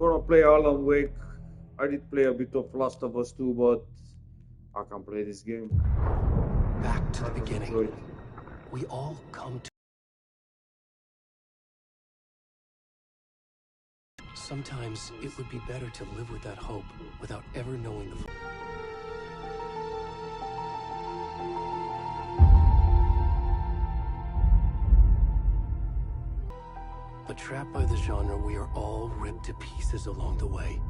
Gonna play AlanWake. I did play a bit of Last of Us 2, but I can't play this game. Back to the I don't enjoy beginning. it. We all come to... Sometimes it would be better to live with that hope without ever knowing the... But trapped by the genre, we are all ripped to pieces along the way.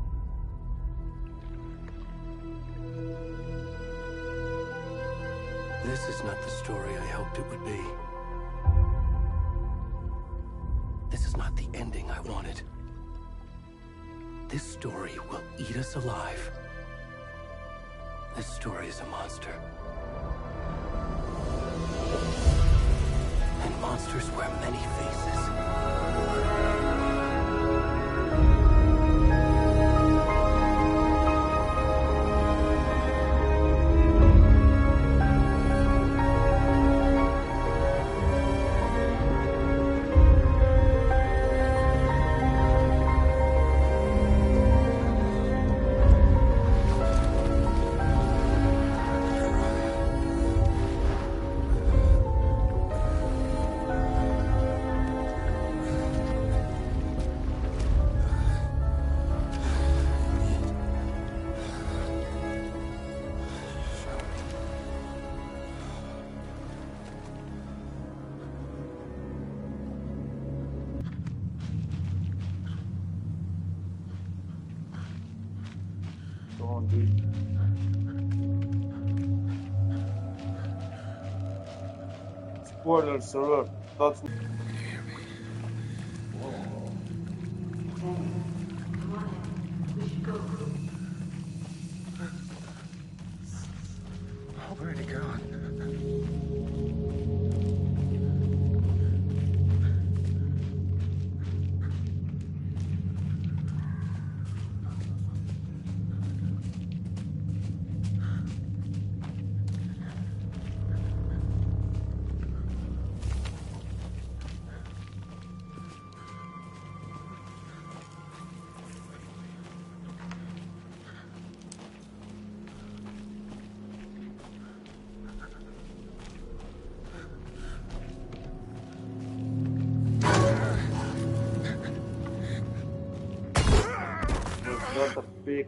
This is not the story I hoped it would be. This is not the ending I wanted. This story will eat us alive. This story is a monster. And monsters wear many faces. Go on, dude. Spoilers alert. That's Where'd he gone? not a big.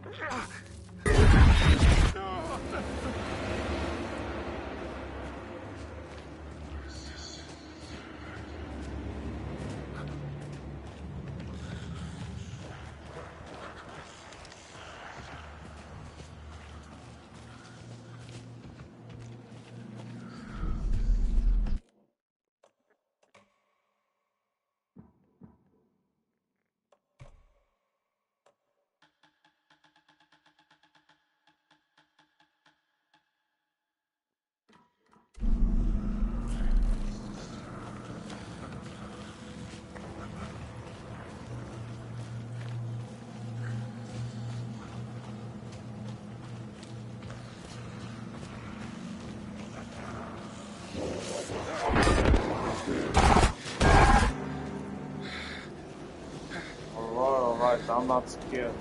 Alright, I'm not scared.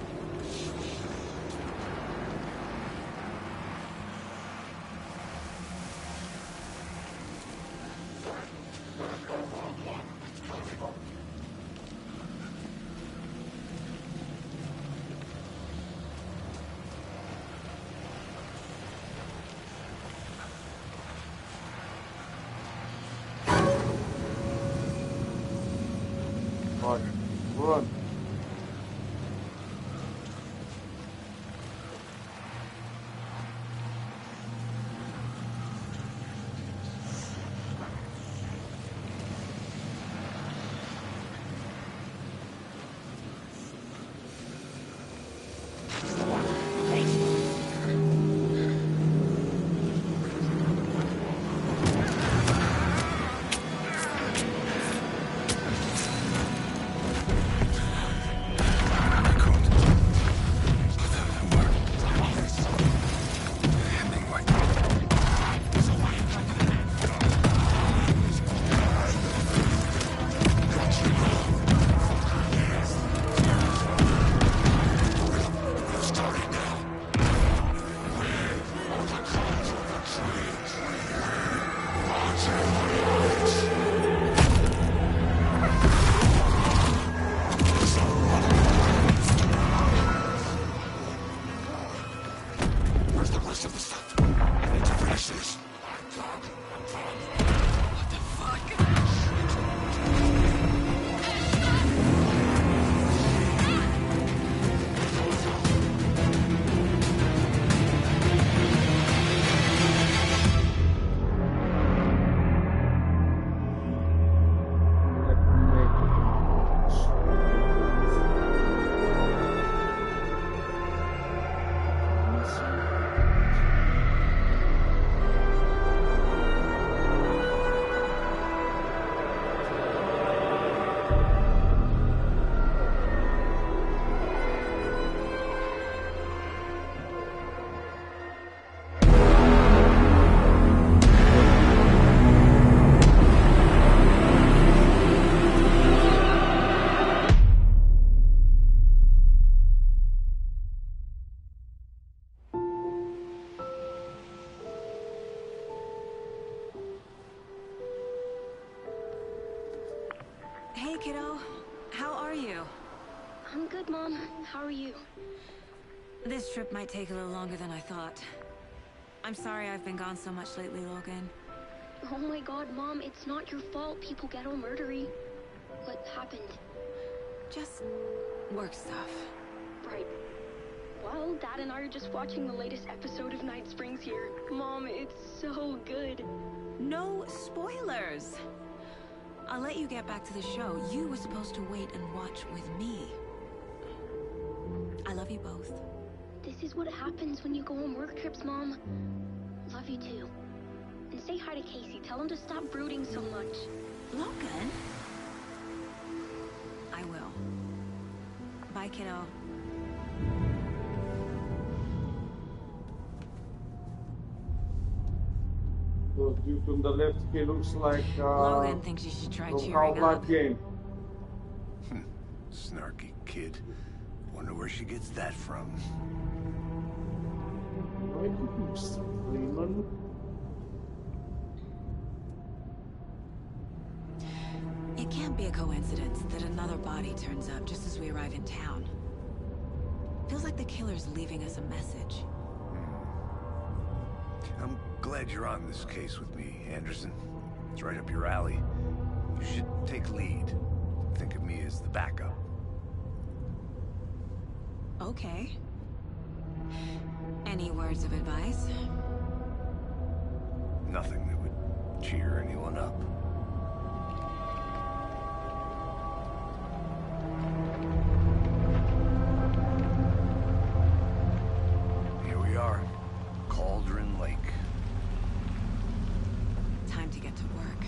Right, run. How are you? I'm good, Mom. How are you? This trip might take a little longer than I thought. I'm sorry I've been gone so much lately, Logan. Oh my god, Mom, it's not your fault people get all murdery. What happened? Just work stuff. Right. Well, Dad and I are just watching the latest episode of Night Springs here. Mom, it's so good. No spoilers! I'll let you get back to the show. You were supposed to wait and watch with me. I love you both. This is what happens when you go on work trips, Mom. Love you too. And say hi to Casey. Tell him to stop brooding so much. Logan? I will. Bye, kiddo. Those dude on the left, he looks like Logan thinks you should try from cheering up. Half-Life game. Snarky kid. Wonder where she gets that from. Why did you Freeman? It can't be a coincidence that another body turns up just as we arrive in town. Feels like the killer's leaving us a message. I'm glad you're on this case with me, Anderson. It's right up your alley. You should take lead. Think of me as the backup. Okay. Any words of advice? Nothing that would cheer anyone up. Here we are. Cauldron Lake. Time to get to work.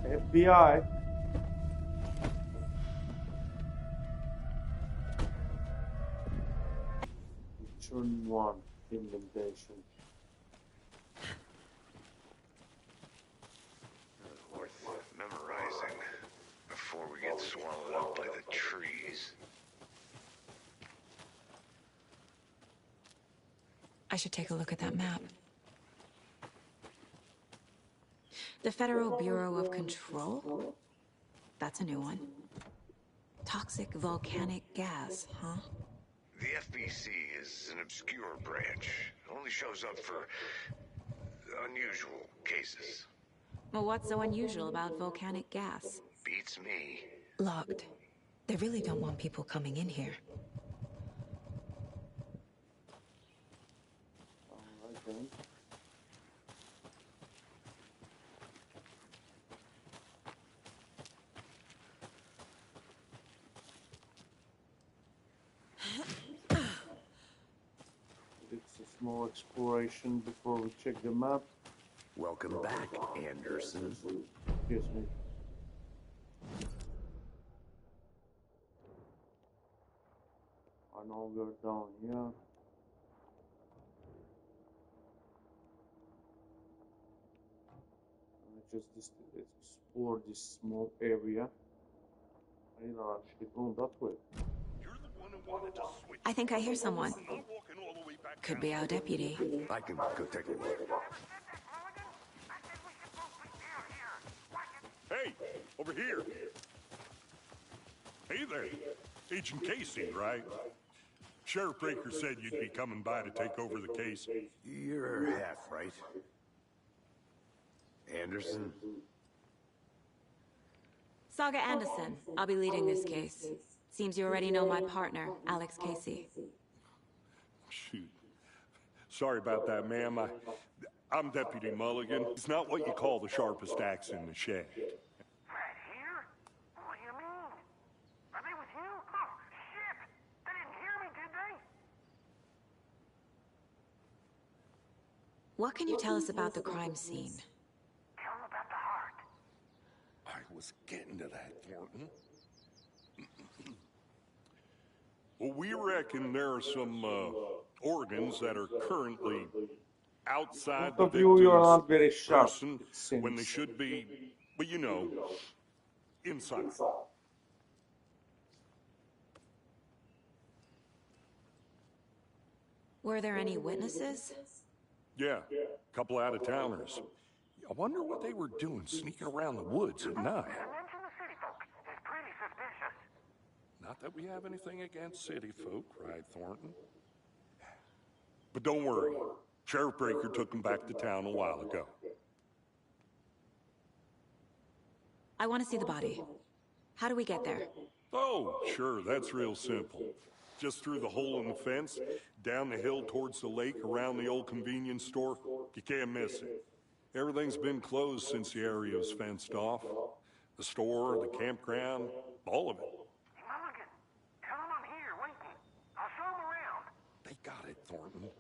FBI. Turn 1 indentation. Worth memorizing before we get swallowed up by the trees. I should take a look at that map. The Federal Bureau of Control? That's a new one. Toxic volcanic gas, huh? The FBC is an obscure branch. It only shows up for unusual cases. Well, what's so unusual about volcanic gas? Beats me. Locked. They really don't want people coming in here. Alright then. It's a small exploration before we check the map. Welcome back, Anderson. Excuse me. I know we're down here. Just explore this small area. I didn't actually go that way. I think I hear someone. Could be our deputy. I can go take a look. Hey, over here. Hey there. Agent Casey, right? Sheriff Breaker said you'd be coming by to take over the case. You're half right. Anderson? Saga Anderson. I'll be leading this case. Seems you already know my partner, Alex Casey. Shoot. Sorry about that, ma'am. I'm Deputy Mulligan. It's not what you call the sharpest axe in the shed. Right here? What do you mean? Are they with you? Oh, shit! They didn't hear me, did they? What can you tell us about the crime scene? Tell them about the heart. I was getting to that, Thornton. Well, we reckon there are some organs that are currently outside the Both of you, you're not very victim's sharp, person it seems. when they should be, well, you know, inside. Were there any witnesses? Yeah, couple out-of-towners. I wonder what they were doing sneaking around the woods at night. You mentioned the city folk. It's pretty suspicious. Not that we have anything against city folk, right, Thornton? But don't worry. Sheriff Breaker took them back to town a while ago. I want to see the body. How do we get there? Oh, sure, that's real simple. Just through the hole in the fence, down the hill towards the lake, around the old convenience store. You can't miss it. Everything's been closed since the area was fenced off. The store, the campground, all of it. Mulligan, tell him I'm here waiting. I'll show him around. They got it, Thornton.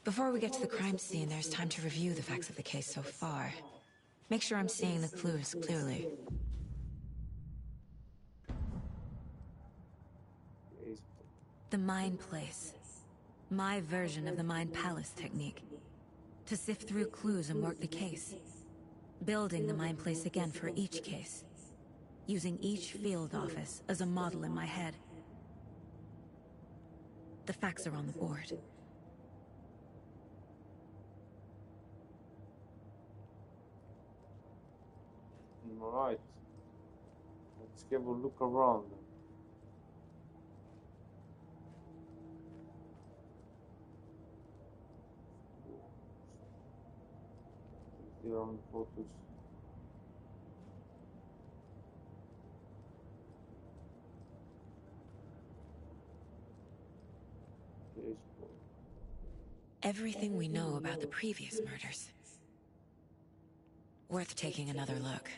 Before we get to the crime scene, there's time to review the facts of the case so far. Make sure I'm seeing the clues clearly. The Mind Place. My version of the Mind Palace technique. To sift through clues and work the case. Building the Mind Place again for each case. Using each field office as a model in my head. The facts are on the board. Alright. Let's have a look around. There on the photos. Everything we know about the previous murders. Worth taking another look.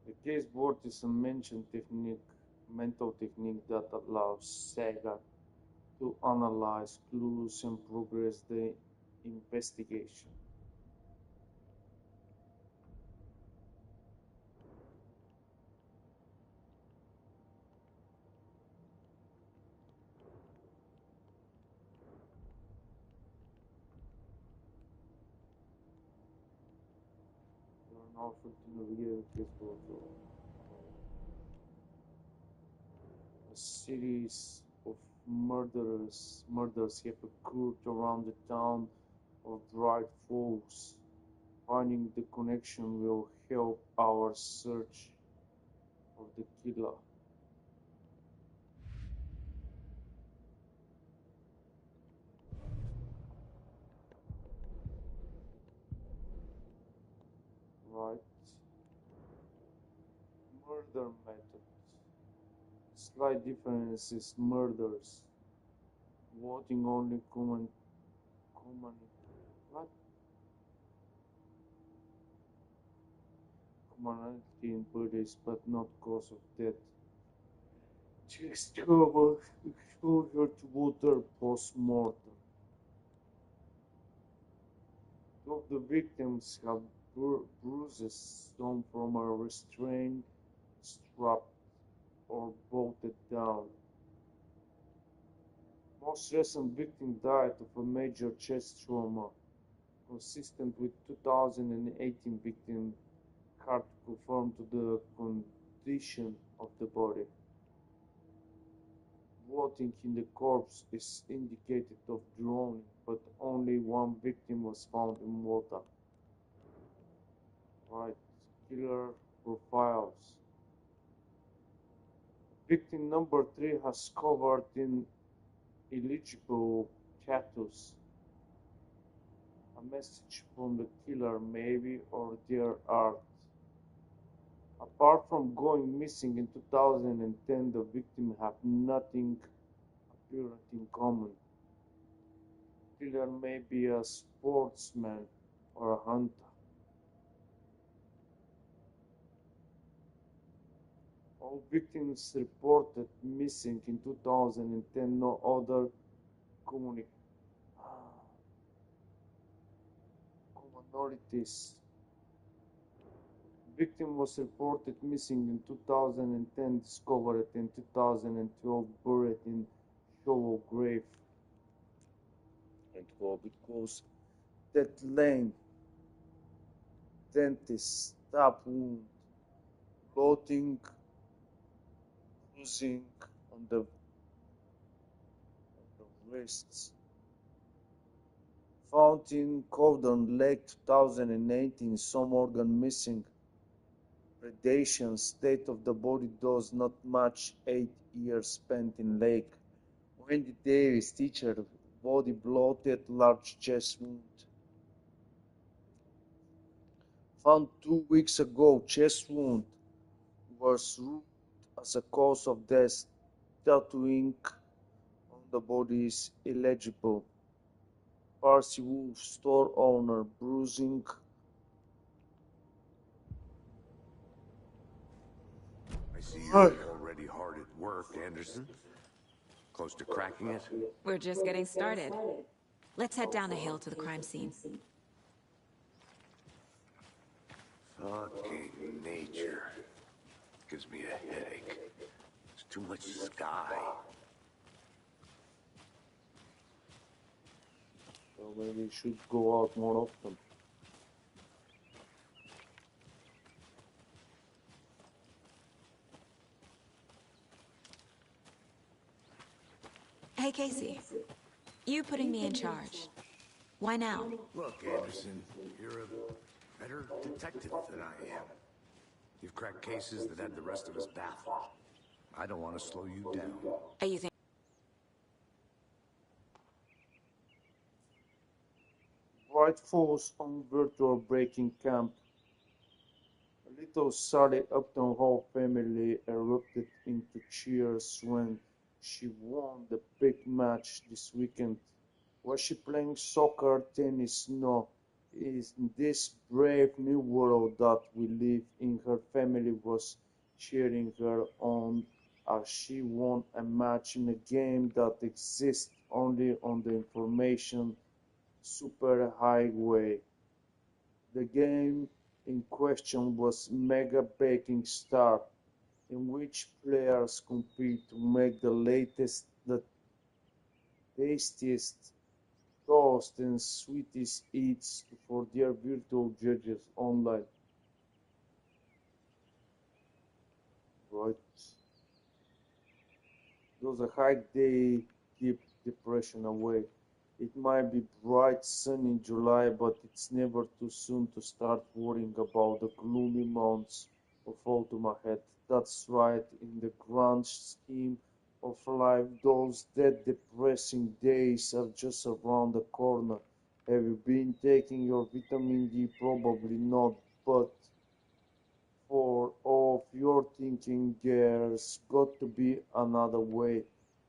The case board is a mental technique that allows Saga to analyze clues and progress the investigation. There are now 14 real case board. A series of murders have occurred around the town of Bright Falls. Finding the connection will help our search of the killer. Right. Murder method. Slight difference is murders. Voting only what? Commonality in bodies but not cause of death. Discover exposure to water post-mortem. Two of the victims have bruises sewn from a restraint strap or bolted down. Most recent victim died of a major chest trauma, consistent with 2018 victim hard to conform to the condition of the body. Voting in the corpse is indicated of drowning, but only one victim was found in water. Right, killer profiles. Victim number 3 has covered in illegible tattoos. A message from the killer maybe, or their art. Apart from going missing in 2010, the victims have nothing apparent in common. The killer may be a sportsman or a hunter. All victims reported missing in 2010, no other commonalities. Victim was reported missing in 2010, discovered in 2012, buried in shallow grave. And because that lane, dentist, stab wound, bloating, bruising on the wrists. Found in Cowden Lake 2018, some organ missing. Predation state of the body does not match 8 years spent in lake. Wendy Davis, teacher, body bloated, large chest wound. Found 2 weeks ago, chest wound was ruled as a cause of death. Tattooing on the body is illegible. Parsi Wolf, store owner, bruising. I see you're already hard at work, Anderson. Close to cracking it? We're just getting started. Let's head down the hill to the crime scene. Fucking nature. Gives me a headache. There's too much sky. So maybe we should go out more often. Hey, Casey. You putting me in charge. Why now? Look, Anderson, you're a better detective than I am. You've cracked cases that had the rest of us baffled. I don't want to slow you down. Are you think? Bright falls on virtual breaking camp. A little Sally Upton Hall family erupted into cheers when she won the big match this weekend. Was she playing soccer, tennis? No. In this brave new world that we live in, her family was cheering her on as she won a match in a game that exists only on the information superhighway. The game in question was Mega Baking Star, in which players compete to make the tastiest toast and sweetest eats for their virtual judges online. Right? Those a hike day keep depression away. It might be bright sunny July, but it's never too soon to start worrying about the gloomy months of autumn ahead. That's right, in the grand scheme of life, those dead depressing days are just around the corner. Have you been taking your vitamin D? Probably not, but for all of your thinking, there's got to be another way.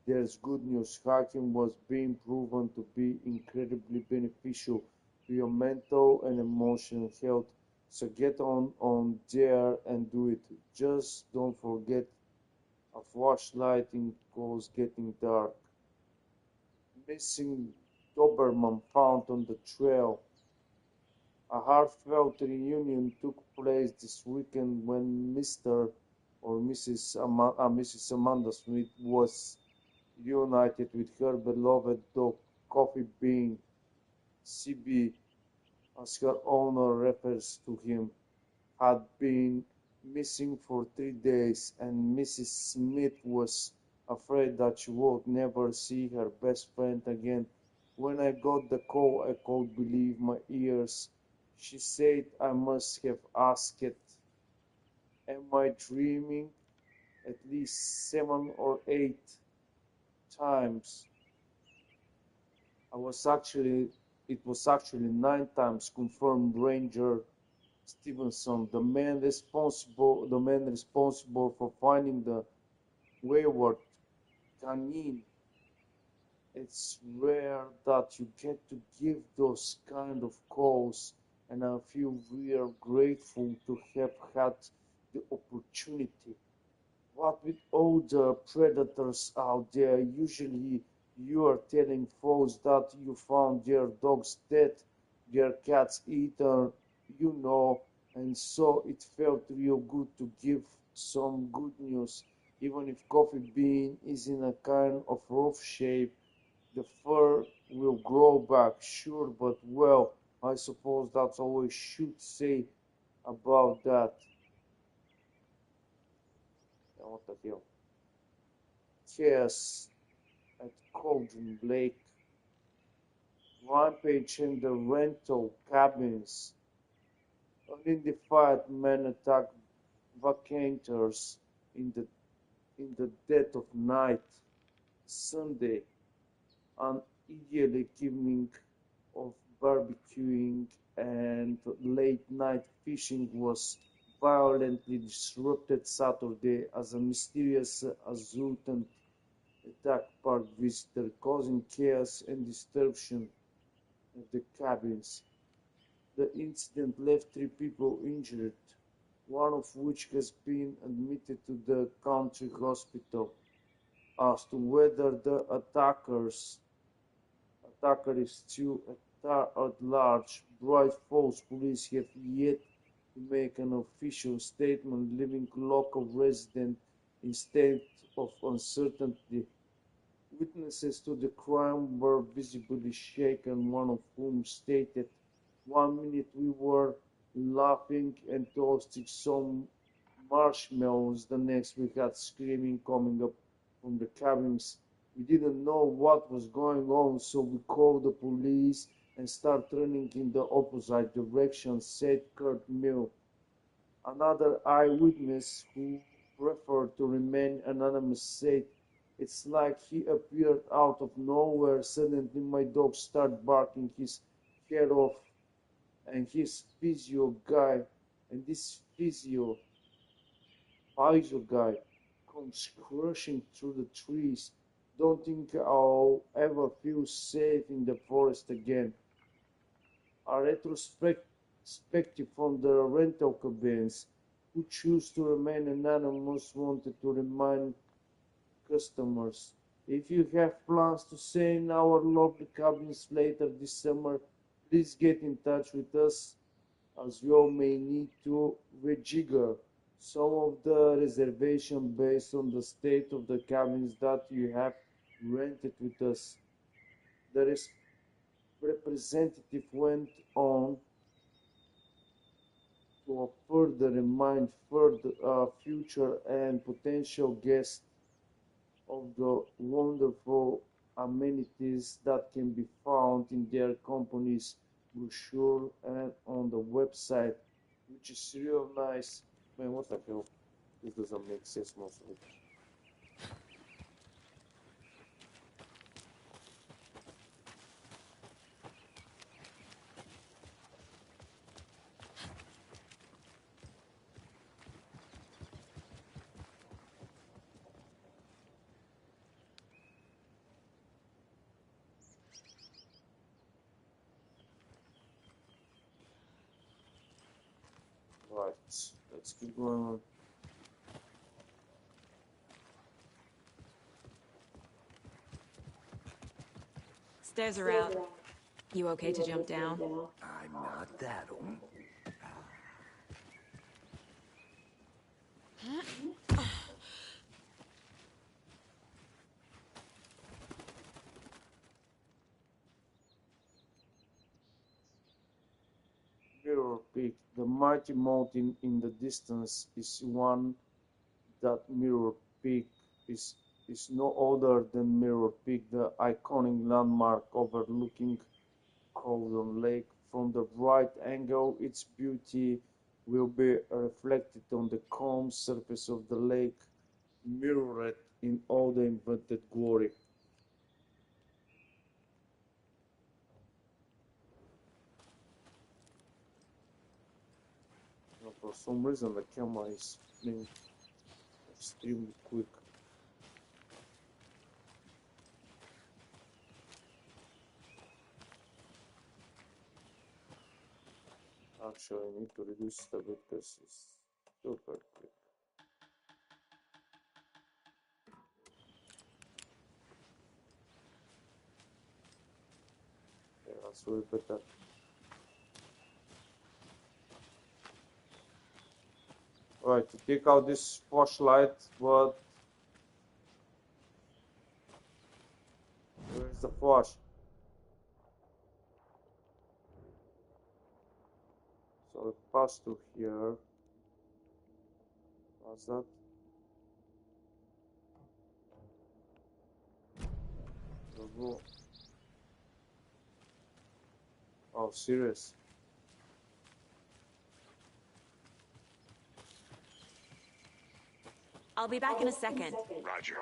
There's good news. Hacking was being proven to be incredibly beneficial to your mental and emotional health. So get on there and do it. Just don't forget a flashlight in cause getting dark. Missing Doberman found on the trail. A heartfelt reunion took place this weekend when Mr. or Mrs. Amanda Smith was reunited with her beloved dog Coffee Bean, CB, as her owner refers to him, had been missing for 3 days, and Mrs. Smith was afraid that she would never see her best friend again. When I got the call, I couldn't believe my ears. She said I must have asked it. Am I dreaming? At least 7 or 8 times. I was actually, it was actually 9 times, confirmed Ranger Stevenson, the man responsible for finding the wayward canine. It's rare that you get to give those kind of calls, and I feel real grateful to have had the opportunity. What with all the predators out there, usually you are telling folks that you found their dogs dead, their cats eaten, you know, and so it felt real good to give some good news. Even if Coffee Bean is in a kind of rough shape, the fur will grow back, sure, but well, I suppose that's all I should say about that. Yeah, what the hell? chaos at Cauldron Lake, rampage in the rental cabins, unidentified men attack vacators in the dead of night, Sunday, an idyllic evening of barbecuing and late night fishing was violently disrupted Saturday as a mysterious assaultant attacked park visitors, causing chaos and disruption at the cabins. The incident left 3 people injured, one of which has been admitted to the county hospital. As to whether the attacker is still at large, Bright Falls police have yet to make an official statement, leaving local residents in state of uncertainty. Witnesses to the crime were visibly shaken, one of whom stated, "One minute we were laughing and toasting some marshmallows, the next we had screaming coming up from the cabins. We didn't know what was going on, so we called the police and started running in the opposite direction," said Kurt Mill. Another eyewitness, who preferred to remain anonymous, said, "It's like he appeared out of nowhere. Suddenly my dog started barking his head off, and his physio guy comes crashing through the trees. Don't think I'll ever feel safe in the forest again." A retrospective from the rental cabins, who choose to remain anonymous, wanted to remind customers, "If you have plans to stay in our lovely cabins later this summer, please get in touch with us, as you all may need to rejigger some of the reservation based on the state of the cabins that you have rented with us." The representative went on to further remind future and potential guests of the wonderful amenities that can be found in their company's brochure and on the website, which is real nice. Man, what the hell? This doesn't make sense most of it. Right, let's keep going on. Stairs are out. You okay to jump down? I'm not that old. Mirror Peak. The mighty mountain in the distance is one that Mirror Peak is no other than Mirror Peak, the iconic landmark overlooking Cauldron Lake. From the right angle, its beauty will be reflected on the calm surface of the lake, mirrored in all the invented glory. Now, for some reason, the camera is being extremely quick. Actually, I need to reduce it a bit because it's super quick. Yeah, that's way better. Right, to take out this flashlight, but where's the flash? So it passed through here. What's that? Go. Oh, serious? I'll be back in a second. Roger.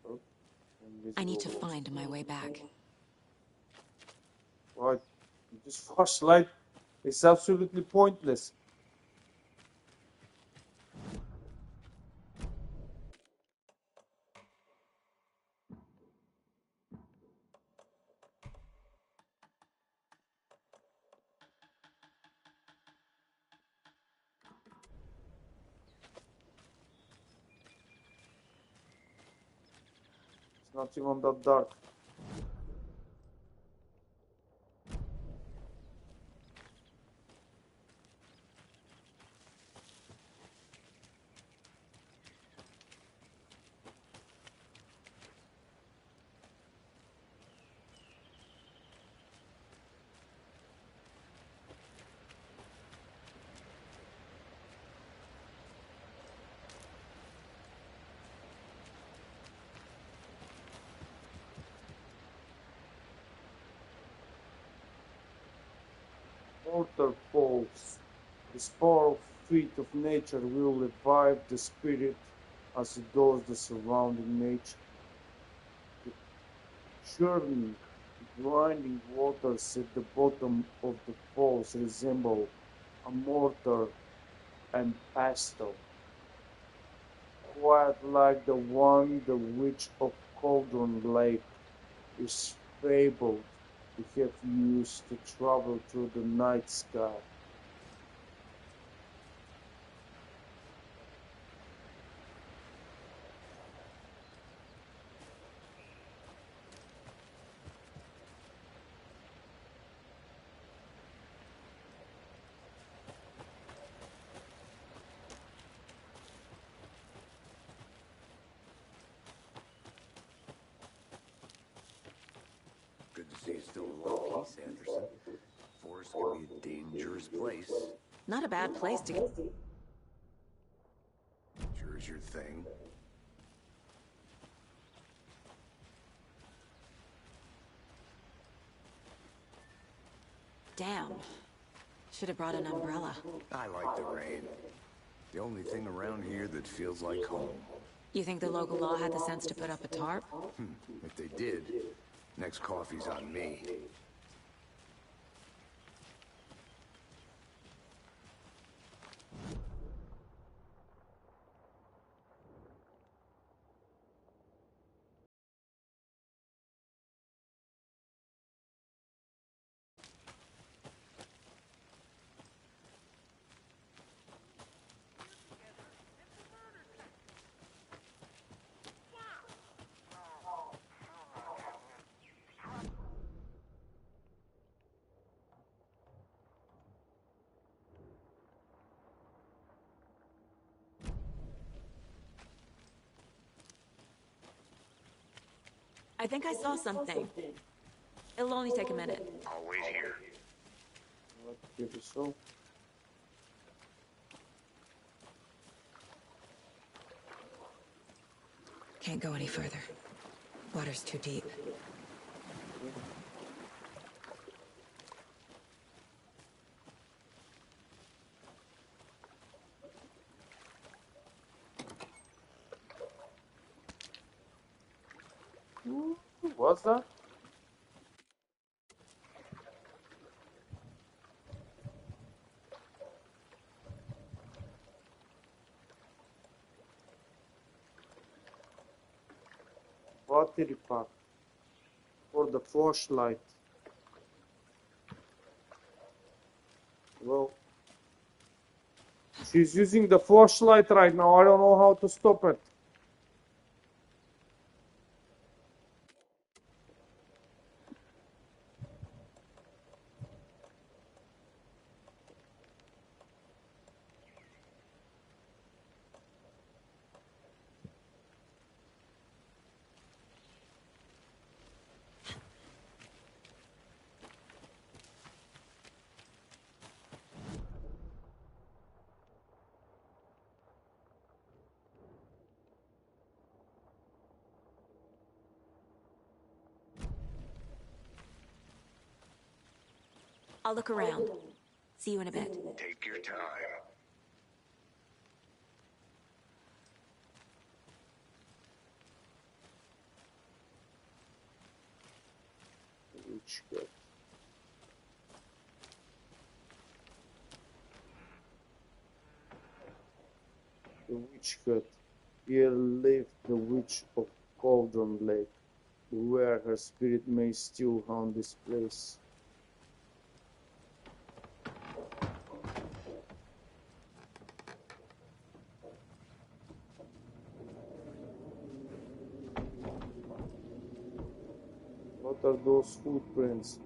Oh, I need to invisible. find my way back. Right. This flashlight is absolutely pointless. It's not even that dark. Waterfalls. This powerful feat of nature will revive the spirit as it does the surrounding nature. The churning, grinding waters at the bottom of the falls resemble a mortar and pestle, quite like the one the Witch of Cauldron Lake is fabled to have used to travel through the night sky. Good to see you still in one piece, Anderson. Forest can be a dangerous place. Not a bad place to get. Sure is your thing. Damn. Should have brought an umbrella. I like the rain. The only thing around here that feels like home. You think the local law had the sense to put up a tarp? If they did, next coffee's on me. I think I saw something. It'll only take a minute. I'll wait here. What give it so? Can't go any further. Water's too deep. What's that? Battery pack for the flashlight. Well, she's using the flashlight right now. I don't know how to stop it. I'll look around. See you in a bit. Take your time. Witch hut. The witch hut. Here lived the witch of Cauldron Lake. Beware, her spirit may still haunt this place. What are those footprints?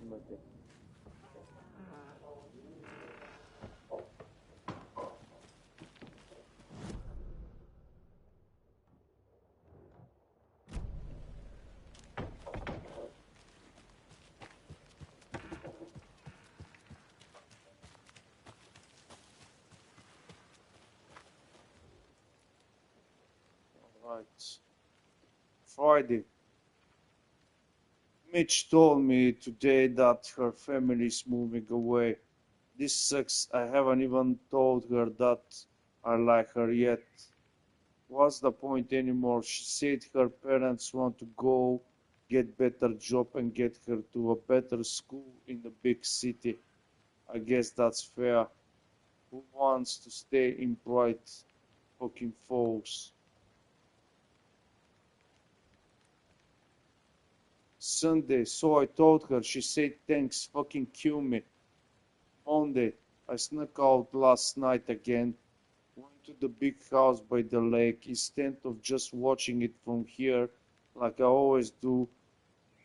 Nothing. Right. Friday. Mitch told me today that her family is moving away. This sucks. I haven't even told her that I like her yet. What's the point anymore? She said her parents want to go get better job and get her to a better school in the big city. I guess that's fair. Who wants to stay in Bright fucking Falls? Sunday, so I told her. She said thanks, fucking kill me. Monday, I snuck out last night again. Went to the big house by the lake. Instead of just watching it from here, like I always do,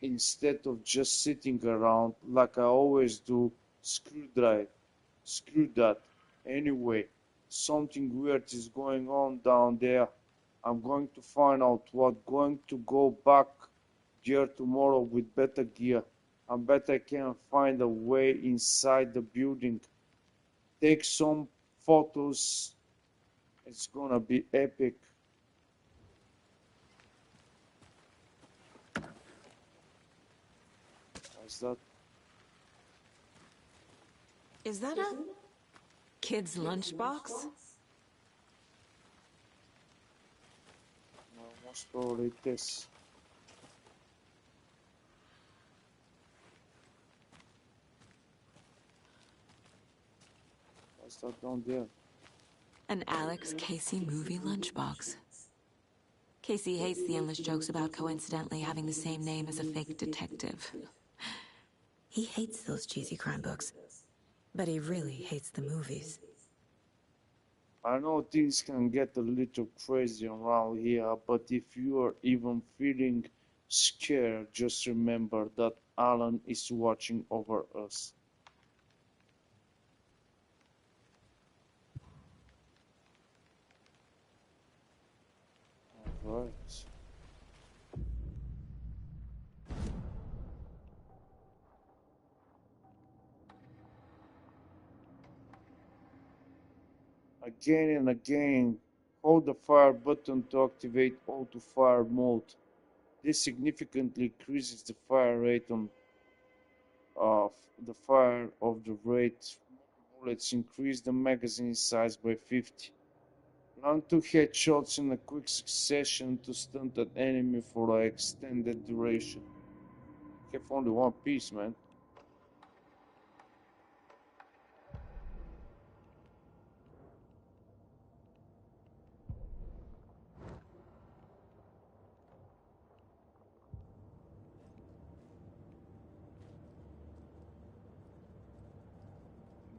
instead of just sitting around, like I always do, screw that. Anyway, something weird is going on down there. I'm going to find out what. Going to go back there tomorrow with better gear. I bet I can find a way inside the building. Take some photos. It's gonna be epic. What's that? Is that a kid's lunchbox? No, most probably this. What's that down there? An Alex Casey movie lunchbox. Casey hates the endless jokes about coincidentally having the same name as a fake detective. He hates those cheesy crime books, but he really hates the movies. I know things can get a little crazy around here, but if you are even feeling scared, just remember that Alan is watching over us. Alright. Again and again, hold the fire button to activate auto fire mode. This significantly increases the fire rate of the rate. Bullets increase the magazine size by 50. Land 2 headshots in a quick succession to stun an enemy for an extended duration. I have only one piece, man.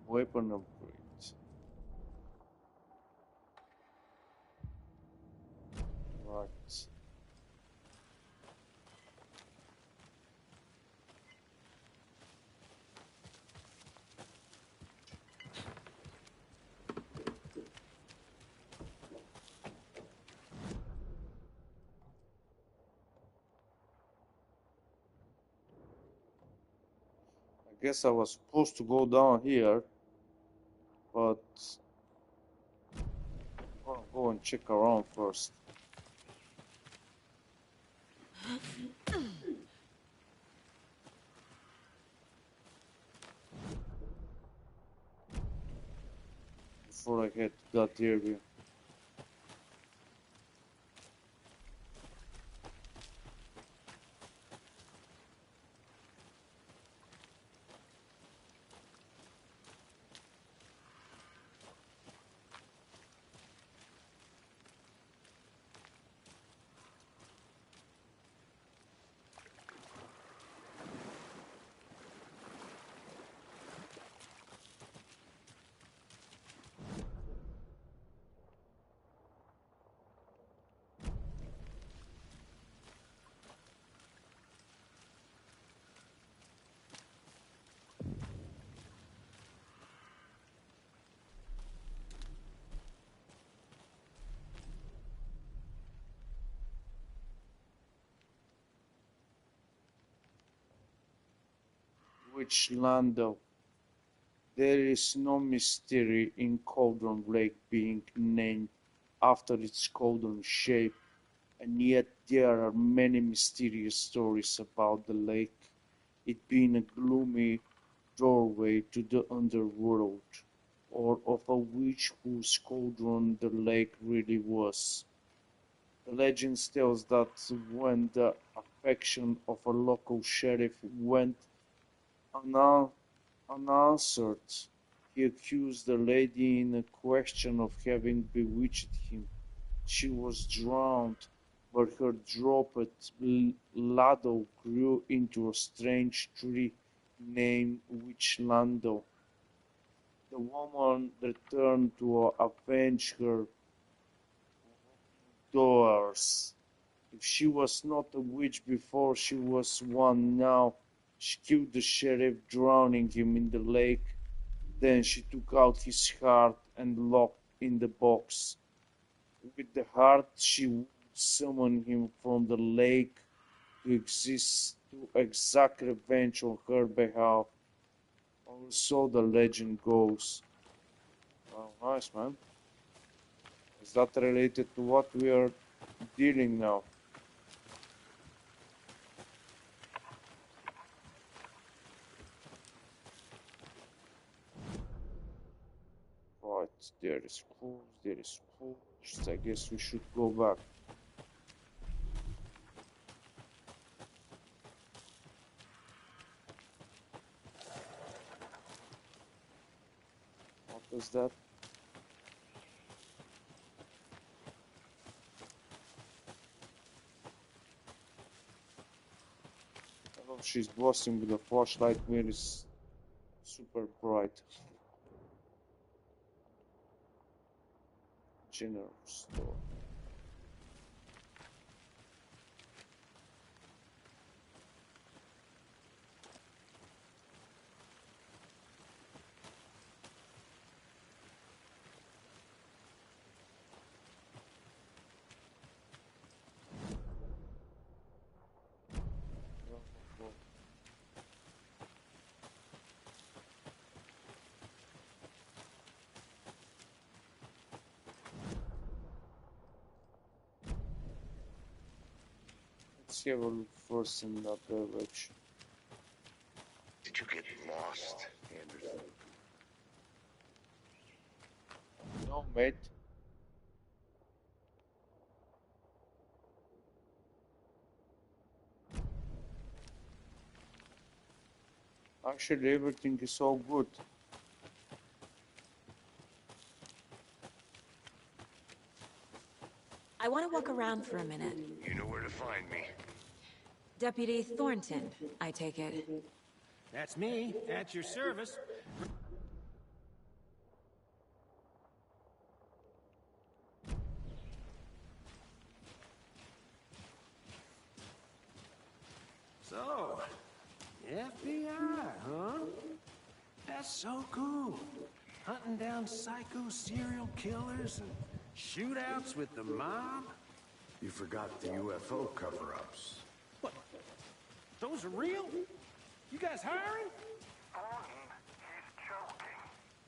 Weapon upgrade. Right. guess I was supposed to go down here, but I'll go and check around first. Before I head to that area. Which Lando? There is no mystery in Cauldron Lake being named after its cauldron shape, and yet there are many mysterious stories about the lake, it being a gloomy doorway to the underworld, or of a witch whose cauldron the lake really was. The legend tells that when the affection of a local sheriff went unanswered, he accused the lady in question of having bewitched him. She was drowned, but her dropped ladle grew into a strange tree named Witchlando. The woman returned to avenge her doers. If she was not a witch before, she was one now. She killed the sheriff, drowning him in the lake. Then she took out his heart and locked in the box. With the heart, she would summon him from the lake to exact revenge on her behalf. Or so the legend goes. Oh, nice, man. Is that related to what we are dealing now? Right, there is clues, there is clues. I guess we should go back. What was that? Oh, she's bossing with a flashlight mirror is super bright. General store. Let's have a look first in that direction. Did you get lost, Anderson? No, mate. Actually, everything is all good. I want to walk around for a minute. You know where to find me. Deputy Thornton, I take it. That's me, at your service. So, FBI, huh? That's so cool. Hunting down psycho serial killers and shootouts with the mob. You forgot the UFO cover-ups. What? Those are real? You guys hiring? explain, he's choking.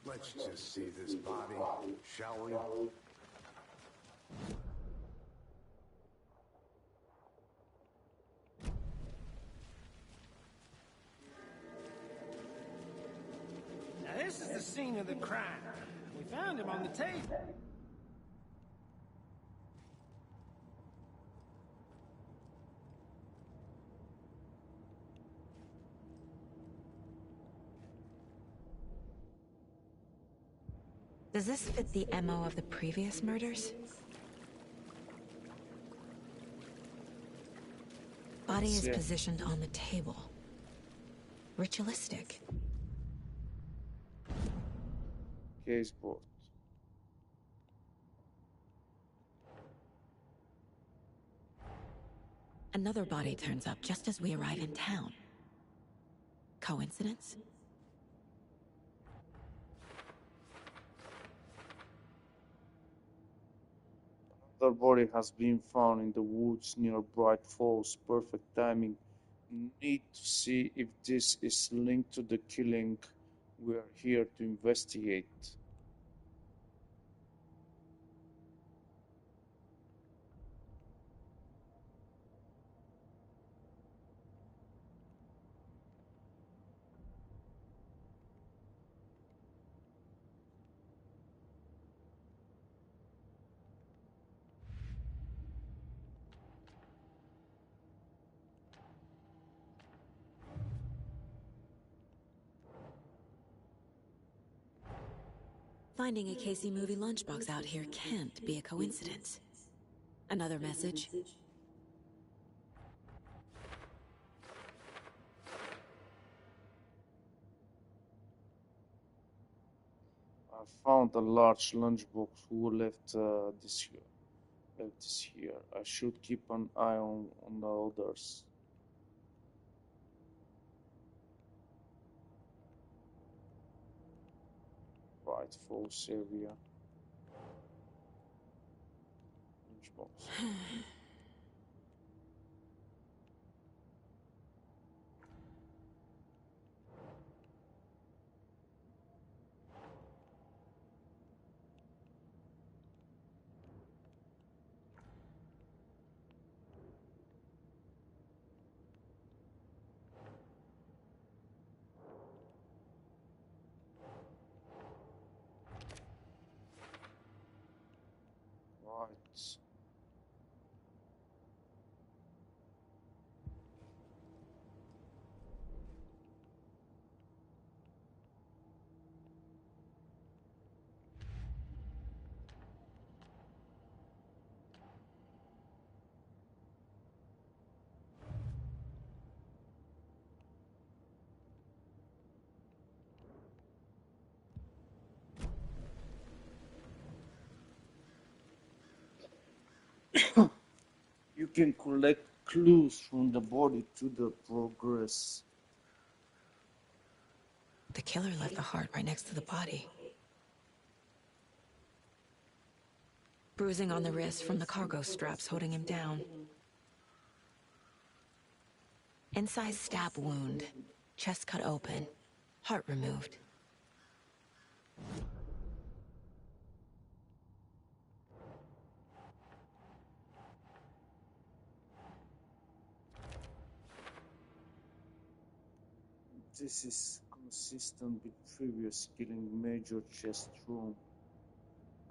Let's just see this body, shall we? Now this is the scene of the crime. We found him on the table. Does this fit the MO of the previous murders? Body is Yeah. positioned on the table. Ritualistic. Caseboard. Another body turns up just as we arrive in town. Coincidence? Another body has been found in the woods near Bright Falls. Perfect timing. Need to see if this is linked to the killing. We are here to investigate. Finding a Casey movie lunchbox out here can't be a coincidence. Another message. I found a large lunchbox. Who left this here? Left this here. I should keep an eye on the others. Bright Falls area. Lunchbox. Right. You can collect clues from the body to the progress. The killer left the heart right next to the body. Bruising on the wrist from the cargo straps holding him down. Incised stab wound. Chest cut open. Heart removed. This is consistent with previous killing. Major chest wound.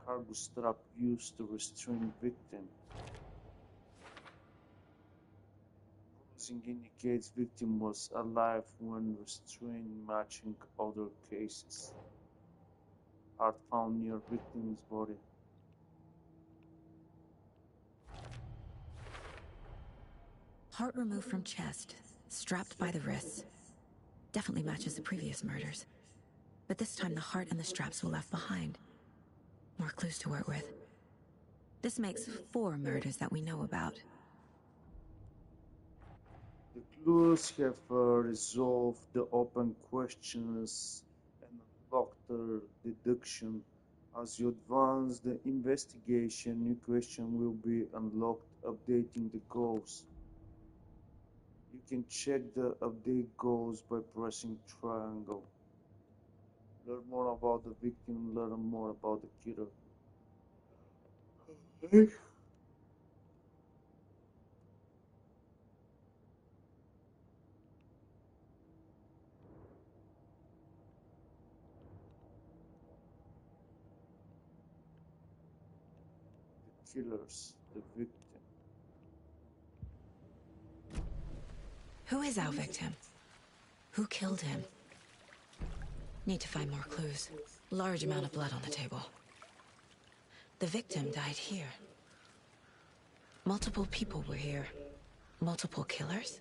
Cargo strap used to restrain victim. Bruising indicates victim was alive when restrained, matching other cases. Heart found near victim's body. Heart removed from chest. Strapped by the wrists. Definitely matches the previous murders. But this time the heart and the straps were left behind. More clues to work with. This makes 4 murders that we know about. The clues have resolved the open questions and unlocked the deduction. As you advance the investigation, new questions will be unlocked, updating the goals. You can check the update goals by pressing triangle. Learn more about the victim, learn more about the killer. The killers, the victim. Who is our victim? Who killed him? Need to find more clues. Large amount of blood on the table. The victim died here. Multiple people were here. Multiple killers?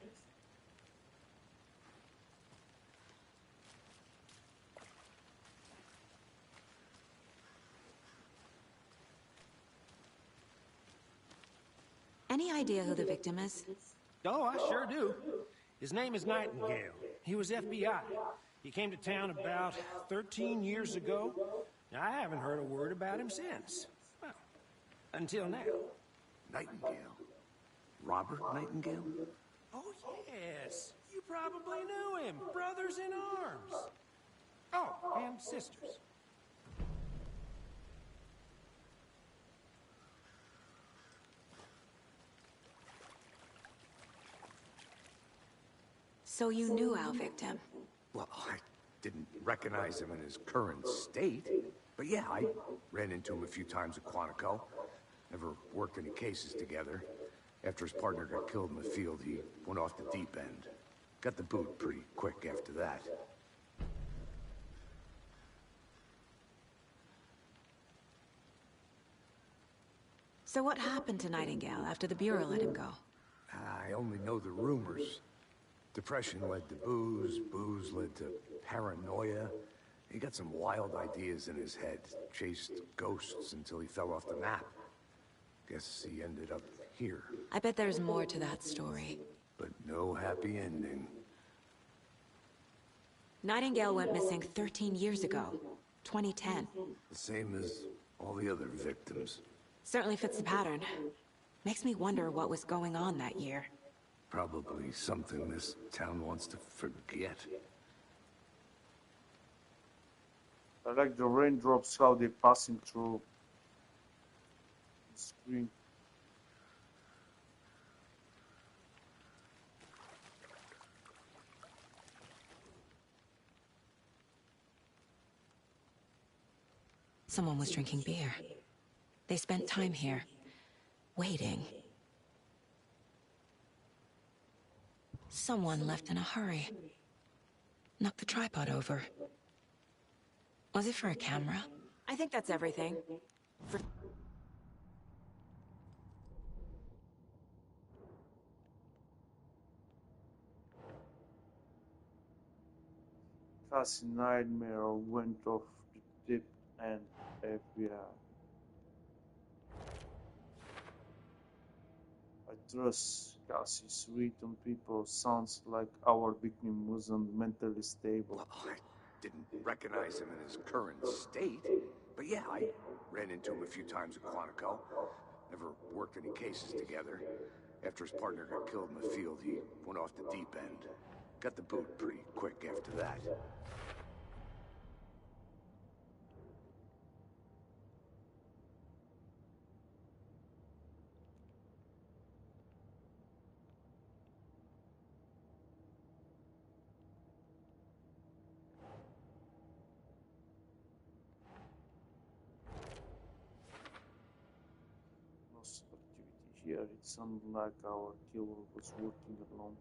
Any idea who the victim is? Oh, I sure do. His name is Nightingale. He was FBI. He came to town about 13 years ago. I haven't heard a word about him since. Well, until now. Nightingale? Robert Nightingale? Oh, yes. You probably knew him. Brothers in arms. Oh, and sisters. So you knew our victim? Well, I didn't recognize him in his current state. But yeah, I ran into him a few times at Quantico. Never worked any cases together. After his partner got killed in the field, he went off the deep end. Got the boot pretty quick after that. So what happened to Nightingale after the Bureau let him go? I only know the rumors. Depression led to booze, booze led to paranoia. He got some wild ideas in his head, chased ghosts until he fell off the map. Guess he ended up here. I bet there's more to that story. But no happy ending. Nightingale went missing 13 years ago, 2010. The same as all the other victims. Certainly fits the pattern. Makes me wonder what was going on that year. Probably something this town wants to forget. I like the raindrops, how they're passing through the screen. Someone was drinking beer. They spent time here, waiting. Someone left in a hurry. Knocked the tripod over. Was it for a camera? I think that's everything. Cassie Nightmare went off the deep end, FBI. I trust Cassie's written people sounds like our victim wasn't mentally stable. Well, I didn't recognize him in his current state. But yeah, I ran into him a few times at Quantico. Never worked any cases together. After his partner got killed in the field, he went off the deep end. Got the boot pretty quick after that. Activity here. It sounded like our killer was working alone.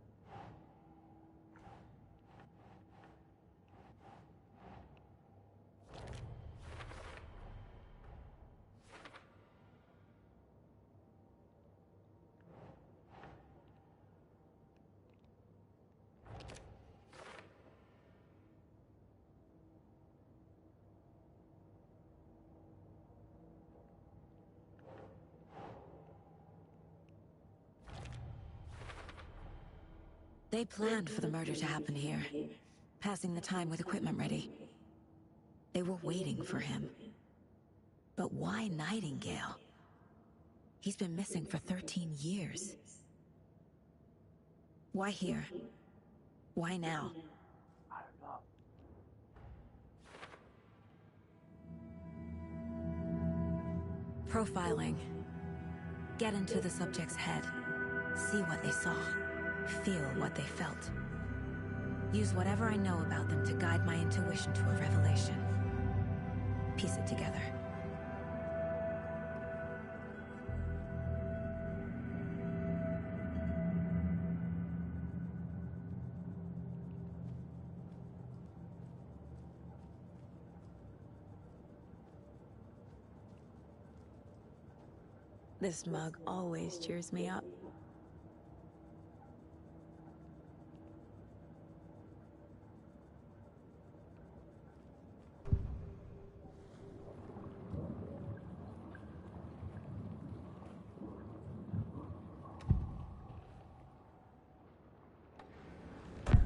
They planned for the murder to happen here, passing the time with equipment ready. They were waiting for him. But why Nightingale? He's been missing for 13 years. Why here? Why now? I don't know. Profiling. Get into the subject's head. See what they saw. Feel what they felt. Use whatever I know about them to guide my intuition to a revelation. Piece it together. This mug always cheers me up.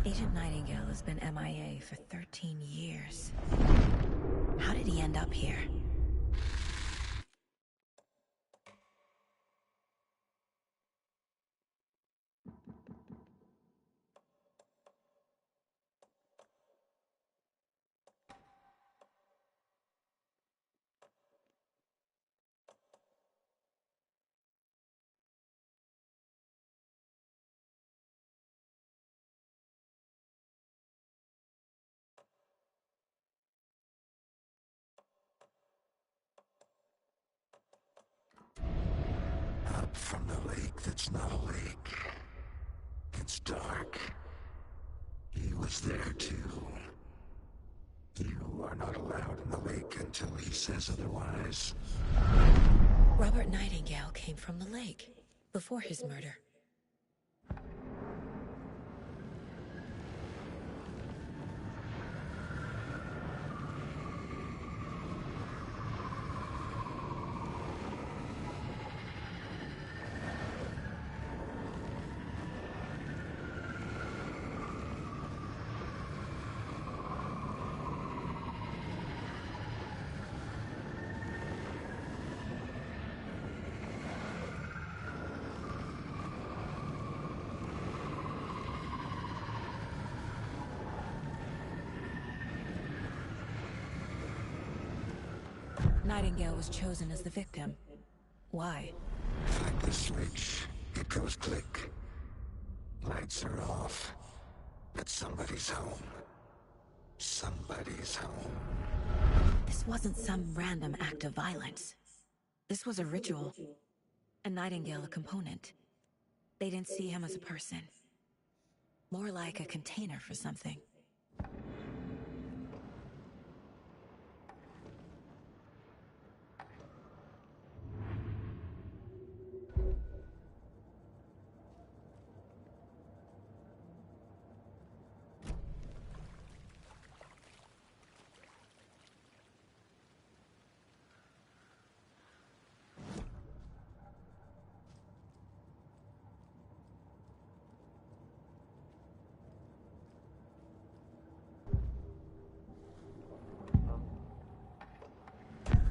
Agent Nightingale has been MIA for 13 years. How did he end up here? Up from the lake that's not a lake. It's dark. He was there too. You are not allowed in the lake until he says otherwise. Robert Nightingale came from the lake, before his murder. Nightingale was chosen as the victim. Why? Flip the switch. It goes click. Lights are off. But somebody's home. Somebody's home. This wasn't some random act of violence. This was a ritual. And Nightingale a component. They didn't see him as a person. More like a container for something.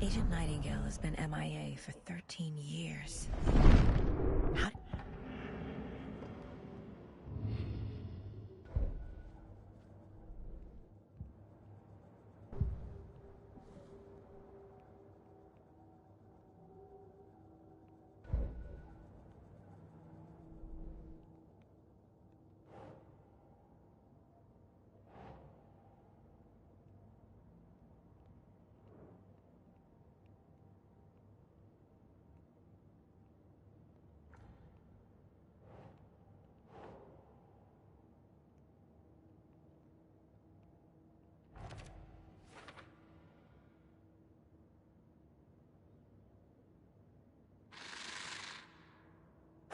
Agent Nightingale has been MIA for 13 years. How...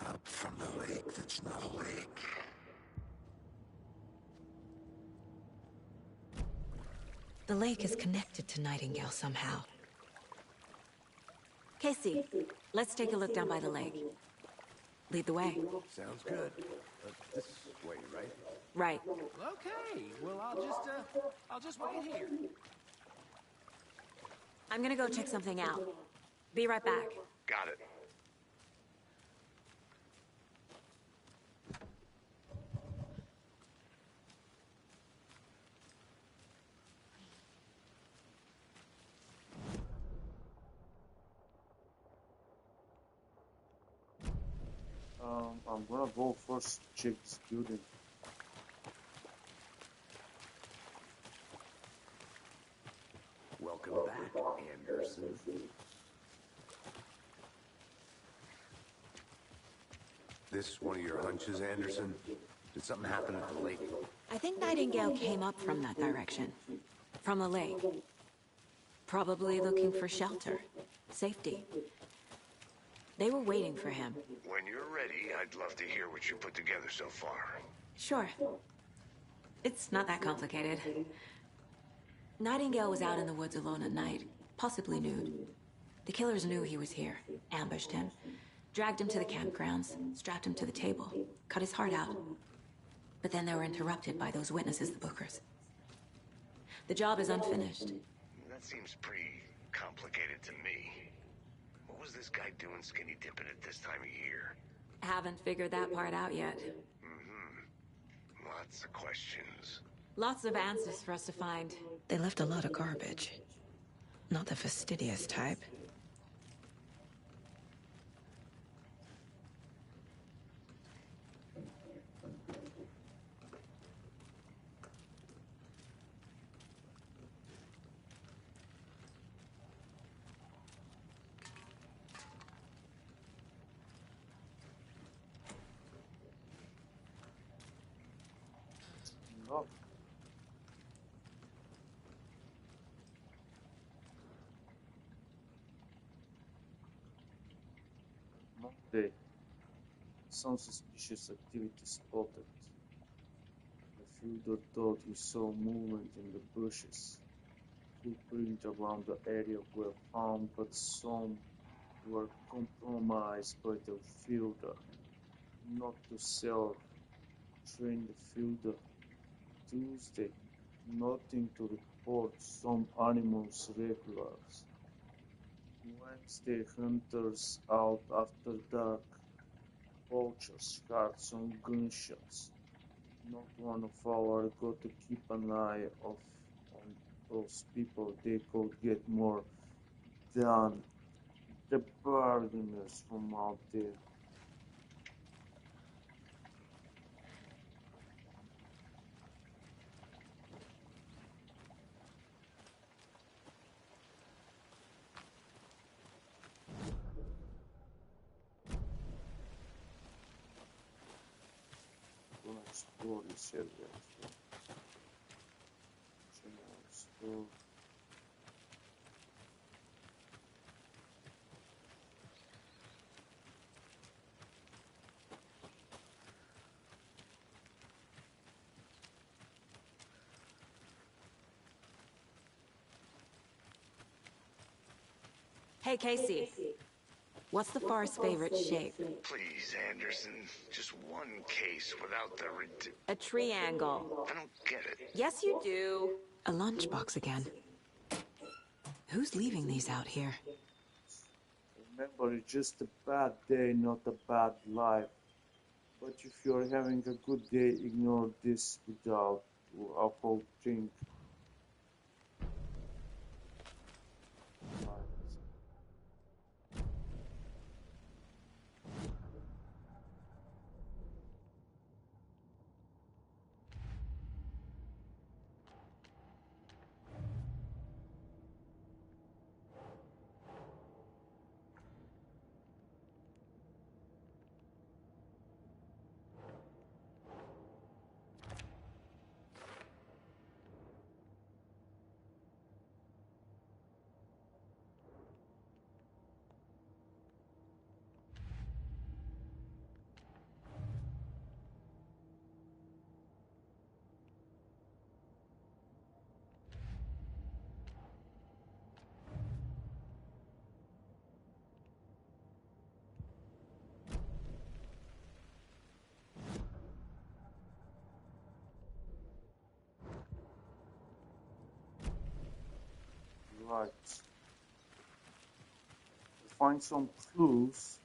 Up from the lake that's not a lake. The lake is connected to Nightingale somehow. Casey, let's take a look down by the lake. Lead the way. Sounds good. This way, right? Right. Okay, well, I'll just wait here. I'm gonna go check something out. Be right back. Got it. I'm gonna go first check this building. Welcome back, Anderson. This one of your hunches, Anderson? Did something happen at the lake? I think Nightingale came up from that direction. From the lake. Probably looking for shelter. Safety. They were waiting for him. When you're ready, I'd love to hear what you put together so far. Sure. It's not that complicated. Nightingale was out in the woods alone at night, possibly nude. The killers knew he was here, ambushed him, dragged him to the campgrounds, strapped him to the table, cut his heart out. But then they were interrupted by those witnesses, the Bookers. The job is unfinished. That seems pretty complicated to me. What was this guy doing skinny dipping at this time of year? Haven't figured that part out yet. Lots of questions. Lots of answers for us to find. They left a lot of garbage. Not the fastidious type. No. Monday. Some suspicious activity spotted. The fielder thought he saw movement in the bushes. Footprints around the area were found, but some were compromised by the fielder. Not to self train the fielder. Tuesday. Nothing to report. Some animals regulars. Wednesday. Hunters out after dark. Poachers heard some gunshots. Not one of our got to keep an eye on those people. They could get more than the bargainers from out there. Gonna explore this area as well. General store. Hey, Casey. What's the forest's favorite shape? Please, Anderson. Just one case without the A triangle. I don't get it. Yes, you do. A lunchbox again. Who's leaving these out here? Remember, it's just a bad day, not a bad life. But if you're having a good day, ignore this without a whole thing. Right. Find some clues.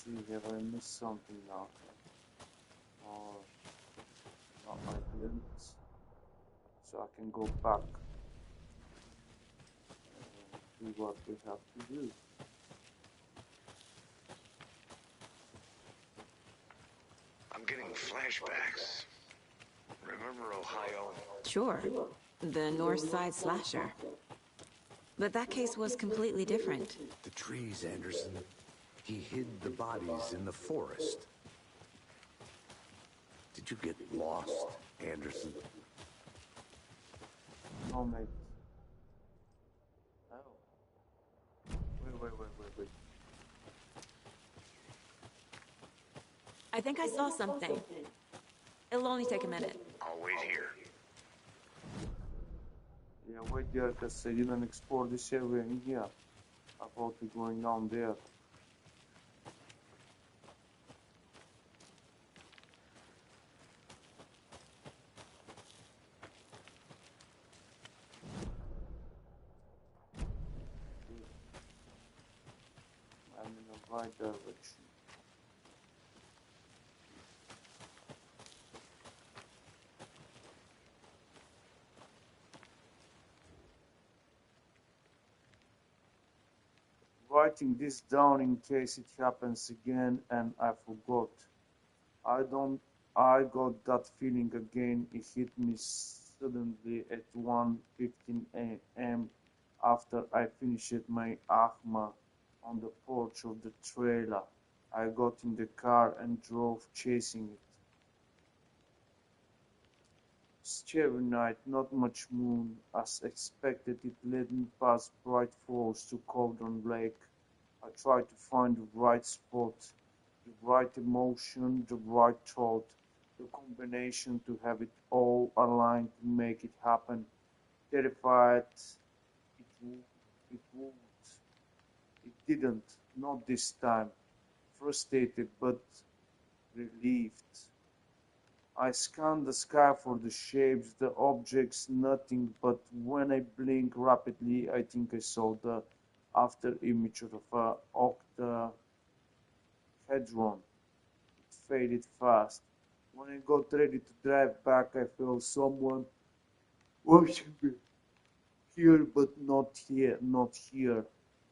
see, have I missed something now? Or no, I didn't. So I can go back and do what we have to do. I'm getting flashbacks. Remember Ohio? Sure. The North Side slasher. But that case was completely different. The trees, Anderson. He hid the bodies in the forest. Did you get lost, Anderson? No, mate. Oh. Wait. I think I saw something. It'll only take a minute. I'll wait here. Yeah, wait there, because I didn't explore this area in here. I thought we're going down there. I'm in the right direction. Writing this down in case it happens again and I forgot. I got that feeling again. It hit me suddenly at 1:15 a.m. after I finished my AHMA on the porch of the trailer. I got in the car and drove chasing it. Starry night, not much moon. As expected, it led me past Bright Falls to Cauldron Lake. I tried to find the right spot, the right emotion, the right thought, the combination to have it all aligned to make it happen. Terrified it would. It didn't, not this time. Frustrated but relieved. I scanned the sky for the shapes, the objects, nothing, but when I blinked rapidly, I think I saw the after image of a octahedron. It faded fast. When I got ready to drive back, I felt someone watching me. Here, but not here, not here.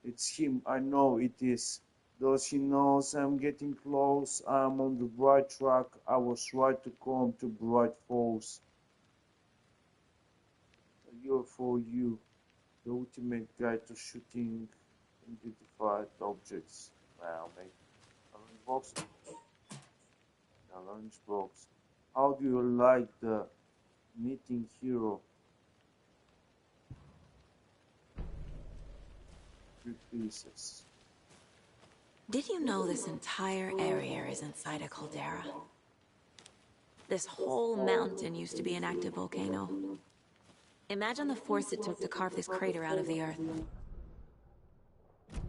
It's him, I know it is. Though he knows I'm getting close, I'm on the right track. I was right to come to Bright Falls. A year for you, the ultimate guide to shooting unidentified objects. Wow, mate. A lunchbox? A lunchbox. How do you like the meeting hero? 3 pieces. Did you know this entire area is inside a caldera? This whole mountain used to be an active volcano. Imagine the force it took to carve this crater out of the earth.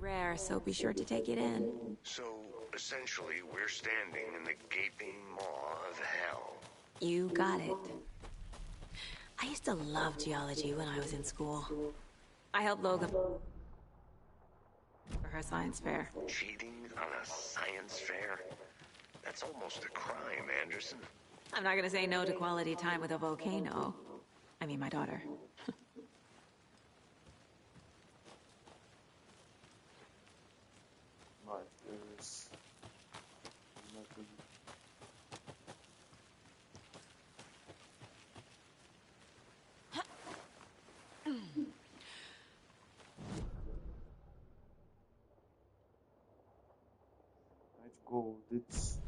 Rare, so be sure to take it in. So, essentially, we're standing in the gaping maw of hell. You got it. I used to love geology when I was in school. I helped Logan for her science fair. Cheating on a science fair? That's almost a crime, Anderson. I'm not gonna say no to quality time with a volcano. I mean, my daughter. Right, there is nothing. Let's go. It's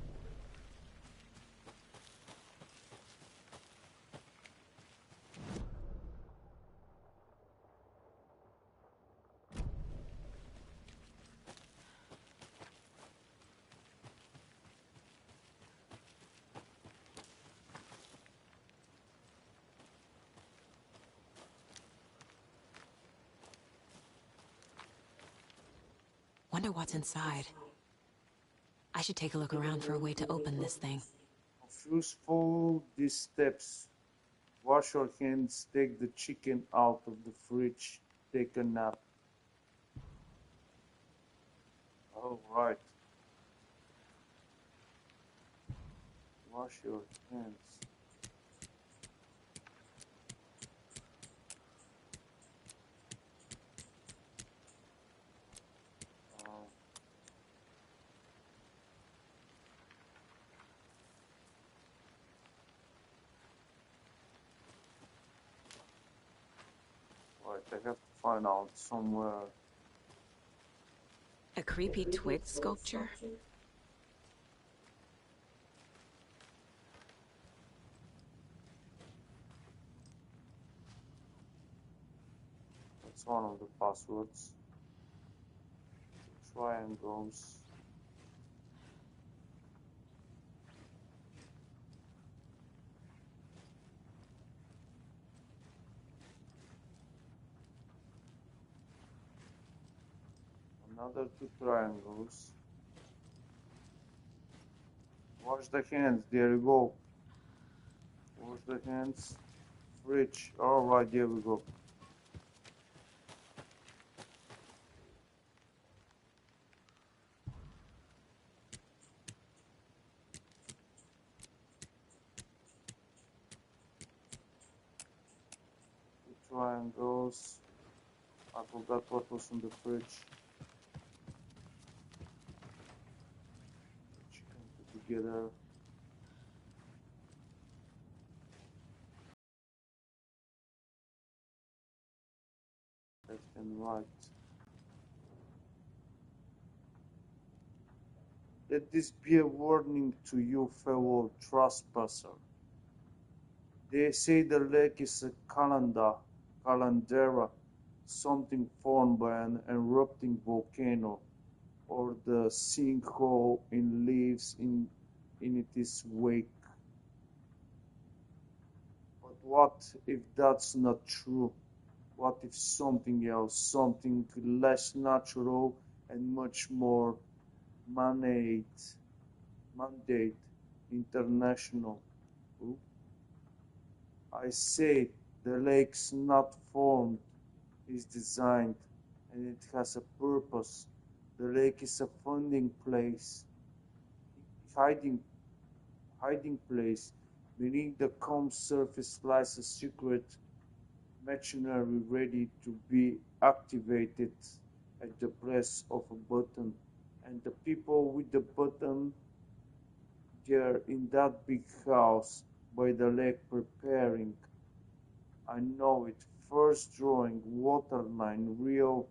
Wonder what's inside. I should take a look around for a way to open this thing. first follow these steps. Wash your hands, take the chicken out of the fridge, take a nap. All right. Wash your hands. Right, I have to find out somewhere. A creepy twig sculpture? That's one of the passwords. Triangles. Another 2 triangles. Wash the hands, there you go. Wash the hands. Fridge. Alright, there we go. Triangles. I forgot what was in the fridge. Chicken put together. Left and right. Let this be a warning to you, fellow trespasser. They say the lake is a caldera, something formed by an erupting volcano, or the sinkhole in leaves in its wake. But what if that's not true? What if something else, something less natural and much more mandate international? Ooh. I say the lake's not formed, it's designed, and it has a purpose. The lake is a funding place, hiding place. Beneath the calm surface lies a secret machinery ready to be activated at the press of a button. And the people with the button, they're in that big house by the lake preparing. I know it. First drawing, waterline, real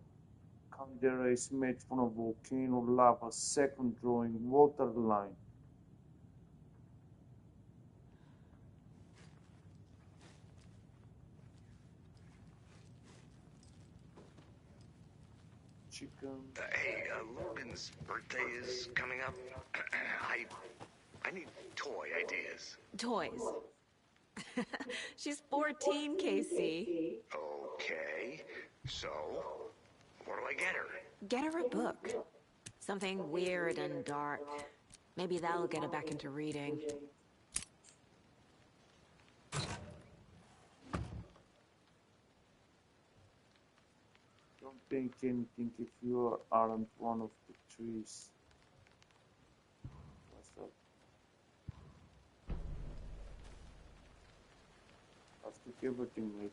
caldera is made from a volcano lava. Second drawing, waterline. Chicken. Hey, Logan's birthday is coming up. I need toy ideas. Toys. She's 14, Casey. Okay, so what do I get her? Get her a book. Something weird and dark. Maybe that'll get her back into reading. Don't think anything if you aren't one of the trees. What's that? I've took everything with.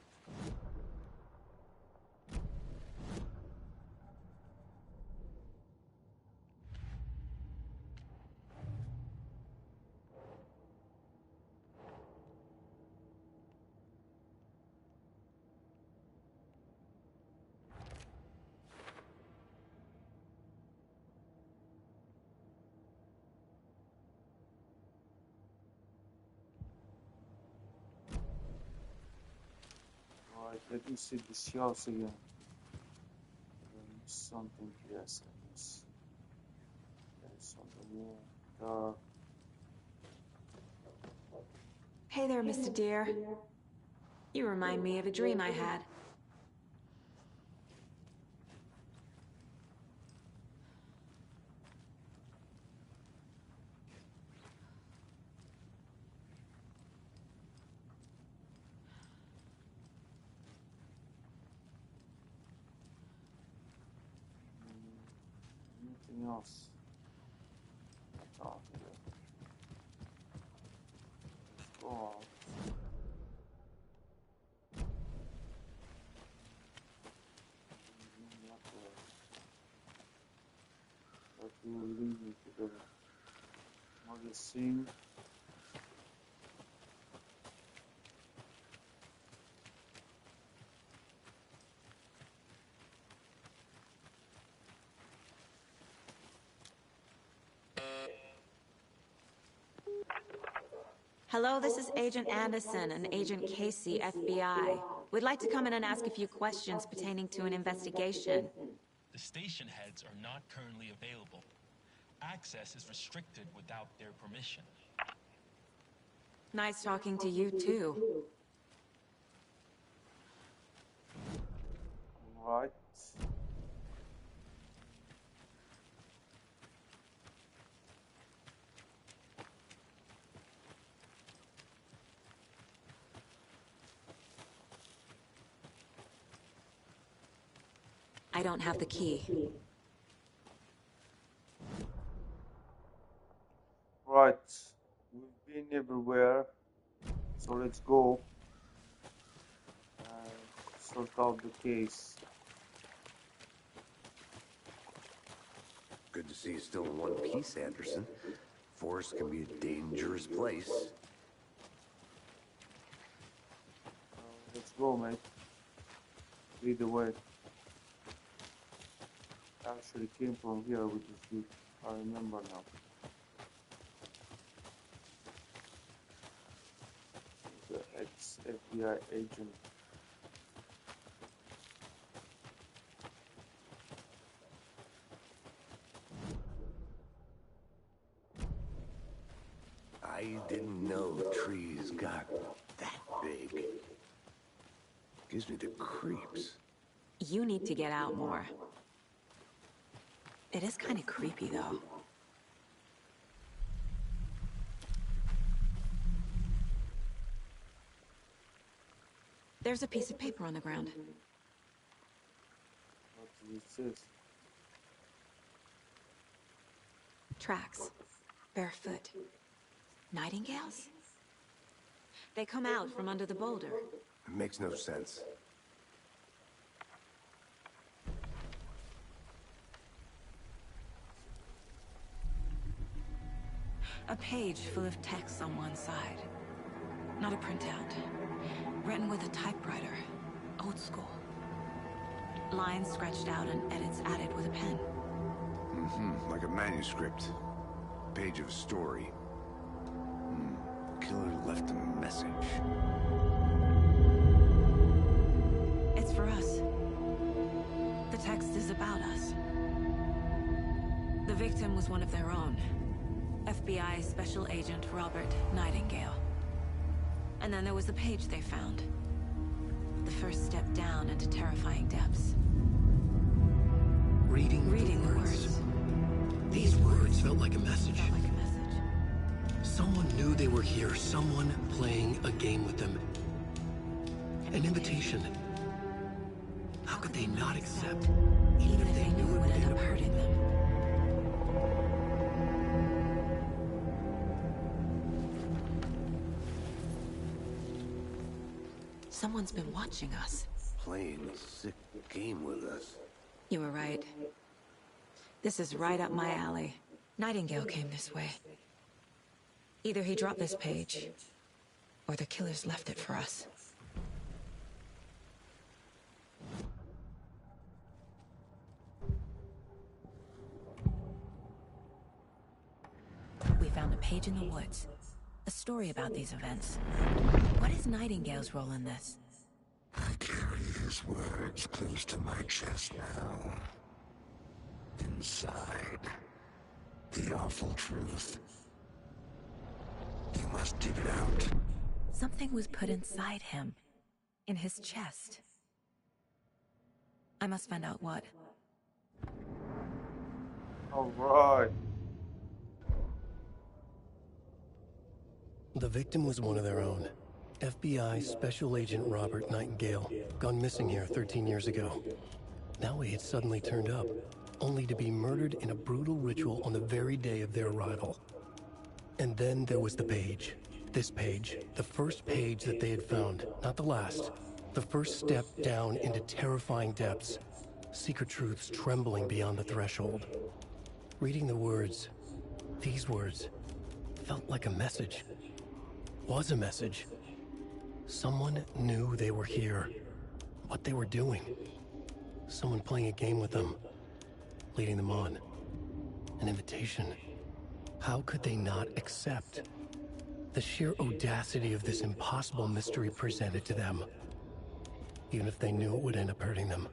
Alright, let me see this house again. Something, yes, there's something there. Hey there, Mr. Deer. You remind me of a dream I had. Anything else? Oh, yeah. Oh. But we will leave me to the magazine. Hello, this is Agent Anderson and Agent Casey, FBI. We'd like to come in and ask a few questions pertaining to an investigation. The station heads are not currently available. Access is restricted without their permission. Nice talking to you, too. Right. I don't have the key. Right. We've been everywhere. So let's go and sort out the case. Good to see you still in one piece, Anderson. Forest can be a dangerous place. Let's go, mate. Lead the way. Actually came from here with the jeep. I remember now. The ex-FBI agent. I didn't know trees got that big. Gives me the creeps. You need to get out more. It is kind of creepy, though. There's a piece of paper on the ground. What does it say? Tracks. Barefoot. Nightingales? They come out from under the boulder. It makes no sense. A page full of text on one side. Not a printout. Written with a typewriter. Old school. Lines scratched out and edits added with a pen. Like a manuscript. Page of a story. Killer left a message. It's for us. The text is about us. The victim was one of their own. FBI Special Agent Robert Nightingale. And then there was the page they found. The first step down into terrifying depths. Reading the words. These words felt like a message. Someone knew they were here. Someone playing a game with them. An invitation. How could they not accept? Even if they knew it would end up hurting them. Someone's been watching us. Playing a sick game with us. You were right. This is right up my alley. Nightingale came this way. Either he dropped this page, or the killers left it for us. We found a page in the woods. A story about these events. What is Nightingale's role in this? I carry his words close to my chest now. Inside, the awful truth. You must dig it out. Something was put inside him. In his chest. I must find out what. Alright. The victim was one of their own. FBI Special Agent Robert Nightingale, gone missing here 13 years ago. Now he had suddenly turned up, only to be murdered in a brutal ritual on the very day of their arrival. And then there was the page. This page, the first page that they had found, not the last. The first step down into terrifying depths. Secret truths trembling beyond the threshold. Reading the words, these words, felt like a message. Was a message. Someone knew they were here. What they were doing. Someone playing a game with them. Leading them on. An invitation. How could they not accept? The sheer audacity of this impossible mystery presented to them. Even if they knew it would end up hurting them.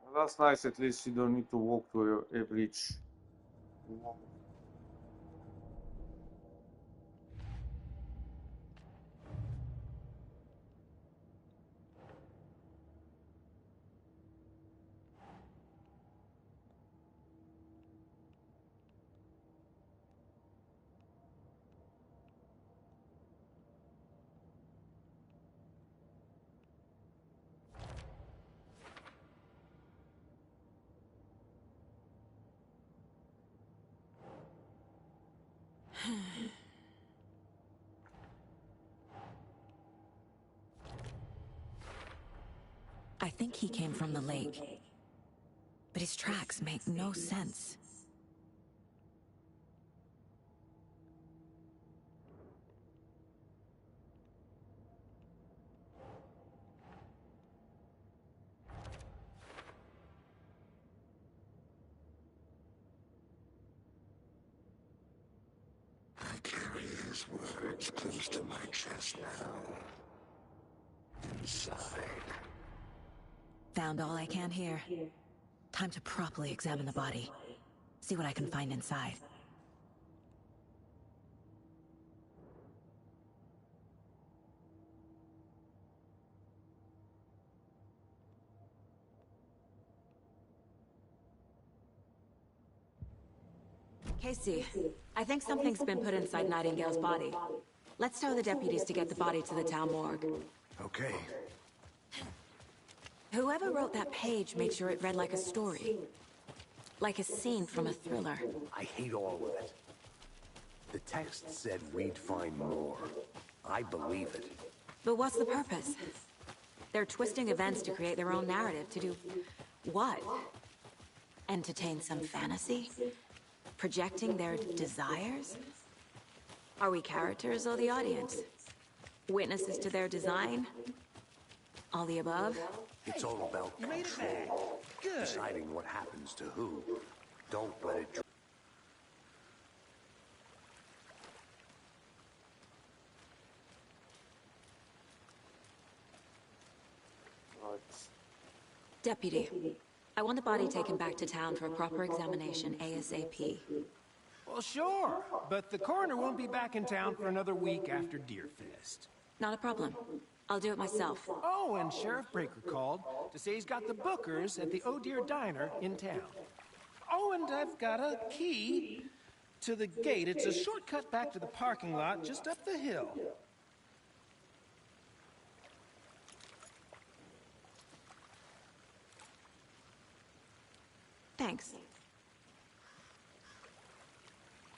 Well, that's nice, at least you don't need to walk to every each wall. I think he came from the lake, but his tracks make no sense. I carry his words close to my chest now. Inside. Found all I can here. Time to properly examine the body. See what I can find inside. Casey, I think something's been put inside Nightingale's body. Let's tell the deputies to get the body to the town morgue. Okay. Whoever wrote that page made sure it read like a story. Like a scene from a thriller. I hate all of it. The text said we'd find more. I believe it. But what's the purpose? They're twisting events to create their own narrative. To do what? Entertain some fantasy? Projecting their desires? Are we characters or the audience? Witnesses to their design? All the above? It's all about control. Deciding what happens to who. Don't let it... Deputy, I want the body taken back to town for a proper examination ASAP. Well, sure, but the coroner won't be back in town for another week after Deerfest. Not a problem. I'll do it myself. Oh, and Sheriff Breaker called to say he's got the bookers at the Oh Dear Diner in town. Oh, and I've got a key to the gate. It's a shortcut back to the parking lot just up the hill. Thanks.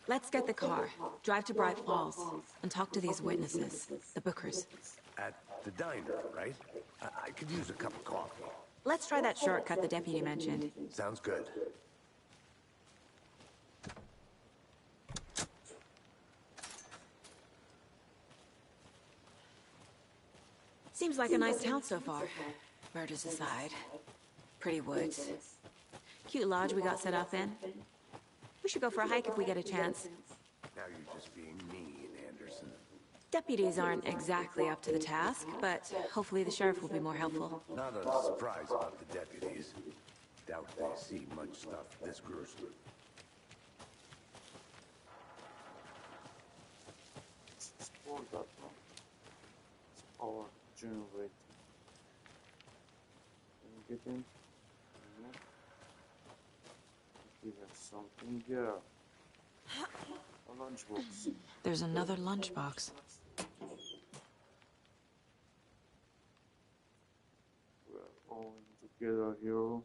Let's get the car, drive to Bright Falls, and talk to these witnesses, the bookers. At the diner, right? I could use a cup of coffee. Let's try that shortcut the deputy mentioned. Sounds good. Seems like a nice town so far. Murders aside. Pretty woods. Cute lodge we got set up in. We should go for a hike if we get a chance. Now you're just being mean, Anderson. Deputies aren't exactly up to the task, but hopefully the sheriff will be more helpful. Not a surprise about the deputies. Doubt they see much stuff this gruesome. Explore that one. It's power generator. Can you get in? No. We have something here. A lunchbox. There's another lunchbox. together, hero.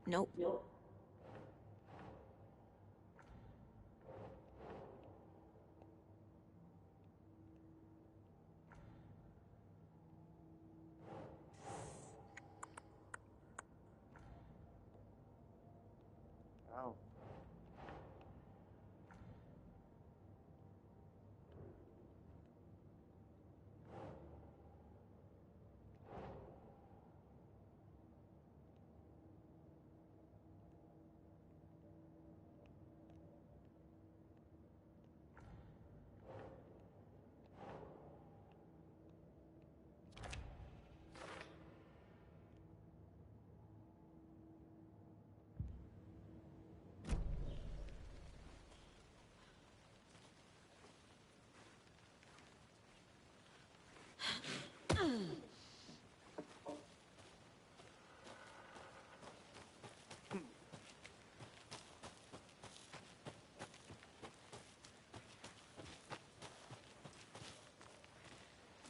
Nope. Ow.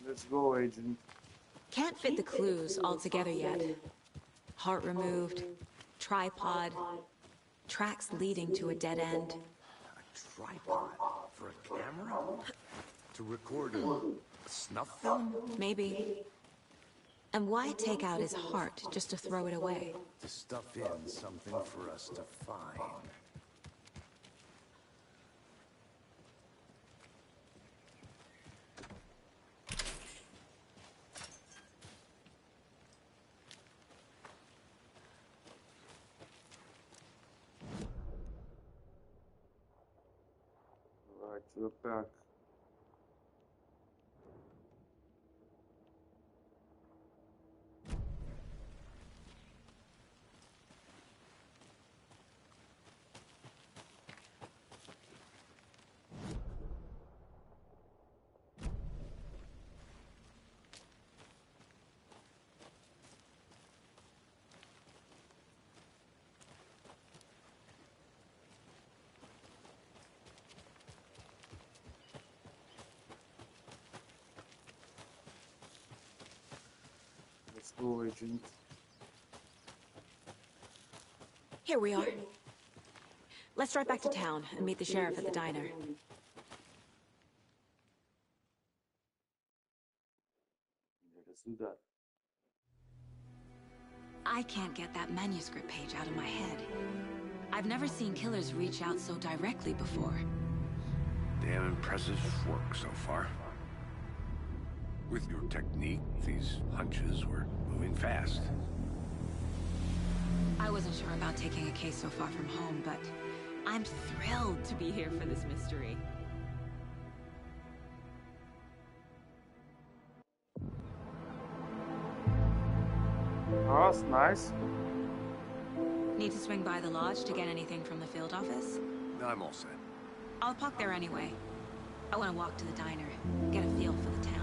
Let's go, Agent. Can't fit the clues all together yet. Heart removed, tripod, tracks leading to a dead end. A tripod for a camera? To record a snuff film? Maybe. And why take out his heart just to throw it away? To stuff in something for us to find. Right, we're back. Let's go, Agent. Here we are. Let's drive back to town and meet the sheriff at the diner. Yeah, let's do that. I can't get that manuscript page out of my head. I've never seen killers reach out so directly before. Damn impressive work so far. With your technique, these hunches were moving fast. I wasn't sure about taking a case so far from home, but I'm thrilled to be here for this mystery. Oh, that's nice. Need to swing by the lodge to get anything from the field office? I'm all set. I'll park there anyway. I want to walk to the diner, get a feel for the town.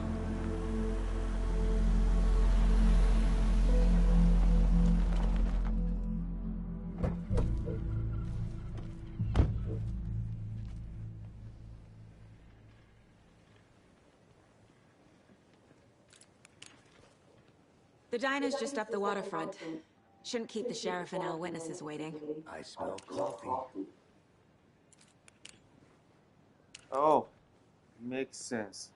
The diner's just up the waterfront. Shouldn't keep the sheriff and our witnesses waiting. I smell coffee. Oh, makes sense.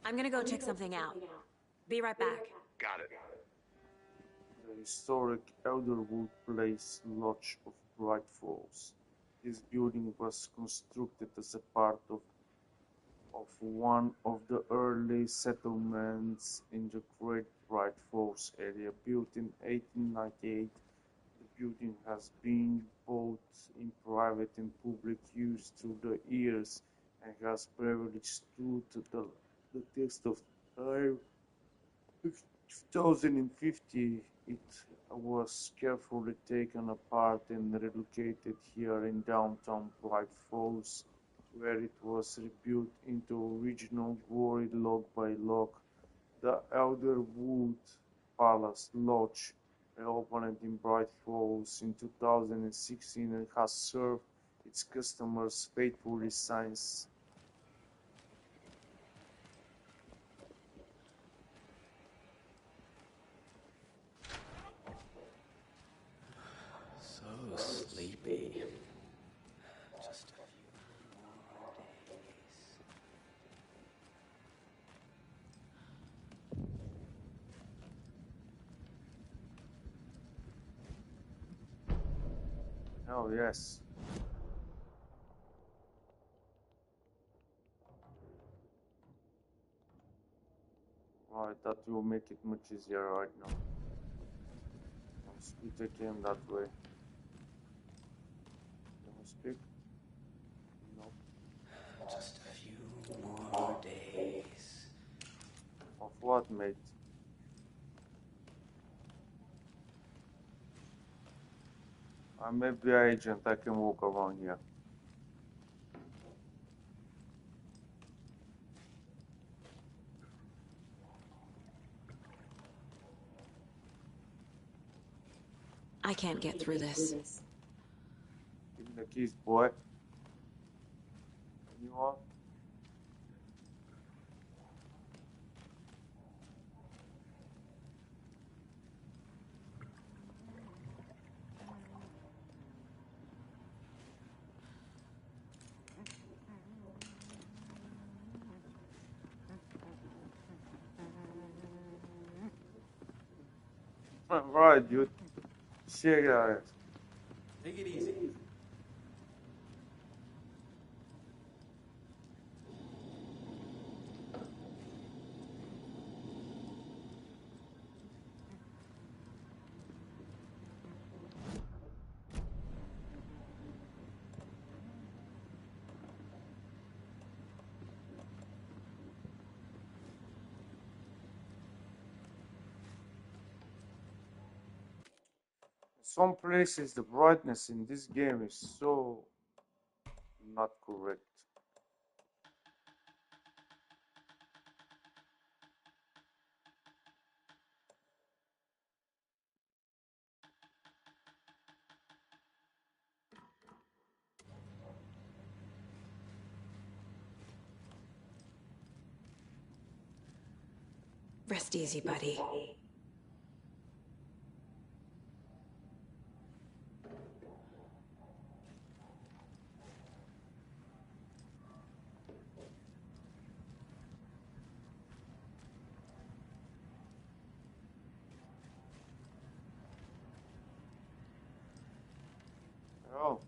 I'm gonna go check something out. Be right back. Got it. The historic Elderwood Place Lodge of Bright Falls. This building was constructed as a part of of one of the early settlements in the Great Bright Falls area. Built in 1898, the building has been both in private and public use through the years and has bravely stood the test of time. In 2050, it was carefully taken apart and relocated here in downtown Bright Falls, where it was rebuilt into original glory log by log. The Elderwood Palace Lodge reopened in Bright Falls in 2016 and has served its customers faithfully since. So sleepy. Just a few more days. Oh yes. Right, that will make it much easier right now. I'll split the game that way. Can we speak? No. Just a few more days. Of what, mate? I'm FBI agent, I can walk around here. I can't get through this. Give me the keys, boy. You want? Right, dude. Shit, guys. Take it easy. Some places the brightness in this game is so not correct. Rest easy, buddy. Oh.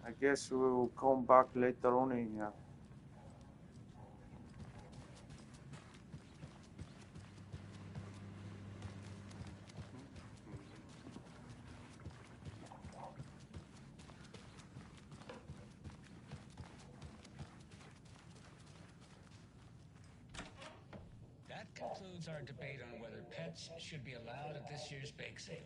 I guess we will come back later on in here. That concludes our debate on whether pets should be allowed at this year's bake sale.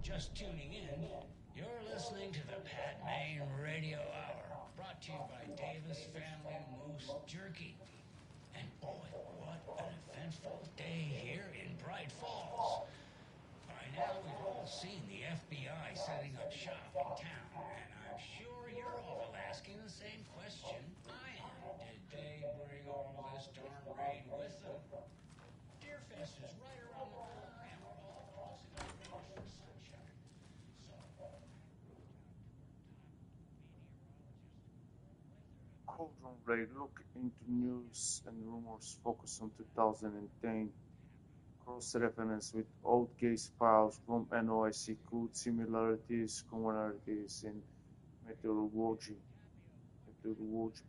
Just tuning in, you're listening to the Pat Maine Radio Hour, brought to you by Davis Family Moose Jerky. And boy, what an eventful day here in Bright Falls. By now, we've all seen the FBI setting up shop in town, and I'm sure you're all asking the same question I am. Did they bring all this darn rain with them? Deerfest is right around the corner, and we're all crossing our fingers for sunshine. Cauldron Ray look into news and rumors focus on 2010 Cross-reference with old case files from NOIC code similarities, commonalities in methodology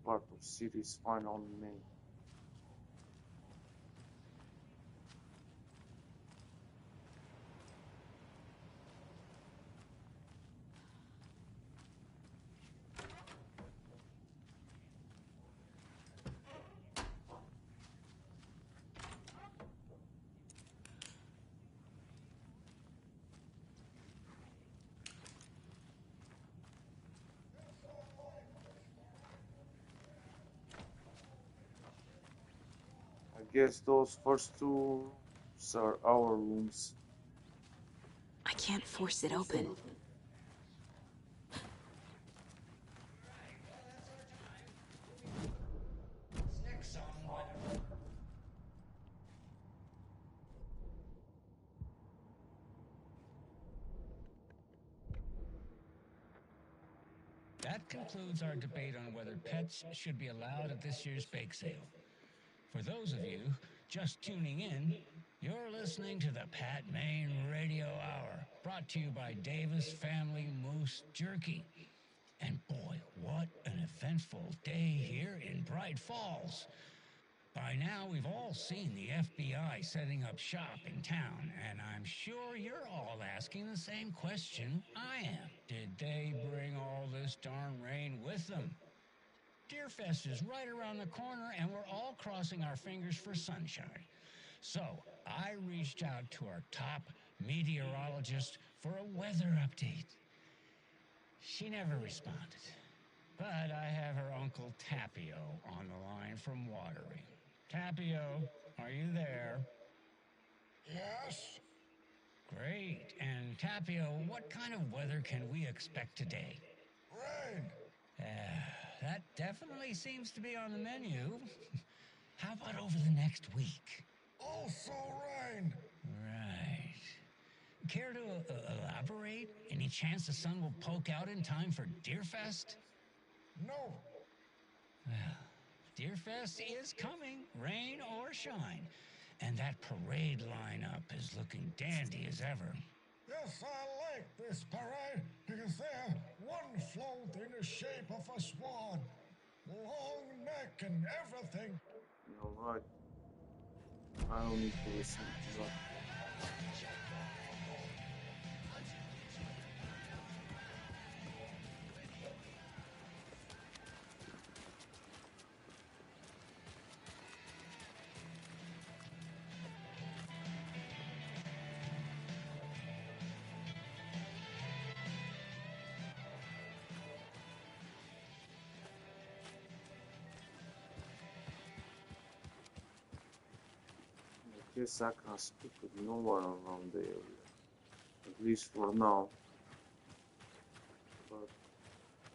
part of series final main. I guess those first two rooms are our rooms. I can't force it open. That concludes our debate on whether pets should be allowed at this year's bake sale. For those of you just tuning in, you're listening to the Pat Main Radio Hour, brought to you by Davis Family Moose Jerky. And boy, what an eventful day here in Bright Falls. By now, we've all seen the FBI setting up shop in town, and I'm sure you're all asking the same question I am. Did they bring all this darn rain with them? Deerfest is right around the corner, and we're all crossing our fingers for sunshine. So, I reached out to our top meteorologist for a weather update. She never responded, but I have her Uncle Tapio on the line from Watery. Tapio, are you there? Yes? Great. And Tapio, what kind of weather can we expect today? Rain. That definitely seems to be on the menu. How about over the next week? Also rain. Right. Care to elaborate? Any chance the sun will poke out in time for Deerfest? No. Well, Deerfest is coming, rain or shine. And that parade lineup is looking dandy as ever. Yes, I like this parade because they're one float in the shape of a swan. Long neck and everything. You're right. I don't need to listen to that. I guess I can speak with no one around the area, at least for now. But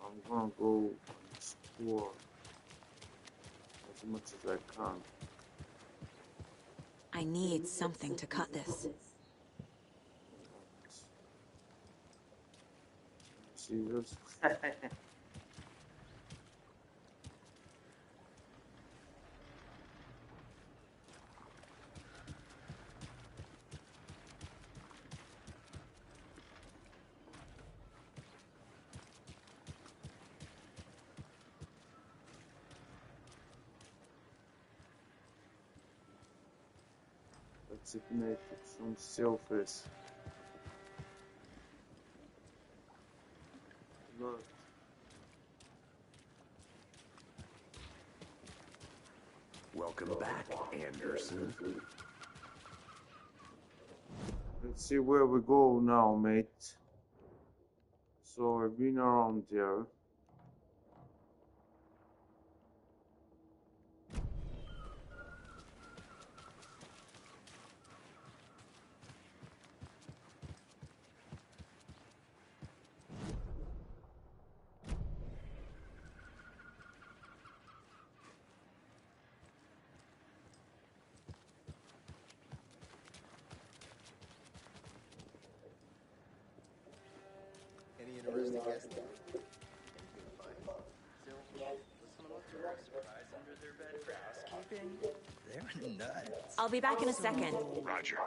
I'm gonna go and explore as much as I can. I need something to cut this. Serious? Let's ignite some surface. Look. Welcome back, Anderson. Let's see where we go now, mate. So I've been around there. Any interesting guests? Anything fun? Silky? Was someone with a surprise under their bed for housekeeping? They're nuts. I'll be back in a second. Roger.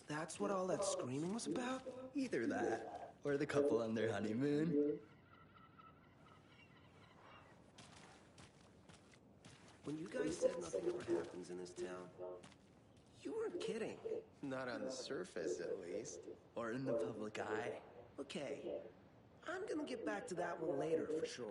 That's what all that screaming was about? Either that, or the couple on their honeymoon. When you guys said nothing ever happens in this town, you weren't kidding. Not on the surface, at least. Or in the public eye. Okay, I'm gonna get back to that one later for sure.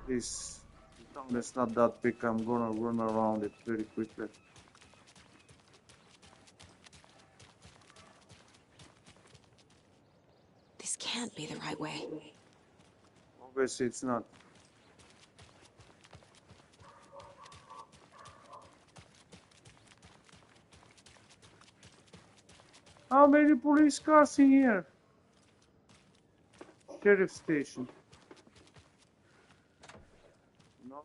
This town is not that big. I'm gonna run around it very quickly. This can't be the right way. Obviously, it's not. How many police cars in here? Sheriff station. No.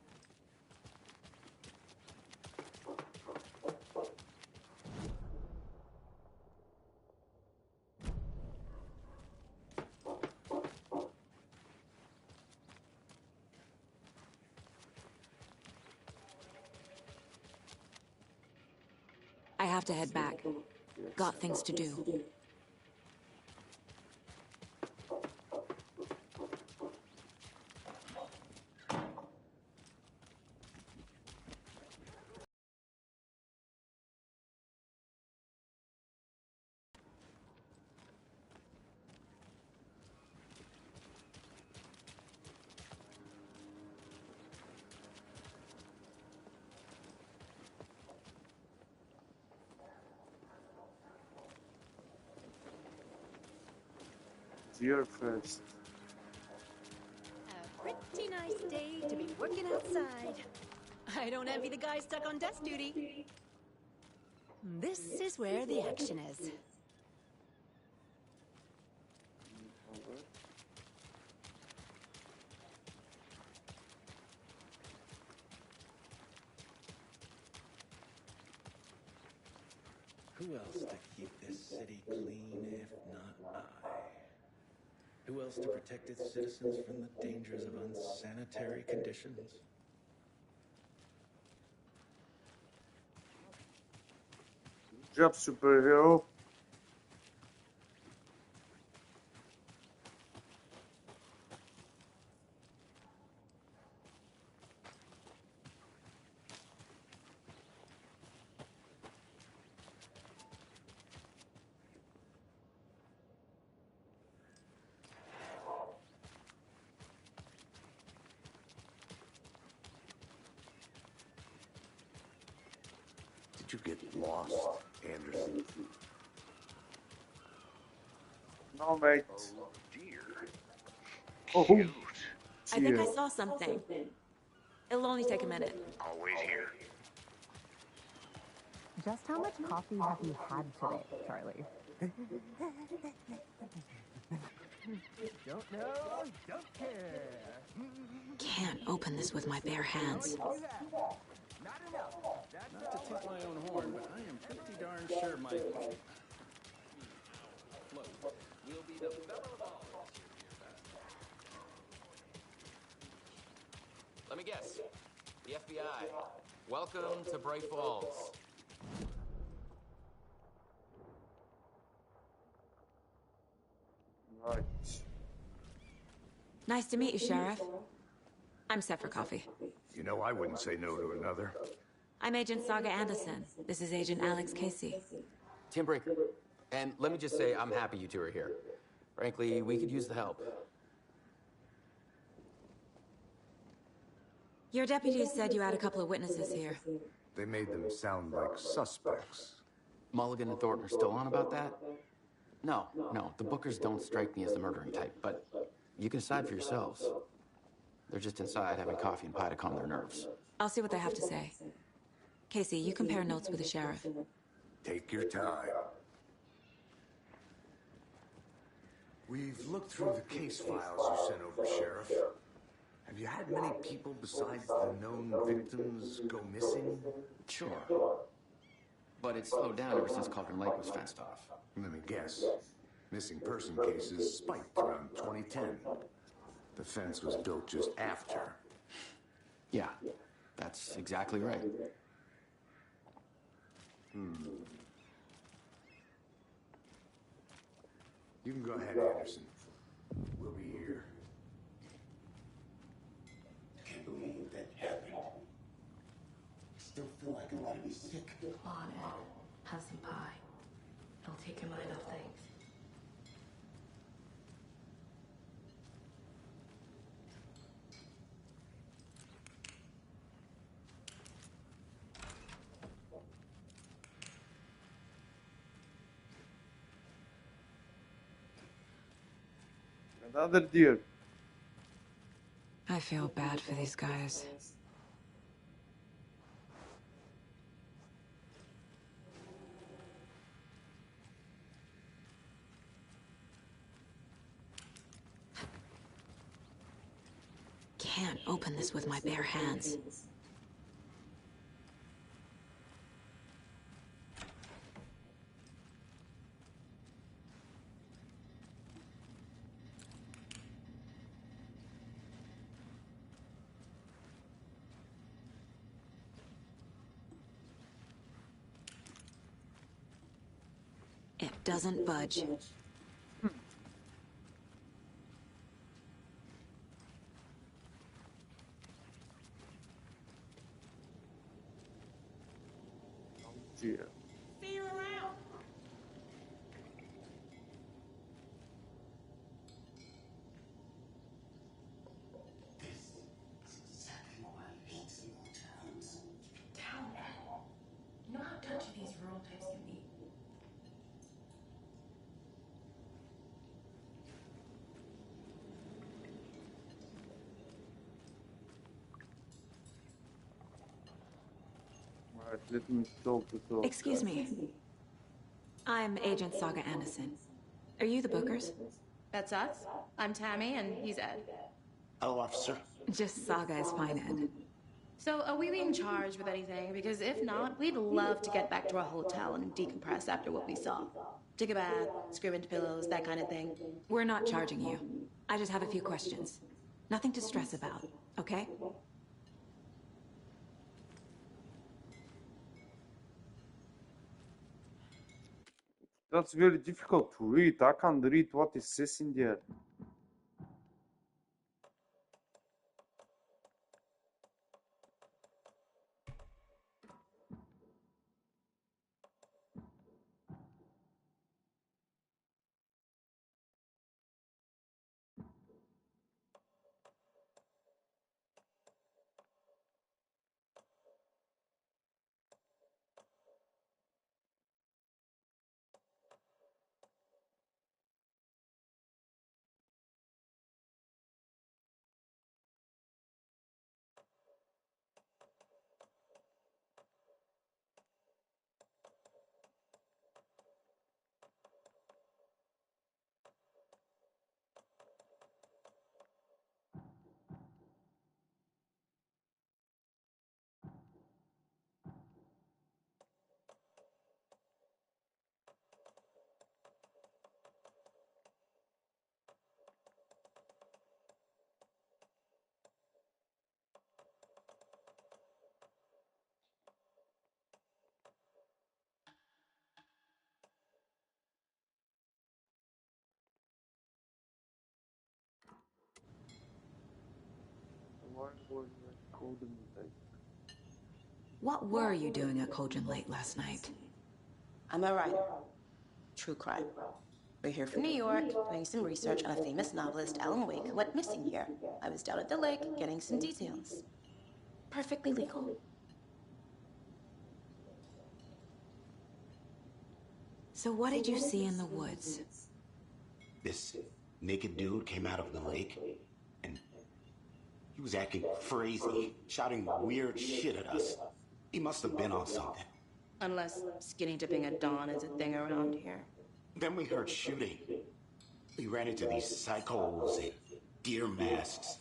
I have to head back. Got things to do. You're first. A pretty nice day to be working outside. I don't envy the guy stuck on desk duty. This is where the action is. Who else to keep this city clean if not I? Who else to protect its citizens from the dangers of unsanitary conditions? Good job, superhero. Did you get lost, Anderson? No, mate. Oh, dear. Oh, Cute. I think I saw something. It'll only take a minute. Always here. Just how much coffee have you had today, Charlie? Don't know, don't care. Can't open this with my bare hands. Not to toot my own horn, but I am pretty darn sure my float will be the belle of all. Let me guess. The FBI. Welcome to Bright Falls. Right. Nice to meet you, Sheriff. I'm set for coffee. You know, I wouldn't say no to another. I'm Agent Saga Anderson. This is Agent Alex Casey. Tim Brinker. And let me just say, I'm happy you two are here. Frankly, we could use the help. Your deputies said you had a couple of witnesses here. They made them sound like suspects. Mulligan and Thornton are still on about that? No, the Bookers don't strike me as the murdering type, but you can decide for yourselves. They're just inside having coffee and pie to calm their nerves. I'll see what they have to say. Casey, you compare notes with the sheriff. Take your time. We've looked through the case files you sent over, Sheriff. Have you had many people besides the known victims go missing? Sure. But it's slowed down ever since Cauldron Lake was fenced off. Let me guess. Missing person cases spiked around 2010. The fence was built just after. Yeah, that's exactly right. You can go ahead, Anderson. We'll be here. Can't believe that happened. Still feel like I want to be sick. Come on, Ed. Have some pie. It'll take your mind off things. Another deer. I feel bad for these guys. Can't open this with my bare hands. It doesn't budge. Deer. See you around. This is exactly why I hate small towns. Town, Ed. You know how touchy these rural types can be. Alright, let me talk to those Excuse guys. me. I'm Agent Saga Anderson. Are you the Bookers? That's us. I'm Tammy, and he's Ed. Hello, officer. Just Saga is fine, Ed. So, are we being charged with anything? Because if not, we'd love to get back to our hotel and decompress after what we saw. Take a bath, scream into pillows, that kind of thing. We're not charging you. I just have a few questions. Nothing to stress about, okay? That's very difficult to read. I can't read what it says in there. Why were you at Golden Lake? What were you doing at Cauldron Lake last night? I'm a writer. True crime. We're here from New York, doing some research on a famous novelist, AlanWake, who went missing here. I was down at the lake, getting some details. Perfectly legal. So what did you see in the woods? This naked dude came out of the lake, and he was acting crazy, shouting weird shit at us. He must have been on something. Unless skinny dipping at dawn is a thing around here. Then we heard shooting. We ran into these psychos in deer masks.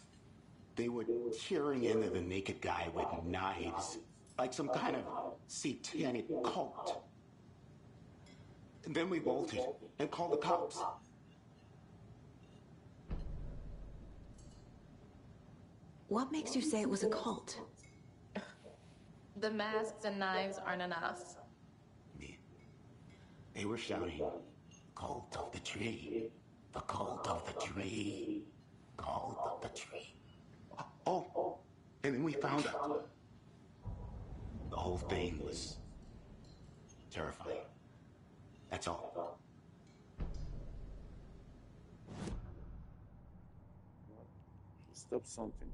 They were tearing into the naked guy with knives, like some kind of satanic cult. And then we bolted and called the cops. What makes you say it was a cult? The masks and knives aren't enough. They were shouting, "Cult of the tree, the cult of the tree, cult of the tree." Oh, and then we found out. The whole thing was terrifying. That's all. Stop something.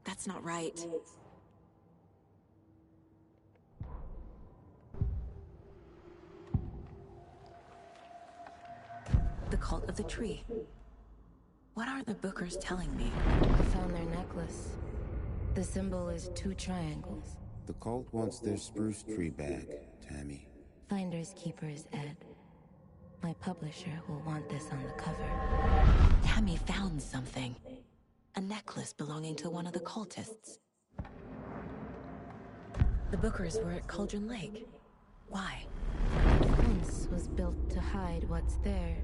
That's not right. The cult of the tree. What are the Bookers telling me? I found their necklace. The symbol is 2 triangles. The cult wants their spruce tree back, Tammy. Finders keepers, Ed. My publisher will want this on the cover. Tammy found something. A necklace belonging to one of the cultists. The Bookers were at Cauldron Lake. Why? The fence was built to hide what's there.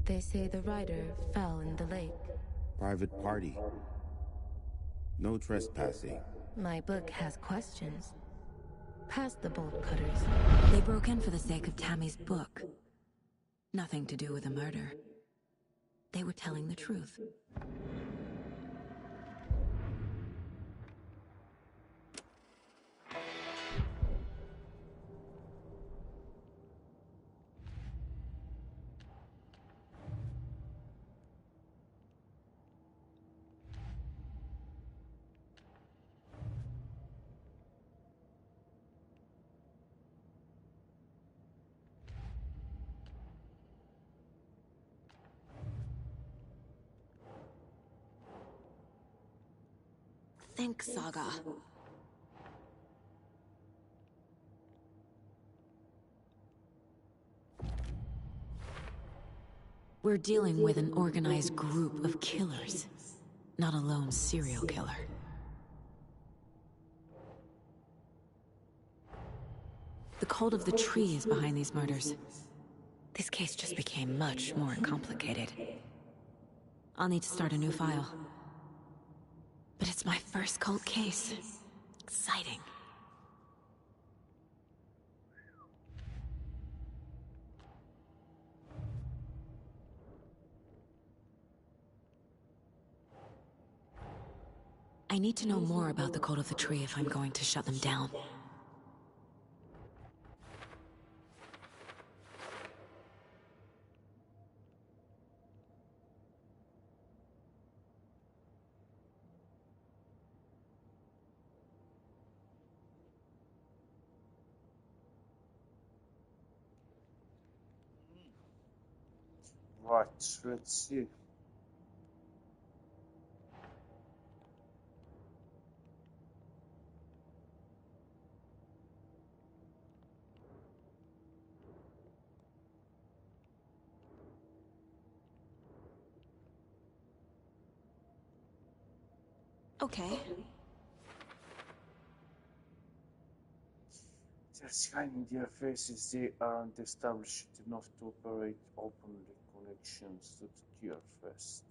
They say the rider fell in the lake. Private party. No trespassing. My book has questions. Past the bolt cutters. They broke in for the sake of Tammy's book. Nothing to do with the murder. They were telling the truth. Think, Saga. We're dealing with an organized group of killers, not a lone serial killer. The cult of the tree is behind these murders. This case just became much more complicated. I'll need to start a new file. But it's my first cult case. Exciting. I need to know more about the cult of the tree if I'm going to shut them down. Right, let's see. Okay. Just hiding their faces, they aren't established enough to operate openly. Connections to the cure first.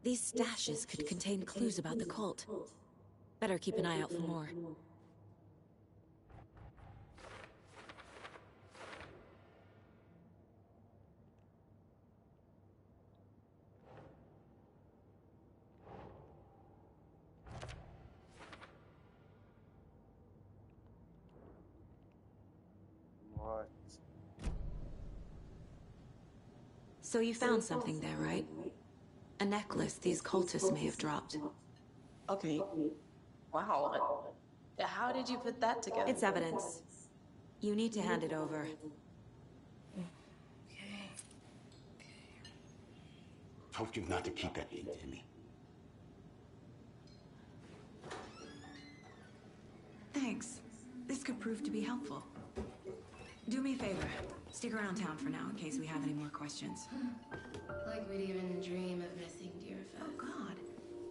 These stashes could contain clues about the cult. Better keep an eye out for more. Right. So you found something there, right? A necklace these cultists may have dropped. Okay. Wow. How did you put that together? It's evidence. You need to hand it over. Told you not to keep that thing, Timmy. Thanks. This could prove to be helpful. Do me a favor. Stick around town for now in case we have any more questions. Like we'd even dream of missing Deerfest. Oh, God.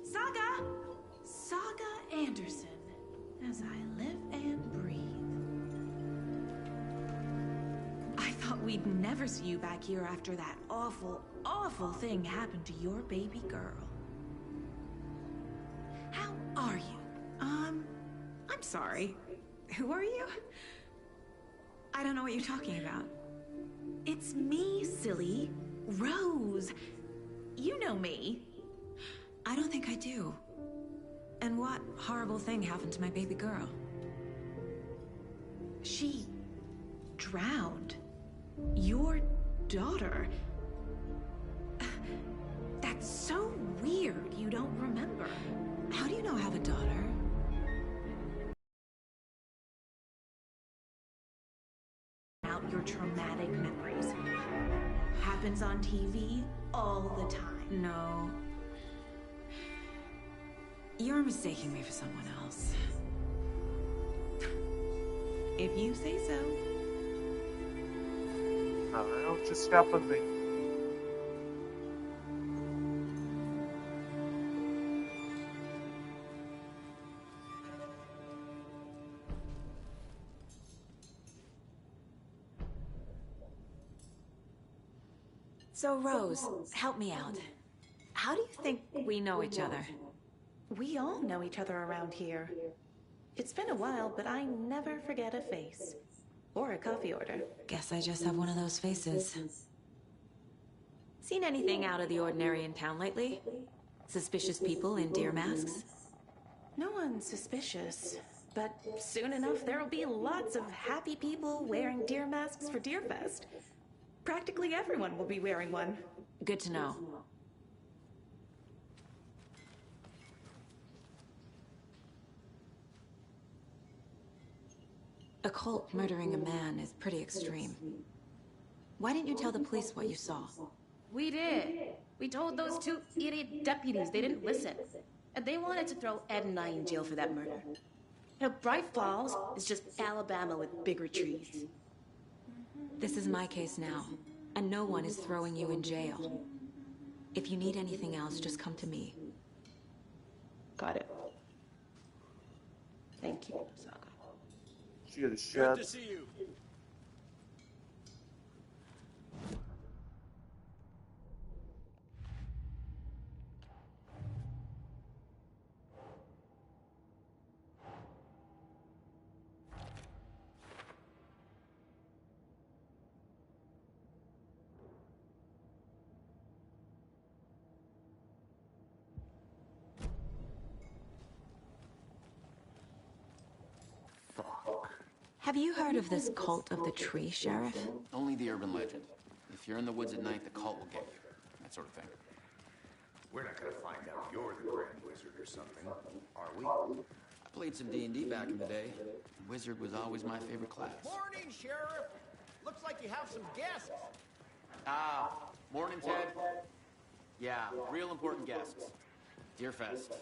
Saga! Saga Anderson. As I live and breathe. I thought we'd never see you back here after that awful, awful thing happened to your baby girl. How are you? I'm sorry. Who are you? I don't know what you're talking about. It's me, silly. Rose. You know me. I don't think I do. And what horrible thing happened to my baby girl? She drowned. Your daughter. That's so weird you don't remember. How do you know I have a daughter? Out your traumatic memories. Happens on TV all the time. No. You're mistaking me for someone else. If you say so. Não, ce scapă de So, Rose, help me out. How do you think we know each other? We all know each other around here. It's been a while, but I never forget a face. Or a coffee order. Guess I just have one of those faces. Seen anything out of the ordinary in town lately? Suspicious people in deer masks? No one's suspicious. But soon enough, there'll be lots of happy people wearing deer masks for Deerfest. Practically everyone will be wearing one. Good to know. A cult murdering a man is pretty extreme. Why didn't you tell the police what you saw? We did. We told those two idiot deputies they didn't listen. And they wanted to throw Ed and I in jail for that murder. You know, Bright Falls is just Alabama with bigger trees. This is my case now, and no one is throwing you in jail. If you need anything else, just come to me. Got it. Thank you, Saga. Good to see you. Have you heard of this cult of the tree, Sheriff? Only the urban legend. If you're in the woods at night, the cult will get you. That sort of thing. We're not gonna find out you're the Grand Wizard or something, are we? I played some D&D back in the day. Wizard was always my favorite class. Morning, Sheriff. Looks like you have some guests. Ah, morning, Ted. Yeah, real important guests. Deerfest.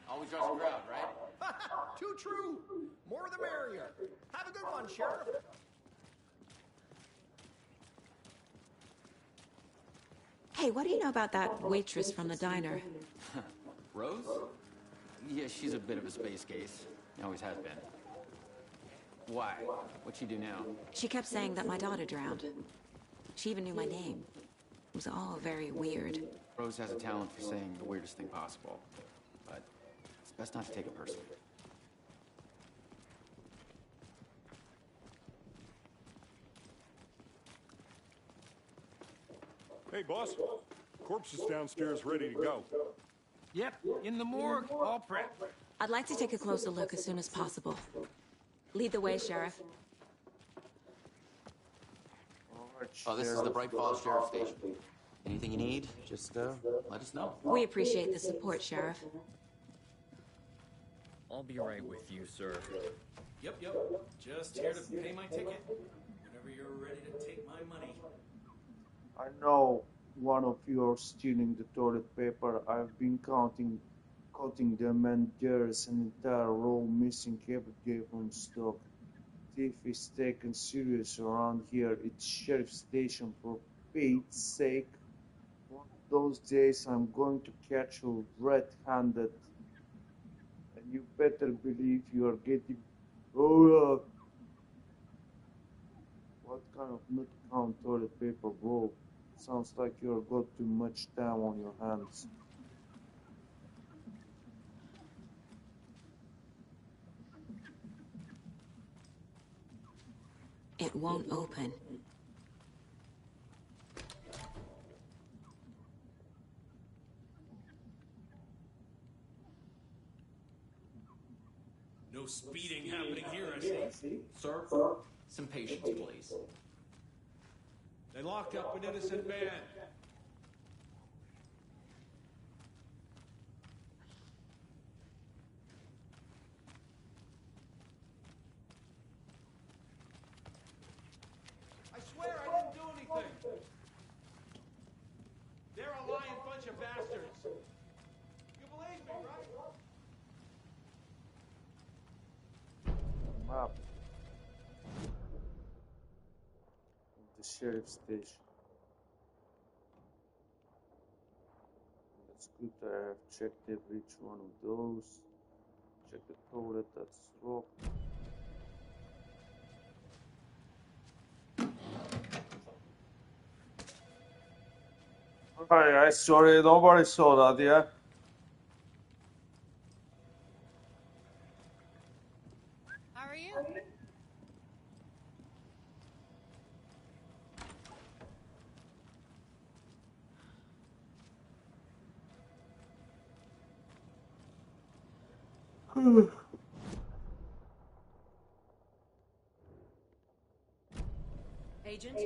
Always draws a crowd, right? Too true. More the merrier. Have a good one, Sheriff. Hey, what do you know about that waitress from the diner? Rose? Yeah, she's a bit of a space case. Always has been. Why? What'd she do now? She kept saying that my daughter drowned. She even knew my name. It was all very weird. Rose has a talent for saying the weirdest thing possible, but it's best not to take it personally. Hey, boss. Corpse is downstairs ready to go. Yep, in the morgue, all prep. I'd like to take a closer look as soon as possible. Lead the way, Sheriff. Oh, this is the Bright Falls Sheriff Station. Anything you need, just let us know. We appreciate the support, Sheriff. I'll be right with you, sir. Yep. Just here to pay my ticket. Whenever you're ready to take my money. I know one of you are stealing the toilet paper. I've been counting them, and there's an entire row missing every day from stock. Thief is taken serious around here. It's sheriff's station, for Pete's sake. One of those days I'm going to catch you red-handed. And you better believe you are getting... Oh, what kind of nut count toilet paper, bro? Sounds like you've got too much time on your hands. It won't open. No speeding happening here, I see. Sir, some patience, please. They locked up an innocent man. I swear I didn't do anything. They're a lying bunch of bastards. You believe me, right? Map. The sheriff's station. That's good. I have checked every each one of those. Check the toilet, that's locked. Alright, sorry, nobody saw that, yeah? How are you? Agent?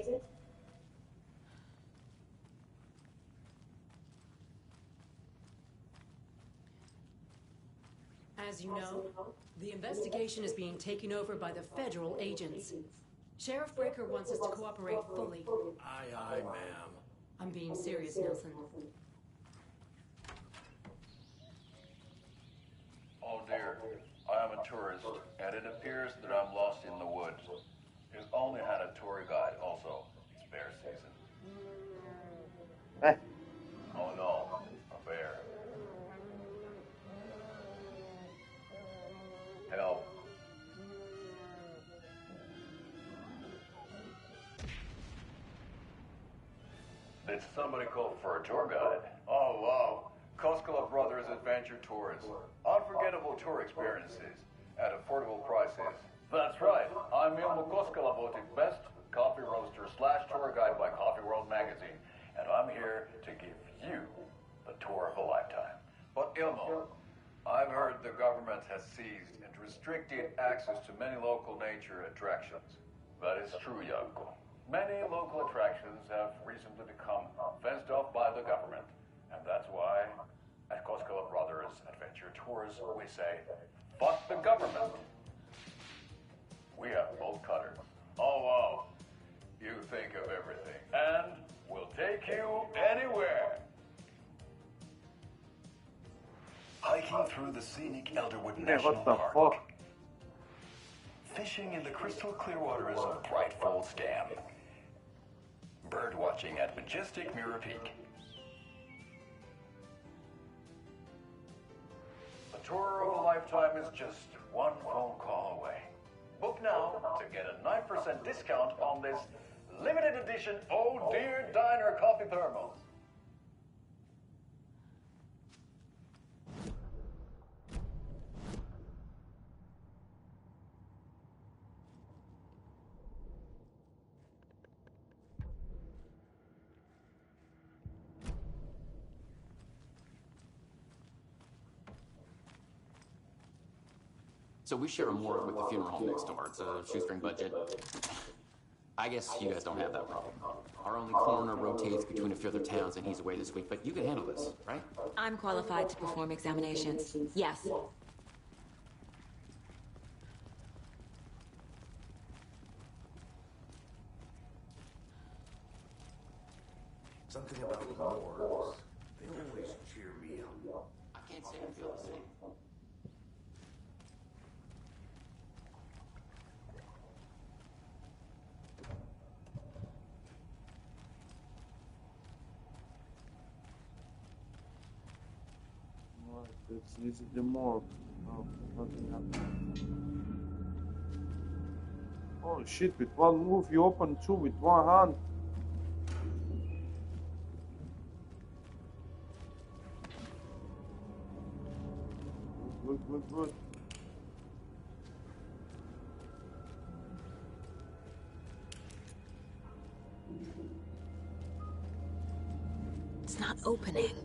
As you know, the investigation is being taken over by the federal agents. Sheriff Breaker wants us to cooperate fully. Aye, ma'am. I'm being serious, Nelson. Oh dear, I am a tourist, and it appears that I'm lost in the woods. We've only had a tour guide also. It's bear season. Oh no, a bear. Help. Did somebody call for a tour guide? Oh wow. Koskela Brothers Adventure Tours. Unforgettable tour experiences at affordable prices. That's right. I'm Ilmo Koskela, voted best coffee roaster / tour guide by Coffee World magazine. And I'm here to give you the tour of a lifetime. But Ilmo, I've heard the government has seized and restricted access to many local nature attractions. That is true, Janko. Many local attractions have recently become fenced off by the government. And that's why, at Koskela Brothers Adventure Tours, we say, fuck the government. We have bolt cutters. Oh, wow. You think of everything. And we'll take you anywhere. Hiking through the scenic Elderwood National Park. Fishing in the crystal clear waters of Bright Falls Dam. Bird watching at majestic Mirror Peak. The tour of a lifetime is just one phone call away. Book now to get a 9% discount on this Limited edition Oh Dear Diner coffee thermos. So we share a morgue with the funeral home next door. It's a shoestring budget. I guess you guys don't have that problem. Our only coroner rotates between a few other towns, and he's away this week, but you can handle this, right? I'm qualified to perform examinations. Yes. Something about morgues. They always cheer me up. I can't say I feel the same. This is the morgue. Oh, nothing happened. Holy shit, with one move you open two with one hand. Good. It's not opening.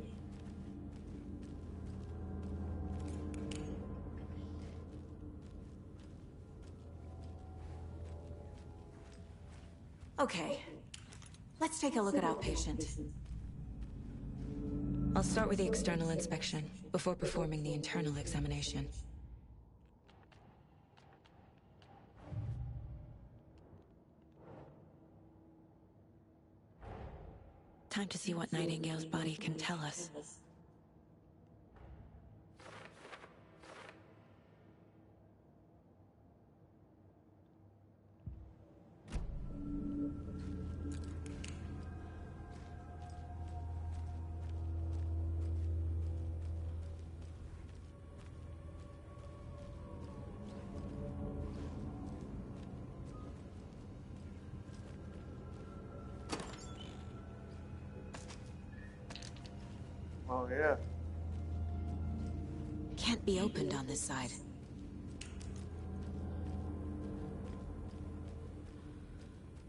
Okay, let's take a look at our patient. I'll start with the external inspection before performing the internal examination. Time to see what Nightingale's body can tell us. Oh yeah. Can't be opened on this side.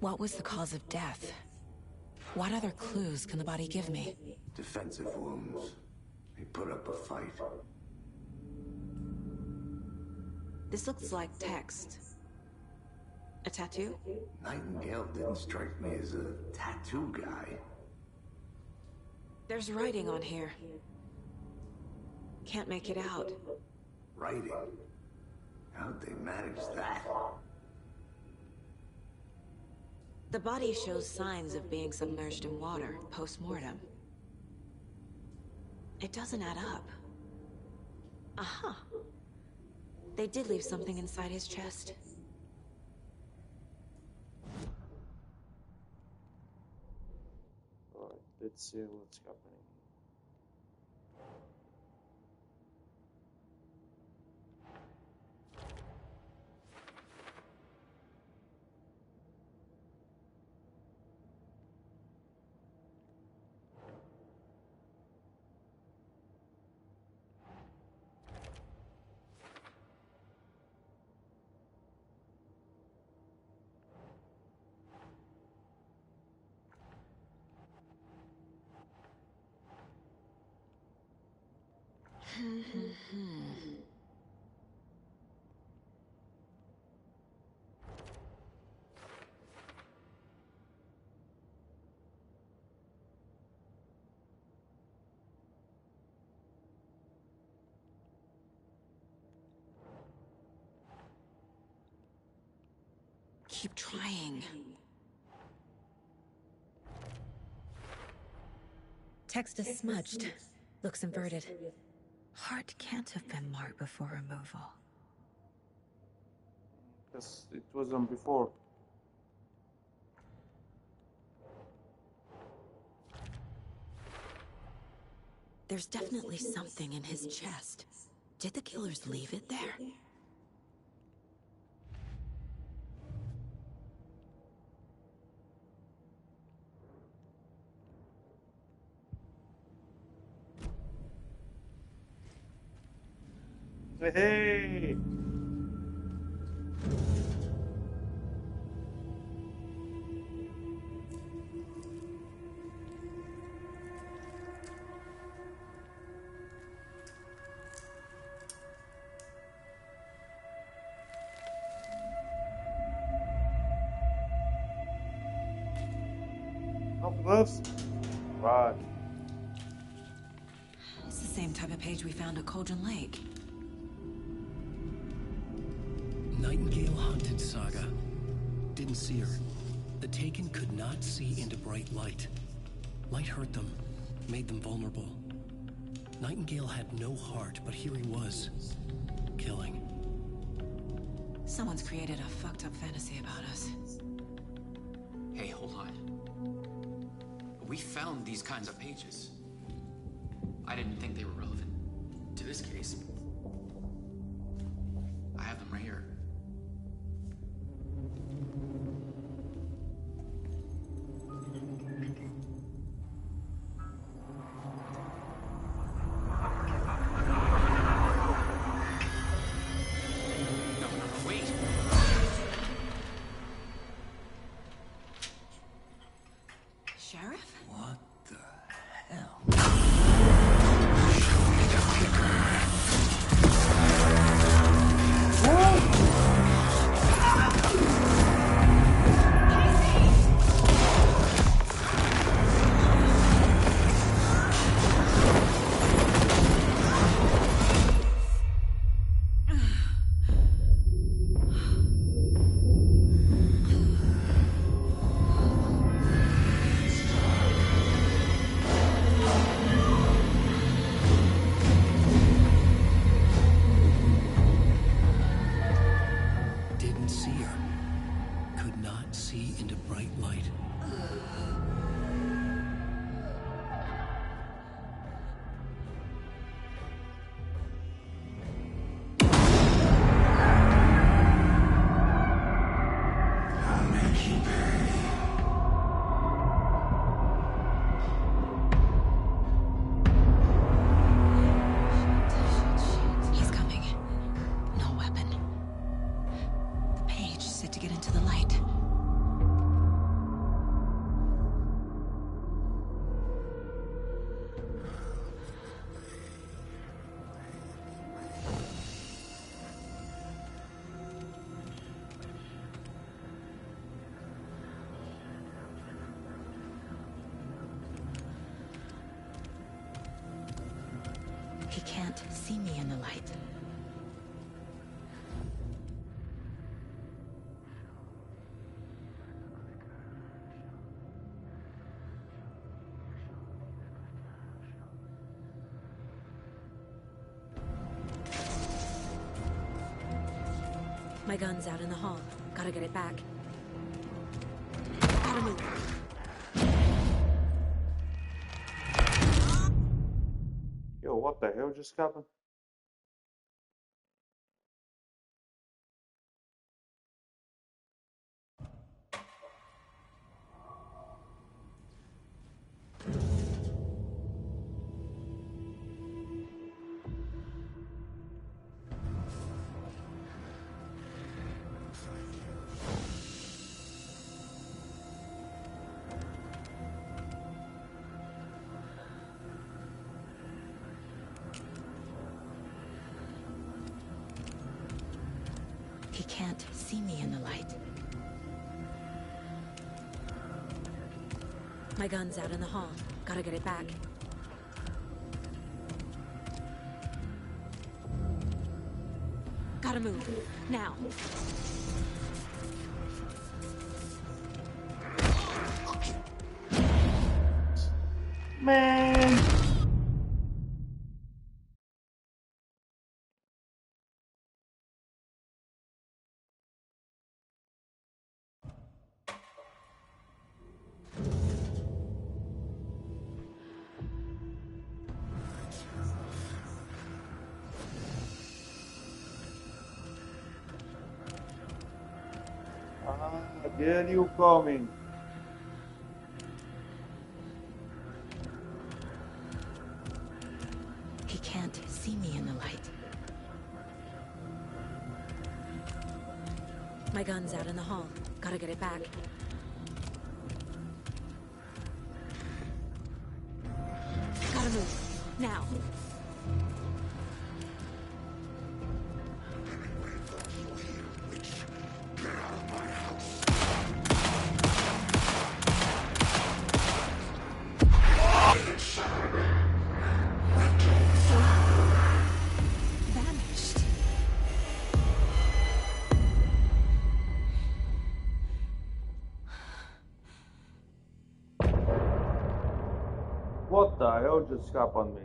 What was the cause of death? What other clues can the body give me? Defensive wounds. He put up a fight. This looks like text. A tattoo? Nightingale didn't strike me as a tattoo guy. There's writing on here. Can't make it out. Writing? How'd they manage that? The body shows signs of being submerged in water post-mortem. It doesn't add up. Aha. They did leave something inside his chest. Alright, let's see what's happening. Keep trying. Text is smudged. Looks inverted. Heart can't have been marked before removal. Because it wasn't before. There's definitely something in his chest. Did the killers leave it there? Hey! No gloves? Right. It's the same type of page we found at Cauldron Lake. Nightingale hunted Saga. Didn't see her. The Taken could not see into bright light. Light hurt them, made them vulnerable. Nightingale had no heart, but here he was, killing. Someone's created a fucked up fantasy about us. Hey, hold on. We found these kinds of pages. I didn't think they were relevant to this case. I have them right here. Sheriff? What the hell? Didn't see her. Could not see into bright light. I'll make you pay. He's coming. No weapon. The page set to get into the light. He can't see me in the light. My gun's out in the hall. Gotta get it back. Gotta move. Yo, what the hell just happened? He can't see me in the light. My gun's out in the hall. Gotta get it back. Gotta move. Now. Man! There you coming. He can't see me in the light. My gun's out in the hall. Gotta get it back. Gotta move. Now. Vanished. What the hell just happened me?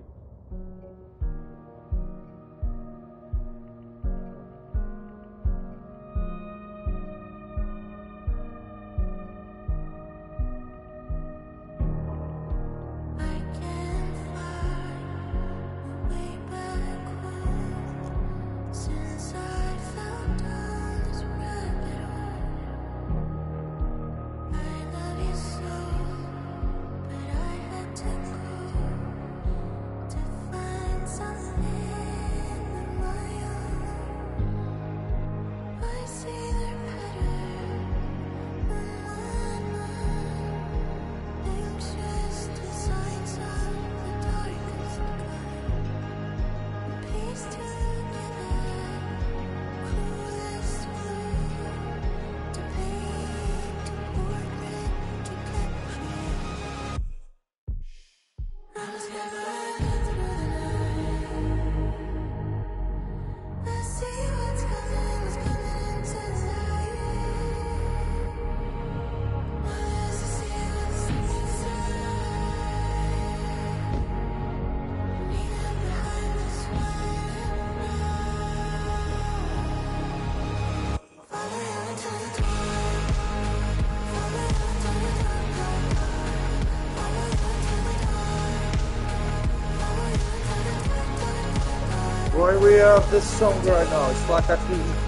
Why we have this song right now? It's like a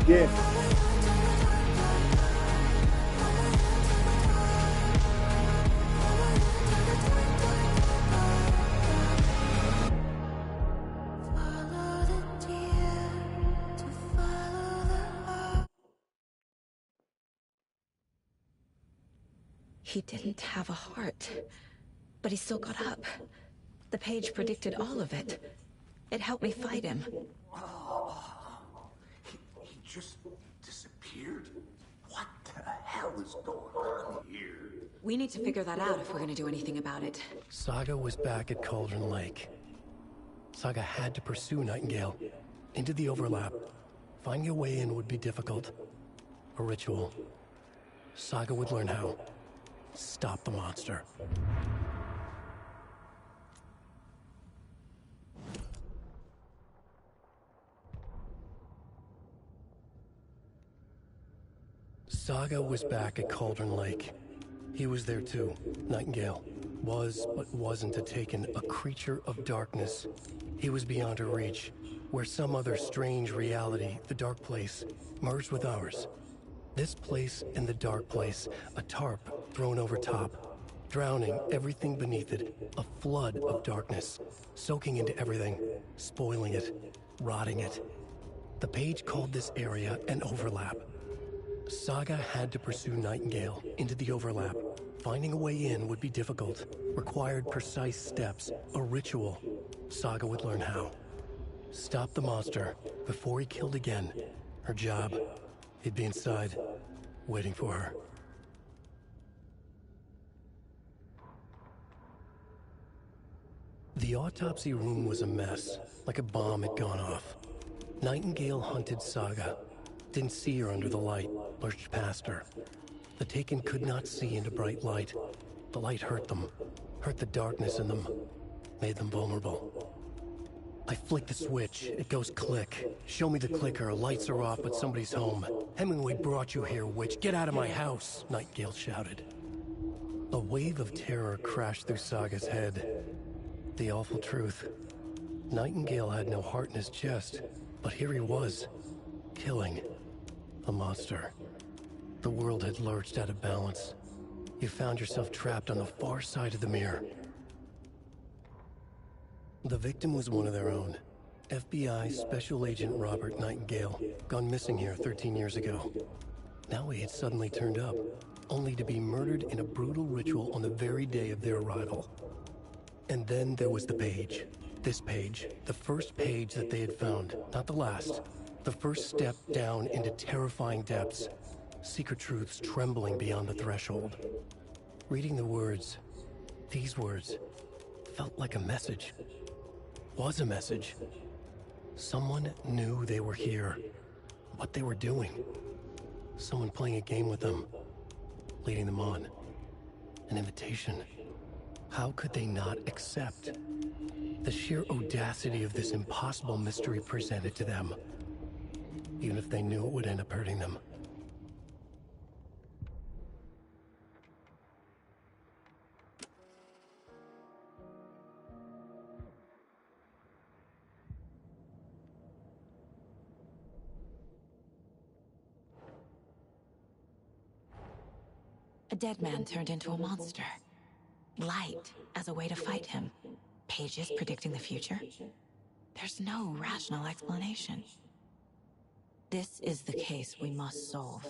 game. He didn't have a heart, but he still got up. The page predicted all of it. It helped me fight him. He just disappeared? What the hell is going on here? We need to figure that out if we're gonna do anything about it. Saga was back at Cauldron Lake. Saga had to pursue Nightingale into the overlap. Finding a way in would be difficult. A ritual. Saga would learn how. Stop the monster. Saga was back at Cauldron Lake. He was there too. Nightingale was, but wasn't a Taken, a creature of darkness. He was beyond her reach, where some other strange reality, the dark place, merged with ours. This place and the dark place, a tarp thrown over top, drowning everything beneath it, a flood of darkness, soaking into everything, spoiling it, rotting it. The page called this area an overlap. Saga had to pursue Nightingale into the overlap. Finding a way in would be difficult, required precise steps, a ritual. Saga would learn how. Stop the monster before he killed again. Her job, he'd be inside, waiting for her. The autopsy room was a mess, like a bomb had gone off. Nightingale hunted Saga. Didn't see her under the light, lurched past her. The Taken could not see into bright light. The light hurt them, hurt the darkness in them, made them vulnerable. I flick the switch, it goes click. Show me the clicker, lights are off, but somebody's home. Hemingway brought you here, witch. Get out of my house, Nightingale shouted. A wave of terror crashed through Saga's head. The awful truth. Nightingale had no heart in his chest, but here he was, killing a monster. The world had lurched out of balance. You found yourself trapped on the far side of the mirror. The victim was one of their own. FBI Special Agent Robert Nightingale, gone missing here 13 years ago. Now he had suddenly turned up, only to be murdered in a brutal ritual on the very day of their arrival. And then there was the page. This page, the first page that they had found, not the last. The first step down into terrifying depths. Secret truths trembling beyond the threshold. Reading the words, these words, felt like a message. Was a message. Someone knew they were here. What they were doing. Someone playing a game with them. Leading them on. An invitation. How could they not accept? The sheer audacity of this impossible mystery presented to them. Even if they knew it would end up hurting them. A dead man turned into a monster. Light as a way to fight him. Pages predicting the future. There's no rational explanation. This is the case we must solve.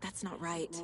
That's not right.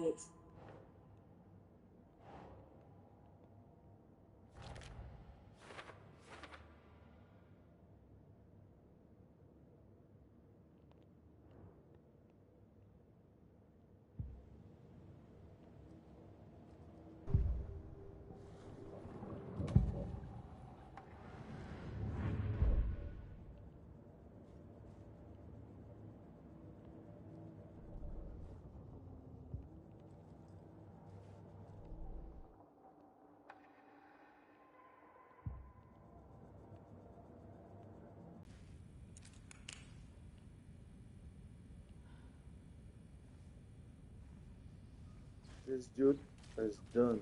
This dude is done.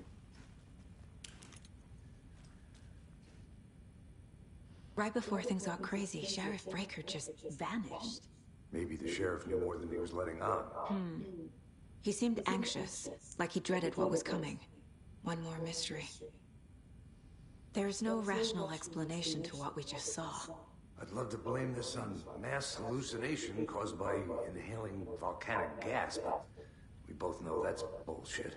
Right before things got crazy, Sheriff Breaker just vanished. Maybe the sheriff knew more than he was letting on. He seemed anxious, like he dreaded what was coming. One more mystery. There's no rational explanation to what we just saw. I'd love to blame this on mass hallucination caused by inhaling volcanic gas, but we both know that's bullshit.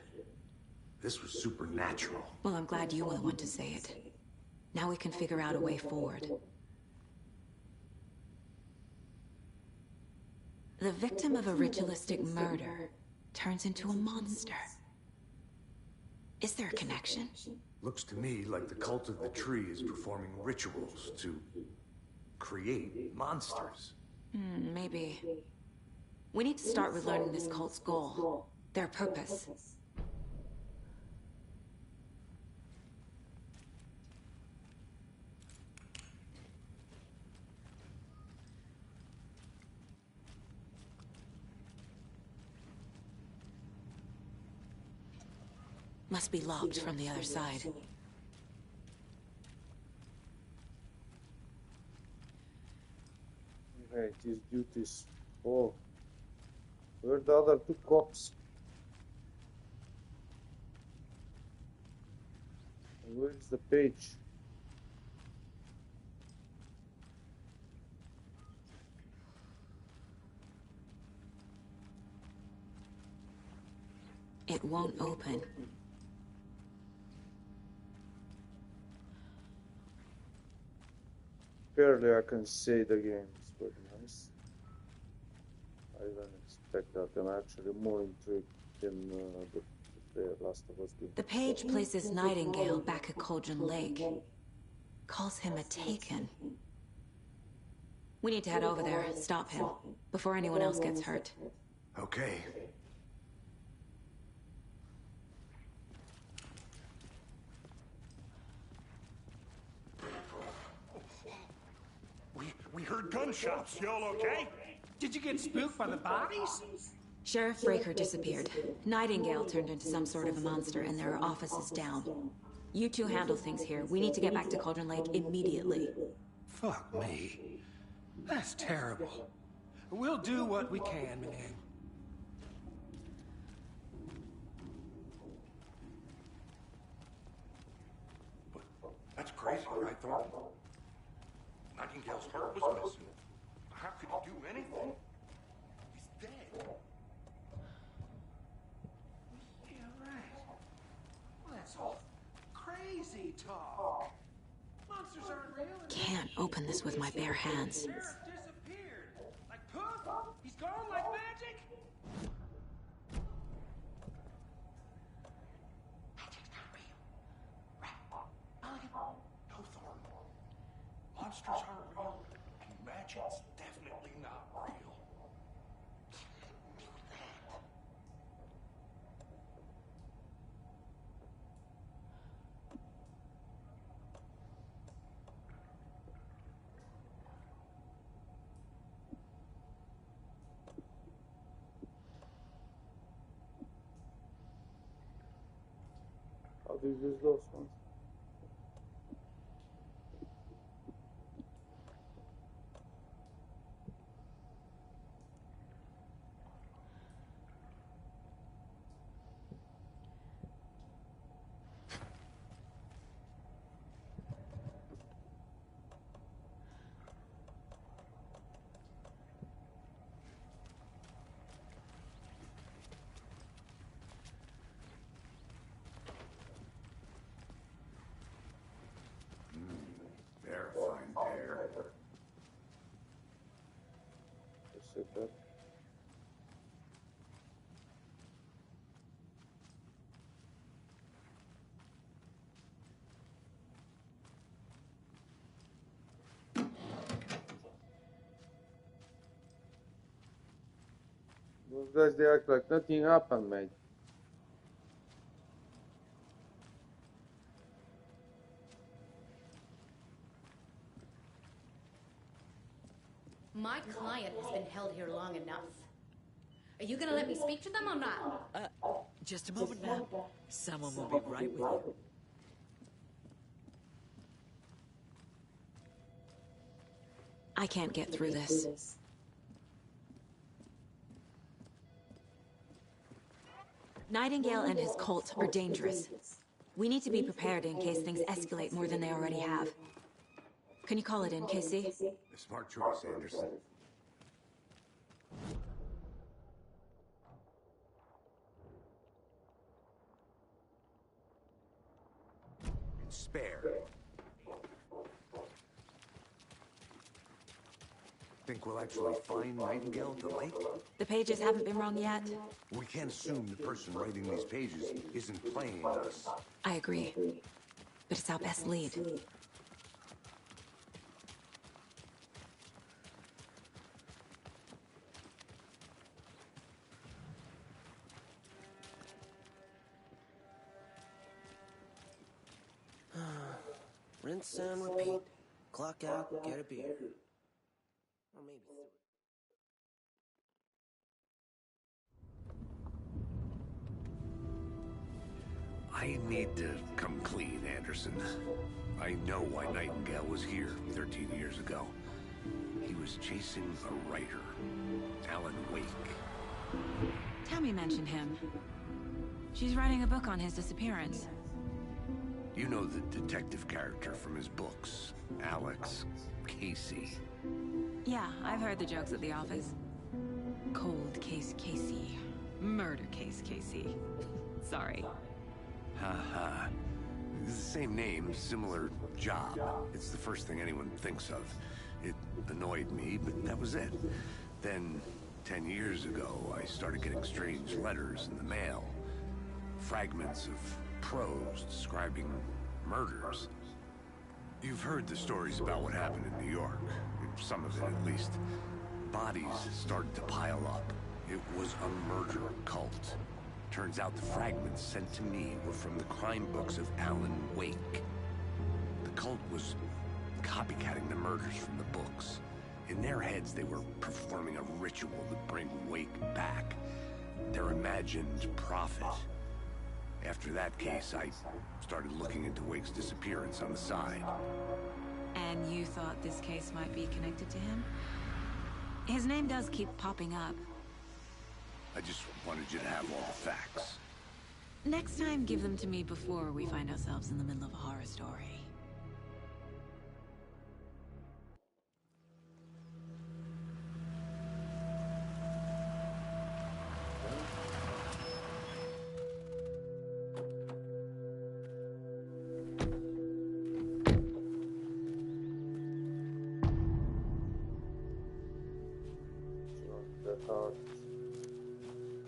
This was supernatural. Well, I'm glad you were the one to say it. Now we can figure out a way forward. The victim of a ritualistic murder turns into a monster. Is there a connection? Looks to me like the cult of the tree is performing rituals to create monsters. Maybe. We need to start with learning this cult's goal, their purpose. Must be locked from the other side. Okay, it is duties. Oh, where are the other two cops? Where is the page? It won't open. Barely I can say the game is very nice. I didn't expect that. I'm actually more intrigued than the Last of Us game. The page places Nightingale back at Cauldron Lake. Calls him a Taken. We need to head over there, stop him, before anyone else gets hurt. Okay. We heard gunshots. Y'all okay? Did you get spooked by the bodies? Sheriff Breaker disappeared. Nightingale turned into some sort of a monster, and there are offices down. You two handle things here. We need to get back to Cauldron Lake immediately. Fuck me. That's terrible. We'll do what we can, man. But that's crazy, right, Thornton? Nightingale's heart was missing. How could he do anything? He's dead. Yeah, right. Well, that's all crazy talk. Monsters aren't real. Can't open this with my bare hands. Sheriff disappeared. Like poof? He's gone like magic? Magic's not real. Right. No, Thornton. Monsters aren't real, and magic's definitely not real. How do you use those ones? They're a fine pair. Just sit there. Those guys, they act like nothing happened, mate. My client has been held here long enough. Are you gonna let me speak to them or not? Just a moment, ma'am. Someone will be right with you. I can't get through this. Nightingale and his cult are dangerous. We need to be prepared in case things escalate more than they already have. Can you call it in, KC? A smart choice, Anderson. Spare. Think we'll actually find Nightingale at the lake? The pages haven't been wrong yet. We can't assume the person writing these pages isn't playing us. I agree. But it's our best lead. Rinse and repeat. Clock out, get a beer. Or maybe three. I need to come clean, Anderson. I know why Nightingale was here 13 years ago. He was chasing a writer, AlanWake. Tammy mentioned him. She's writing a book on his disappearance. You know the detective character from his books, Alex Casey. Yeah, I've heard the jokes at the office. Cold case Casey. Murder case Casey. Sorry. Haha. It's the same name, similar job. It's the first thing anyone thinks of. It annoyed me, but that was it. Then, 10 years ago, I started getting strange letters in the mail. Fragments of prose describing murders. You've heard the stories about what happened in New York. Some of it, at least. Bodies started to pile up. It was a murder cult. Turns out the fragments sent to me were from the crime books of AlanWake. The cult was copycatting the murders from the books. In their heads, they were performing a ritual to bring Wake back. Their imagined prophet. After that case, I started looking into Wake's disappearance on the side. And you thought this case might be connected to him? His name does keep popping up. I just wanted you to have all the facts. Next time, give them to me before we find ourselves in the middle of a horror story.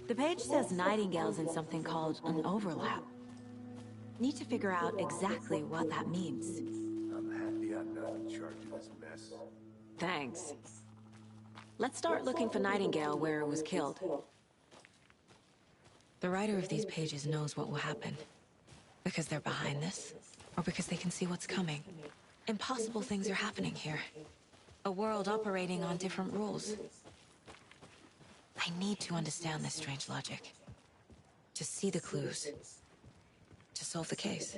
The page says Nightingale's in something called an overlap. Need to figure out exactly what that means. I'm happy I'm not in charge of this mess. Thanks. Let's start looking for Nightingale where it was killed. The writer of these pages knows what will happen. Because they're behind this, or because they can see what's coming. Impossible things are happening here. A world operating on different rules. I need to understand this strange logic. To see the clues. To solve the case.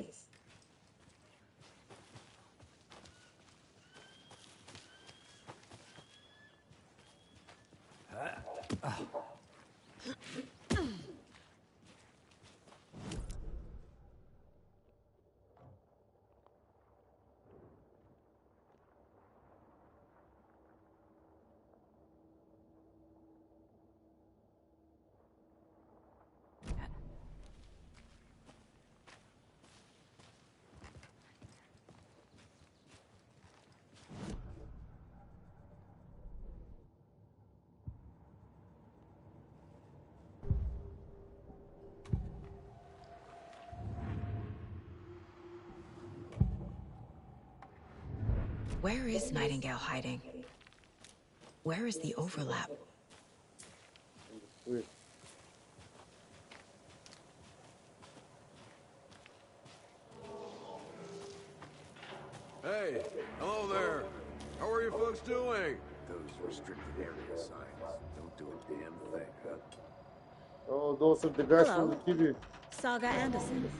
Where is Nightingale hiding? Where is the overlap? Hey, hello there. How are you folks doing? Those restricted area signs don't do a damn thing, huh? Oh, those are the guys Hello. from the TV. Saga Anderson.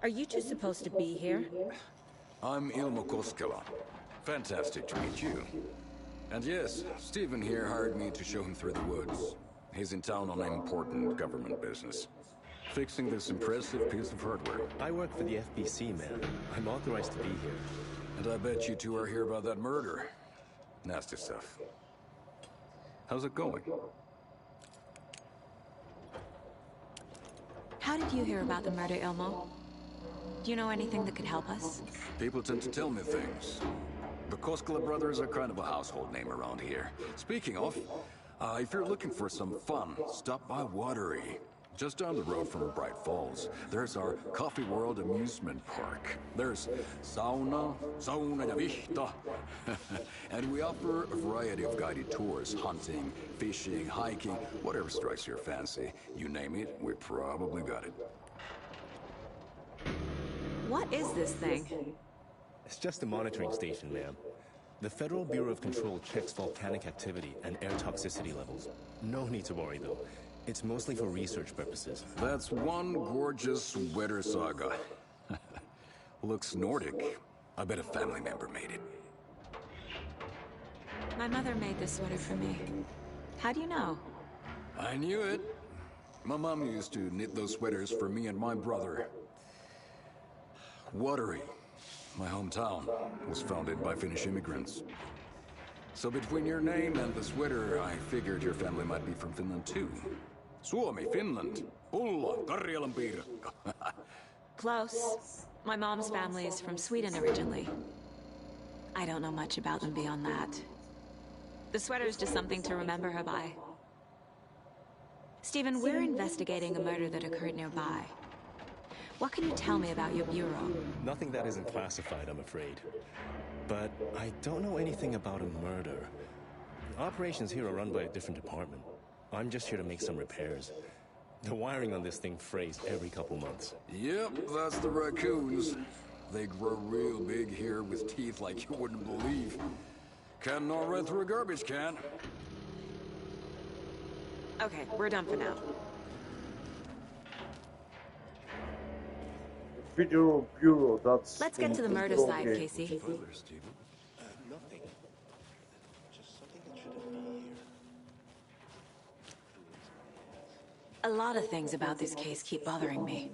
Are you two supposed to be here? I'm Ilmo Koskela. Fantastic to meet you. And yes, Stephen here hired me to show him through the woods. He's in town on important government business. Fixing this impressive piece of hardware. I work for the FBC, man. I'm authorized to be here. And I bet you two are here about that murder. Nasty stuff. How's it going? How did you hear about the murder, Ilmo? Do you know anything that could help us? People tend to tell me things. The Koskela brothers are kind of a household name around here. Speaking of, if you're looking for some fun, stop by Watery. Just down the road from Bright Falls, there's our Coffee World amusement park. There's sauna ja vihta. And we offer a variety of guided tours, hunting, fishing, hiking, whatever strikes your fancy. You name it, we probably got it. What is this thing? It's just a monitoring station, ma'am. The Federal Bureau of Control checks volcanic activity and air toxicity levels. No need to worry, though. It's mostly for research purposes. That's one gorgeous sweater, Saga. Looks Nordic. I bet a family member made it. My mother made this sweater for me. How do you know? I knew it. My mom used to knit those sweaters for me and my brother. Watery, my hometown, was founded by Finnish immigrants. So between your name and the sweater, I figured your family might be from Finland too. Suomi, Finland. Pulla, Karjalan piirakka. Close. My mom's family is from Sweden originally. I don't know much about them beyond that. The sweater is just something to remember her by. Stephen, we're investigating a murder that occurred nearby. What can you tell me about your bureau? Nothing that isn't classified, I'm afraid. But I don't know anything about a murder. The operations here are run by a different department. I'm just here to make some repairs. The wiring on this thing frays every couple months. Yep, that's the raccoons. They grow real big here with teeth like you wouldn't believe. Can't gnaw right through a garbage can. Okay, we're done for now. Federal Bureau, that's... Let's get to the murder side, Casey. Nothing. Just something that shouldn't be here. A lot of things about this case keep bothering me.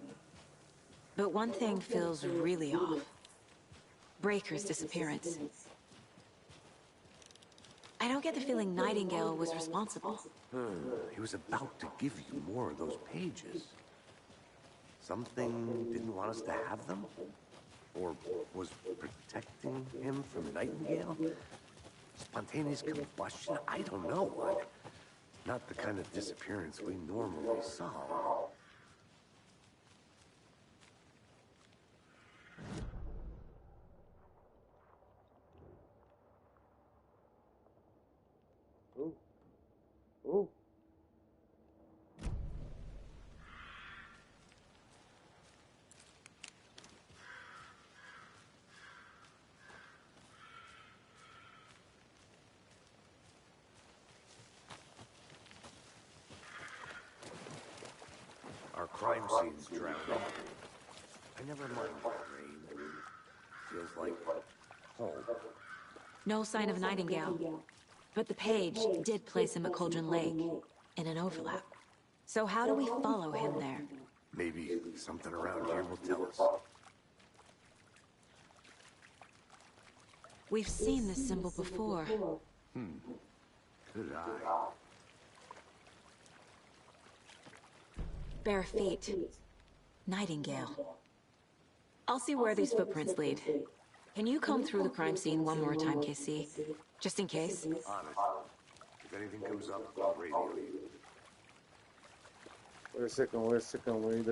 But one thing feels really off. Breaker's disappearance. I don't get the feeling Nightingale was responsible. He was about to give you more of those pages. Something didn't want us to have them? Or was protecting him from Nightingale? Spontaneous combustion? I don't know. Not the kind of disappearance we normally solve. Oh. Oh. Our crime scene's drowning. I never mind the rain. Feels like home. No sign of Nightingale. But the page did place him at Cauldron Lake, in an overlap. So how do we follow him there? Maybe something around here will tell us. We've seen this symbol before. Good eye. Bare feet. Nightingale. I'll see where these footprints lead. Can you comb through the crime scene one more time, KC? Just in case? On it. If anything comes up, I'll radio you. Wait a second, we need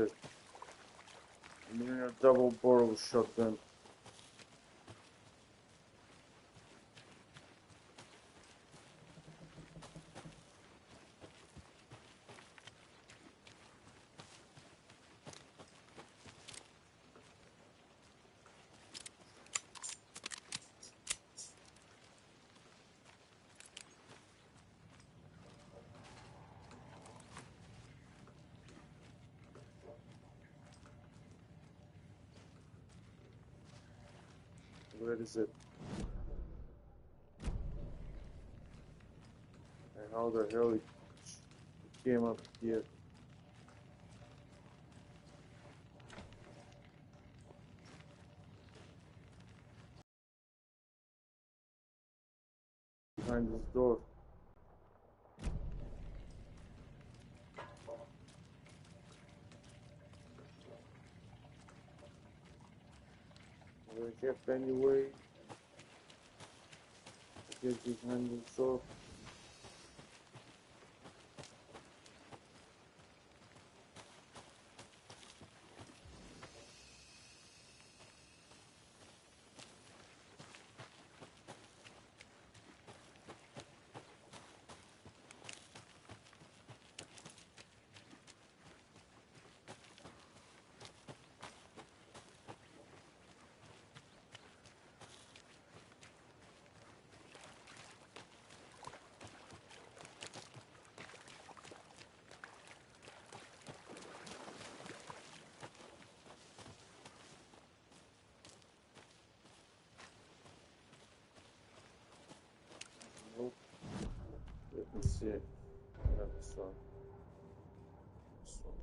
a double barrel shotgun. Where is it? And how the hell it came up here? Behind this door. We have anyway. Get these handles off. shit. Yeah, this one. This one.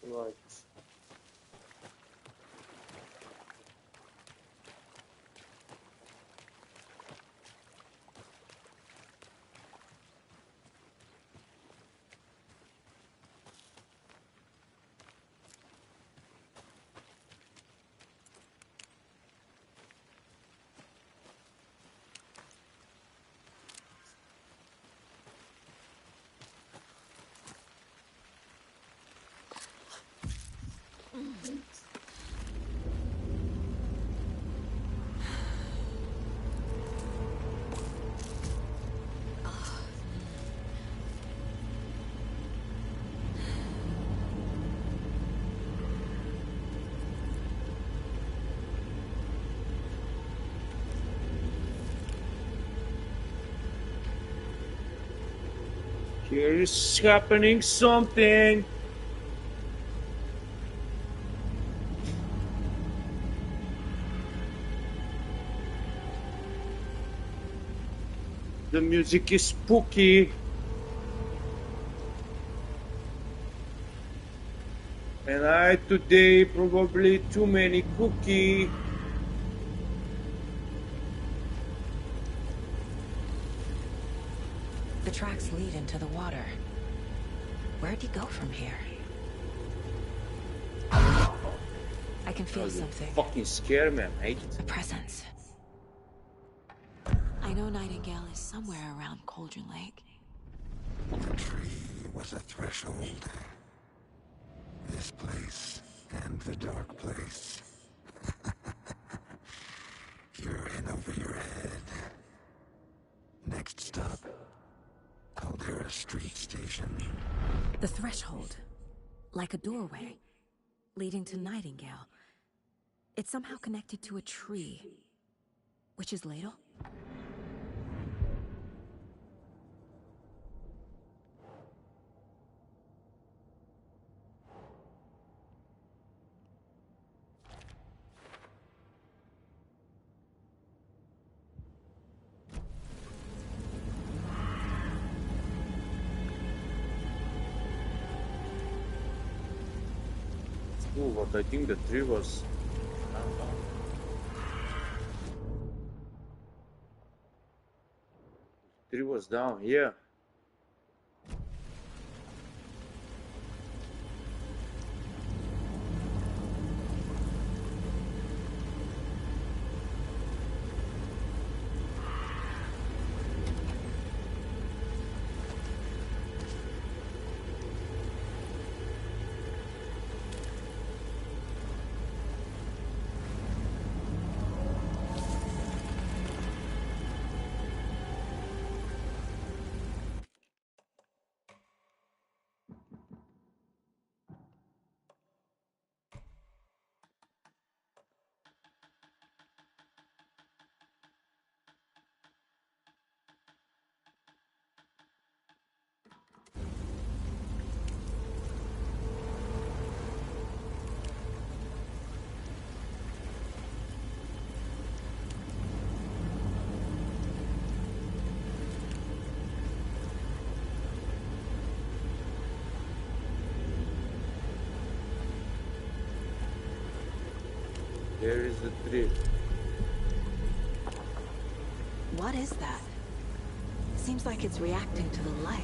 Right. Here is happening something. The music is spooky. And I today probably too many cookie. The tracks lead into the water. Where'd he go from here? I can feel something. Fucking scare me, mate. A presence. I know Nightingale is somewhere around Cauldron Lake. The tree was a threshold. This place and the dark place. You're in over your head. Next stop, Caldera Street Station. The threshold. Like a doorway. Leading to Nightingale. It's somehow connected to a tree. Witch's Ladle? Oh, but I think the tree was... The tree was down here. There is the tree. What is that? Seems like it's reacting to the light.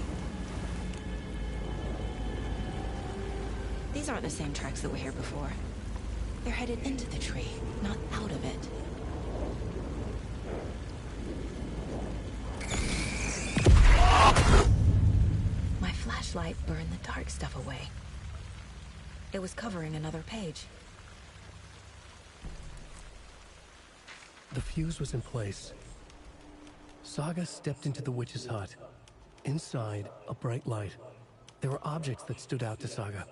These aren't the same tracks that were here before. They're headed into the tree, not out of it. My flashlight burned the dark stuff away. It was covering another page. The fuse was in place. Saga stepped into the witch's hut. Inside, a bright light. There were objects that stood out to Saga,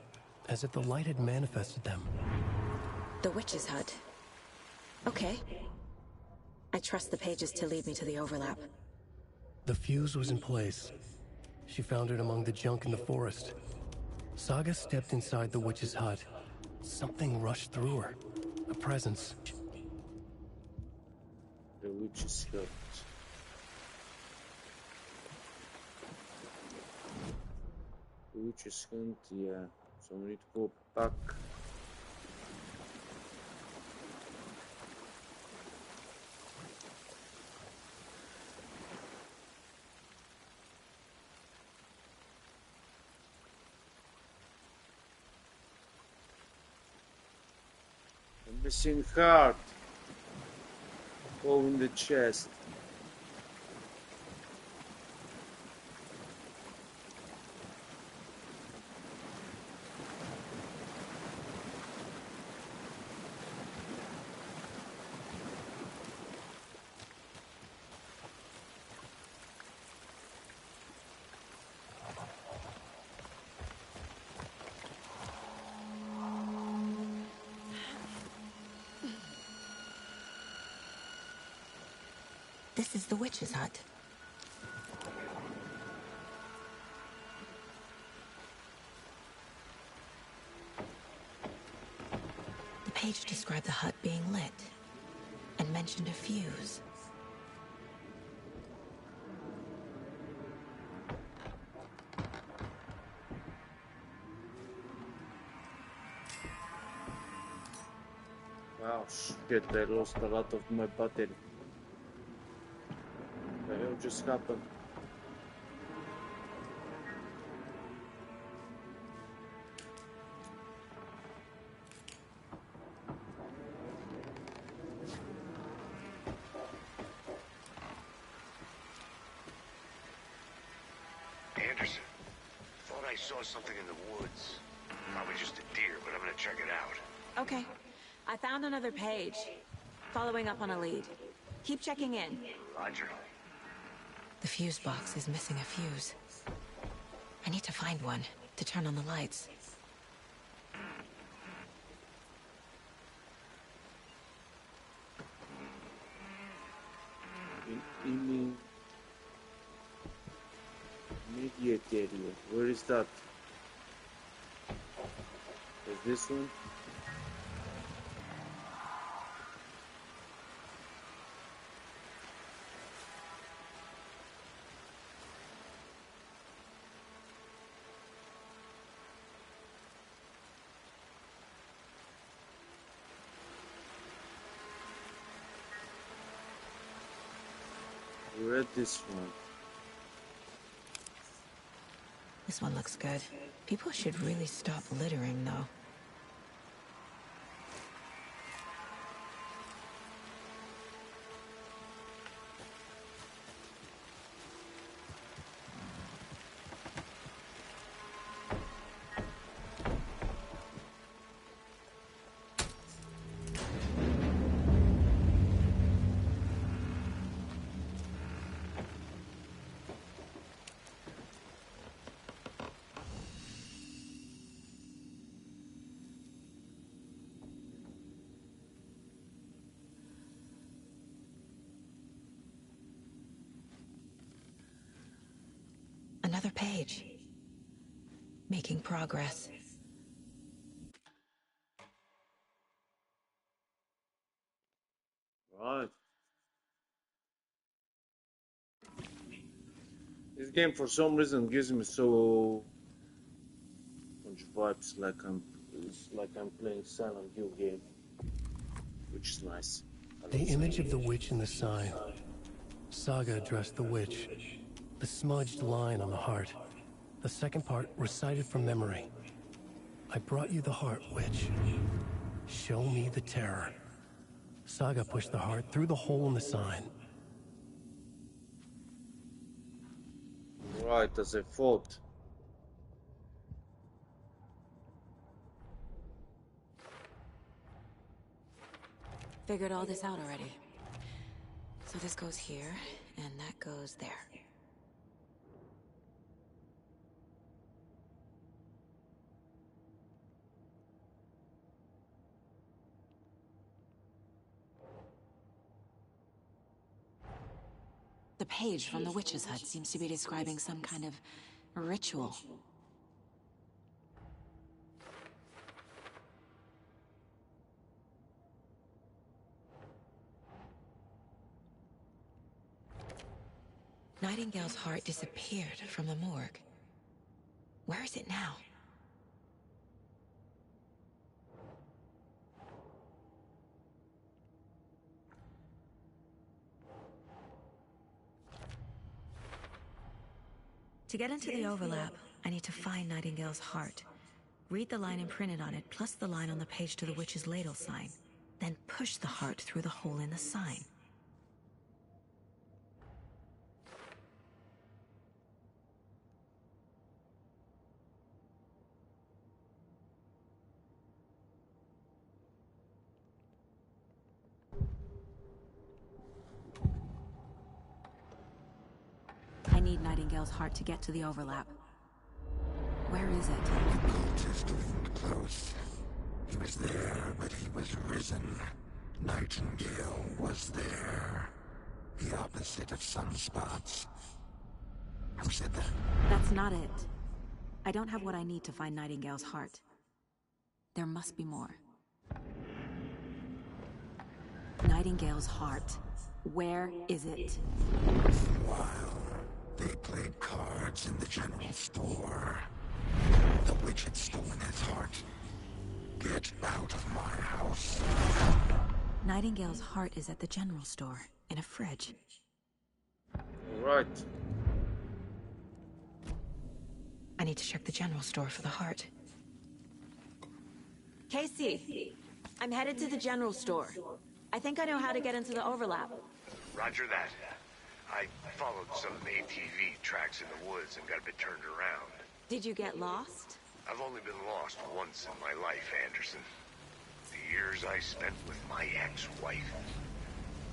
as if the light had manifested them. The witch's hut. Okay. I trust the pages to lead me to the overlap. The fuse was in place. She found it among the junk in the forest. Saga stepped inside the witch's hut. Something rushed through her. A presence. The witch's hut. The witch's hut, yeah. So we need to go back. The missing heart. Go in the chest. This is the witch's hut. The page described the hut being lit and mentioned a fuse. Wow, shit, I lost a lot of my battery. What just happened? Anderson, thought I saw something in the woods. Probably just a deer, but I'm gonna check it out. Okay. I found another page. Following up on a lead. Keep checking in. Roger. The fuse box is missing a fuse. I need to find one to turn on the lights. Immediate area. Where is that? Is this one? Read this one. This one looks good. People should really stop littering, though. Another page. Making progress. Right. This game for some reason gives me so much vibes like I'm playing Silent Hill game. which is nice. The image of the witch in the sign. Saga addressed the witch. The smudged line on the heart. The second part recited from memory. I brought you the heart, witch. Show me the terror. Saga pushed the heart through the hole in the sign. Right, as I thought. Figured all this out already. So this goes here, and that goes there. The page from the witch's hut seems to be describing some kind of ritual. Nightingale's heart disappeared from the morgue. Where is it now? To get into the overlap, I need to find Nightingale's heart. Read the line imprinted on it, plus the line on the page to the witch's ladle sign. Then push the heart through the hole in the sign. I need Nightingale's heart to get to the overlap. Where is it? The cultist wasn't close. He was there, but he was risen. Nightingale was there. The opposite of sunspots. Who said that? That's not it. I don't have what I need to find Nightingale's heart. There must be more. Nightingale's heart. Where is it? While they played cards in the general store, the witch had stolen his heart. Get out of my house. Nightingale's heart is at the general store, in a fridge. Right. I need to check the general store for the heart. Casey, I'm headed to the general store. I think I know how to get into the overlap. Roger that. I followed some ATV tracks in the woods and got a bit turned around. Did you get lost? I've only been lost once in my life, Anderson. The years I spent with my ex-wife.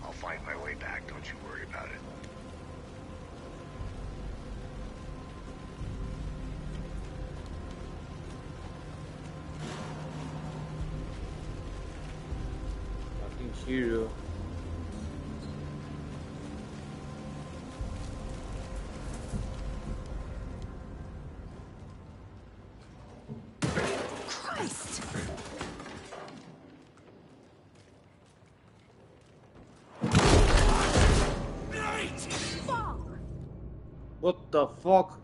I'll find my way back, don't you worry about it. I can hear you. Christ! What the fuck?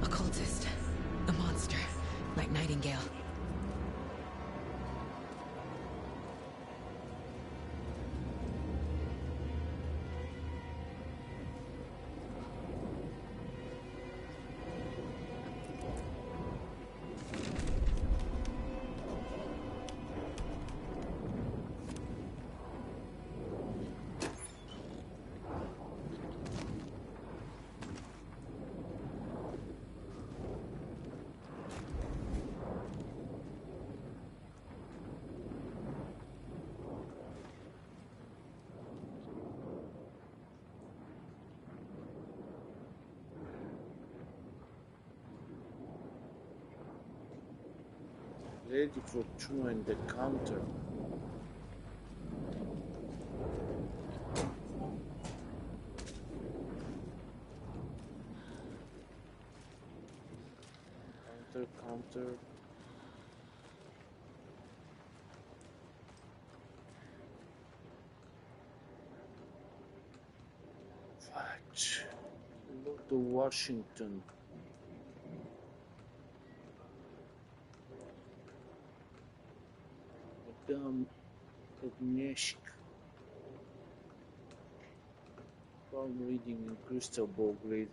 A cultist. A monster. Like Nightingale. Ready for true and the counter. Counter. Move to Washington. Madame Agnieszka. Palm reading and crystal ball grazing.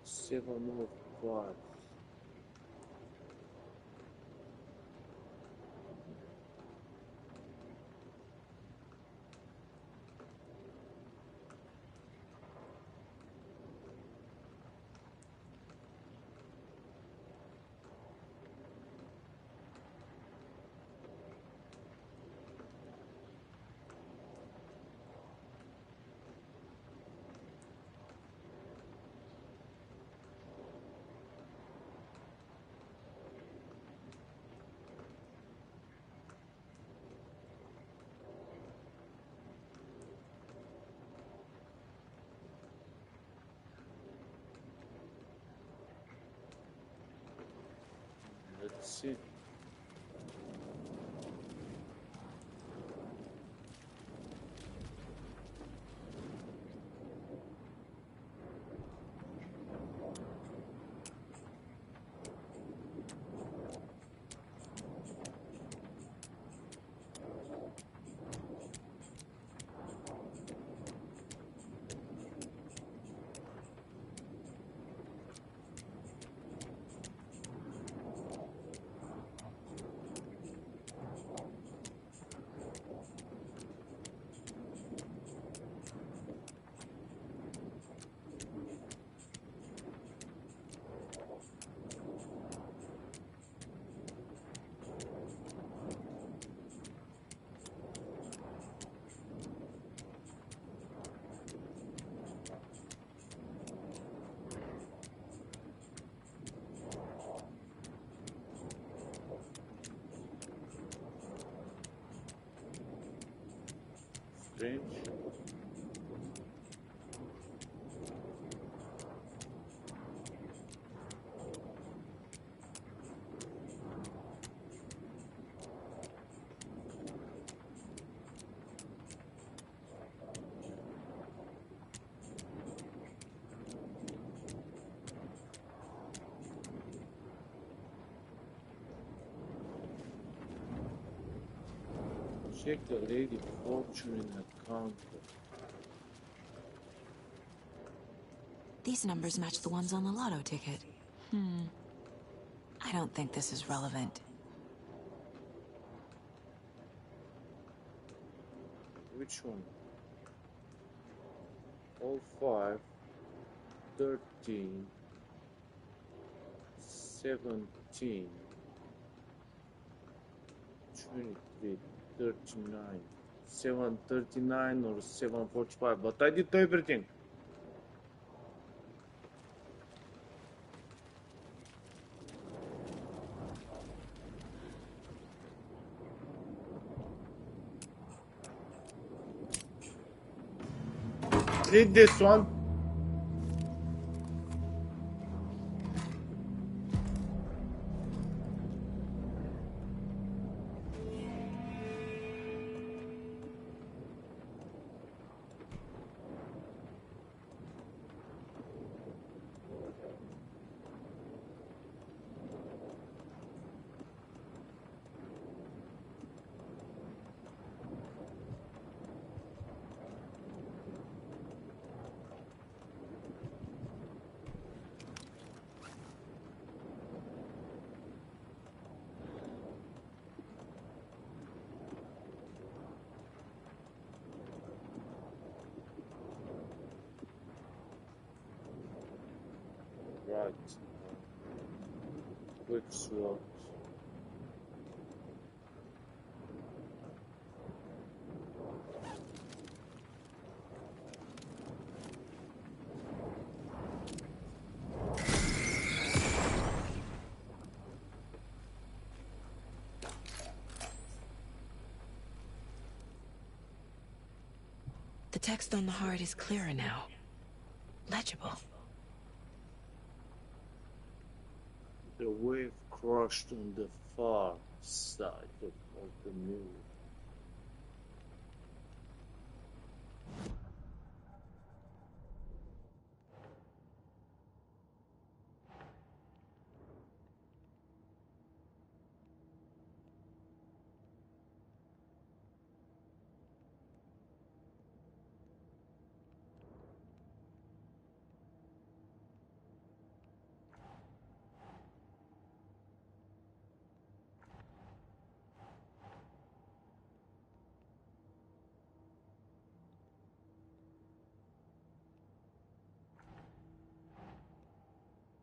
Seven of five. Let's see. Strange. Check the lady fortune in account. These numbers match the ones on the lotto ticket. I don't think this is relevant. Which one? All 5, 13, 17, 23, 39, 739 or 745, but I did everything. Read this one. Right. Quick slot. text on the heart is clearer now. Legible. The wave crashed on the far side of the moon.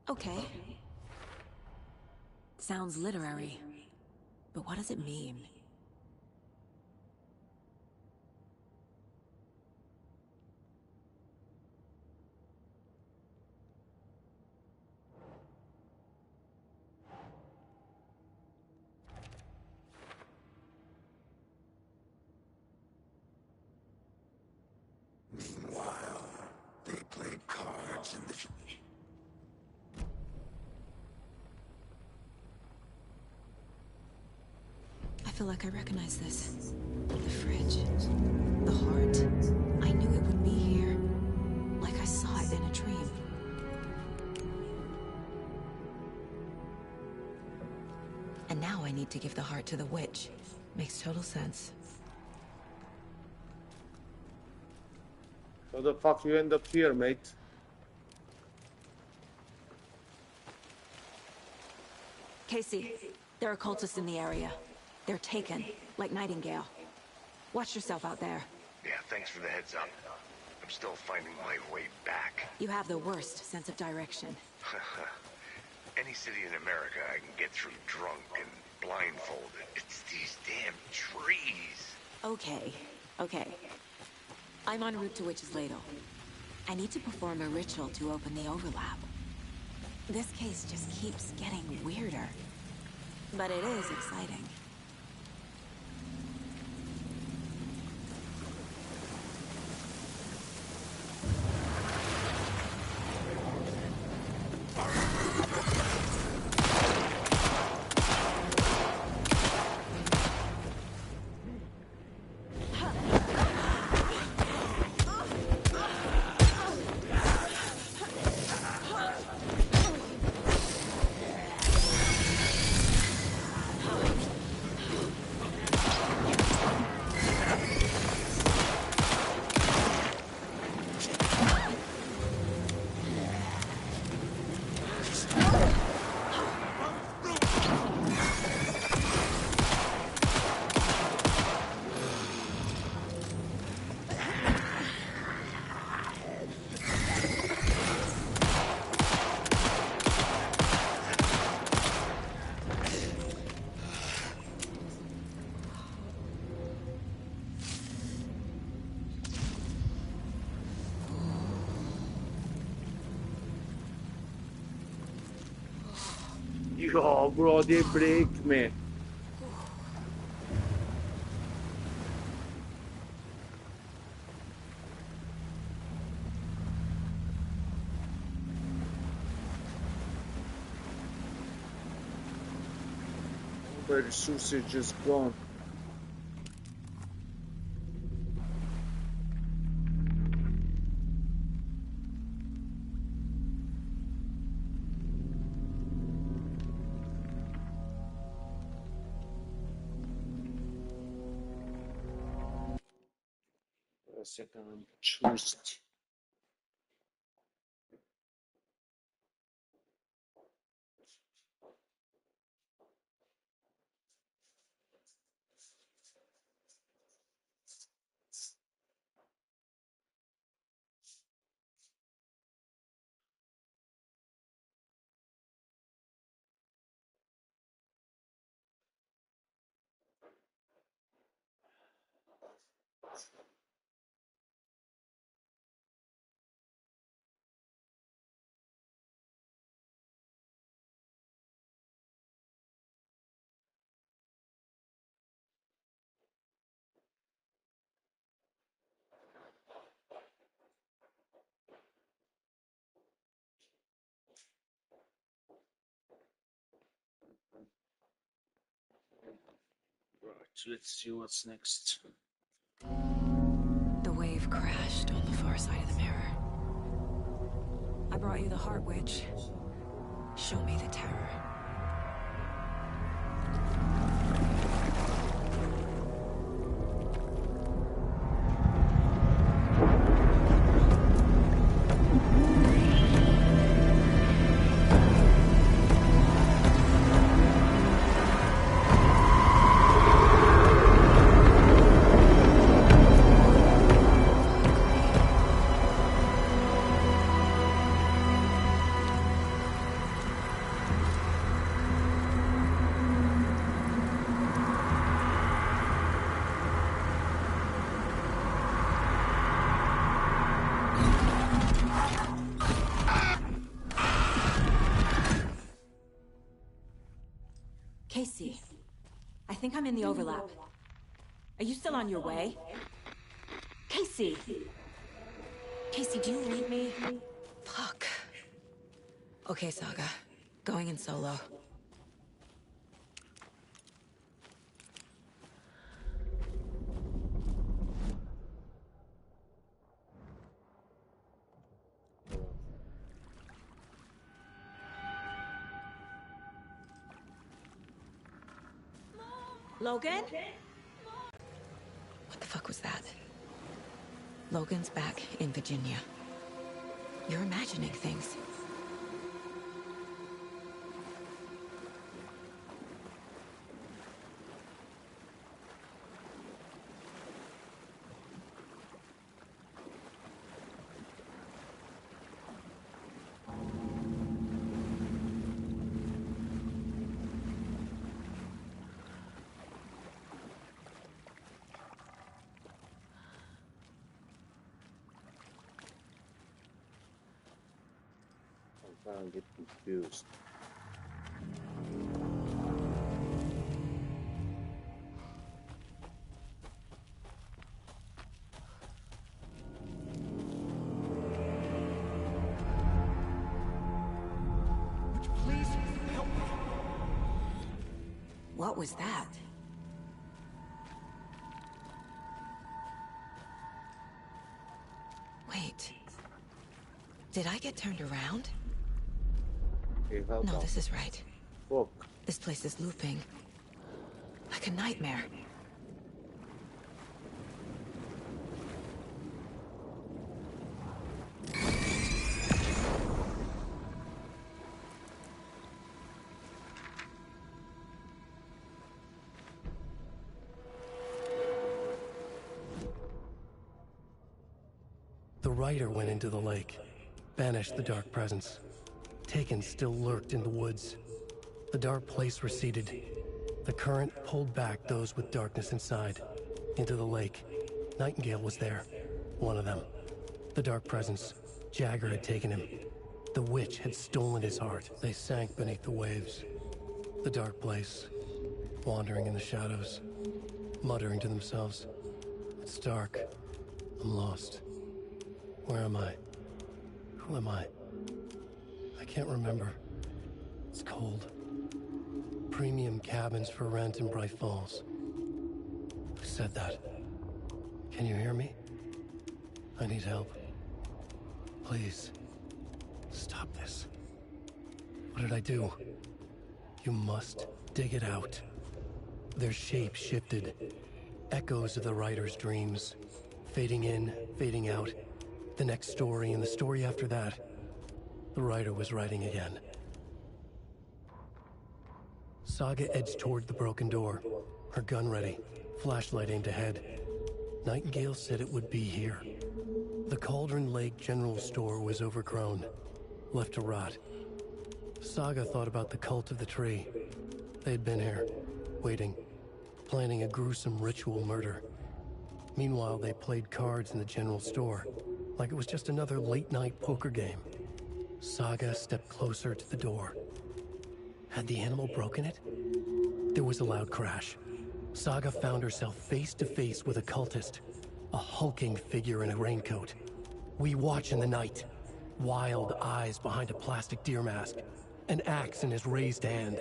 Okay. Sounds literary. But what does it mean? Meanwhile, they played cards in the... I feel like I recognize this. The fridge. The heart. I knew it would be here. Like I saw it in a dream. And now I need to give the heart to the witch. Makes total sense. How the fuck you end up here, mate? Casey, there are cultists in the area. They're taken, like Nightingale. Watch yourself out there. Yeah, thanks for the heads up. I'm still finding my way back. You have the worst sense of direction. Any city in America I can get through drunk and blindfolded. It's these damn trees. Okay, okay. I'm en route to Witch's Ladle. I need to perform a ritual to open the overlap. This case just keeps getting weirder. But it is exciting. Yo, bro, they break me. My resources just gone. A second, I'm choosed. Right, let's see what's next. The wave crashed on the far side of the mirror. I brought you the heart witch. Show me the terror. Casey, I think I'm in the overlap. Are you still on your way? Casey! Casey, do you read me? Fuck. Okay, Saga. Going in solo. Logan? What the fuck was that? Logan's back in Virginia. You're imagining things. I get confused. Please help me. What was that? Wait. Did I get turned around? No, this is right. Fuck. This place is looping. Like a nightmare. The rider went into the lake, banished the dark presence. Taken still lurked in the woods. The dark place receded. The current pulled back those with darkness inside, into the lake. Nightingale was there, one of them. The dark presence, Jagger had taken him. The witch had stolen his heart. They sank beneath the waves. The dark place, wandering in the shadows, muttering to themselves. It's dark. I'm lost. Where am I? Who am I? I can't remember. It's cold. Premium cabins for rent in Bright Falls. Who said that? Can you hear me? I need help. Please. Stop this. What did I do? You must dig it out. Their shape shifted. Echoes of the writer's dreams. Fading in, fading out. The next story and the story after that. The writer was writing again. Saga edged toward the broken door, her gun ready, flashlight aimed ahead. Nightingale said it would be here. The Cauldron Lake General Store was overgrown, left to rot. Saga thought about the cult of the tree. They had been here, waiting, planning a gruesome ritual murder. Meanwhile, they played cards in the general store, like it was just another late-night poker game. Saga stepped closer to the door. Had the animal broken it? There was a loud crash. Saga found herself face to face with a cultist, a hulking figure in a raincoat. We watch in the night. Wild eyes behind a plastic deer mask, an axe in his raised hand.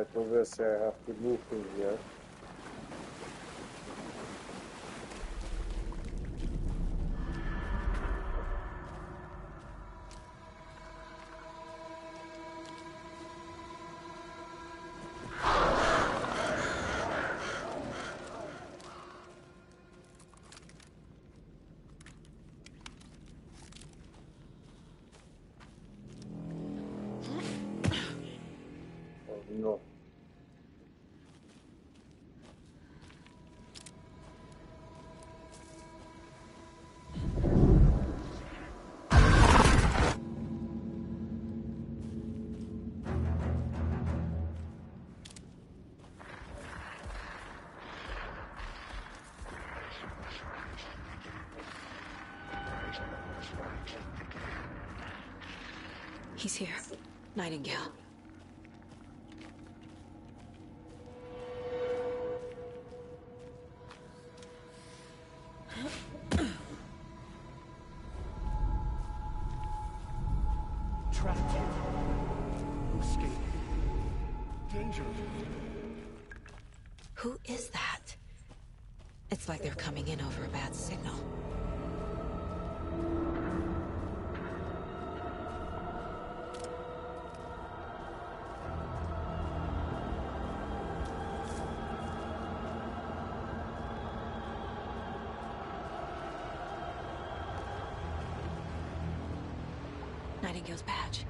Alright, obviously I have to move in here. No. He's here. Nightingale. Trapped here. No escape. Danger. Who is that? It's like they're coming in over a bad signal. Nightingale's badge.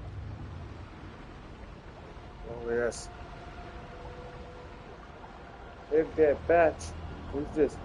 Oh yes. FBI badge. Who's this?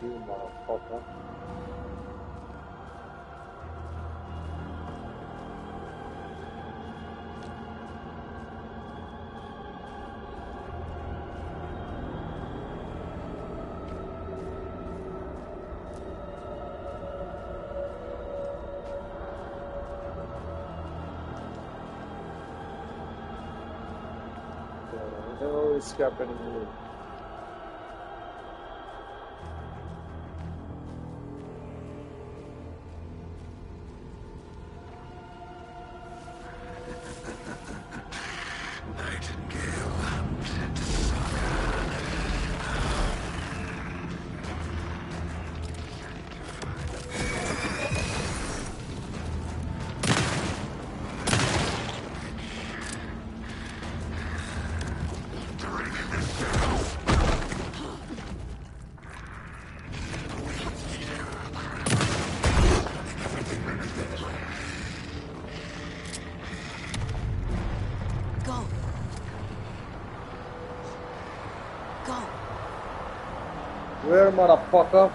You motherfucker. What the hell is happening here? Where, motherfucker?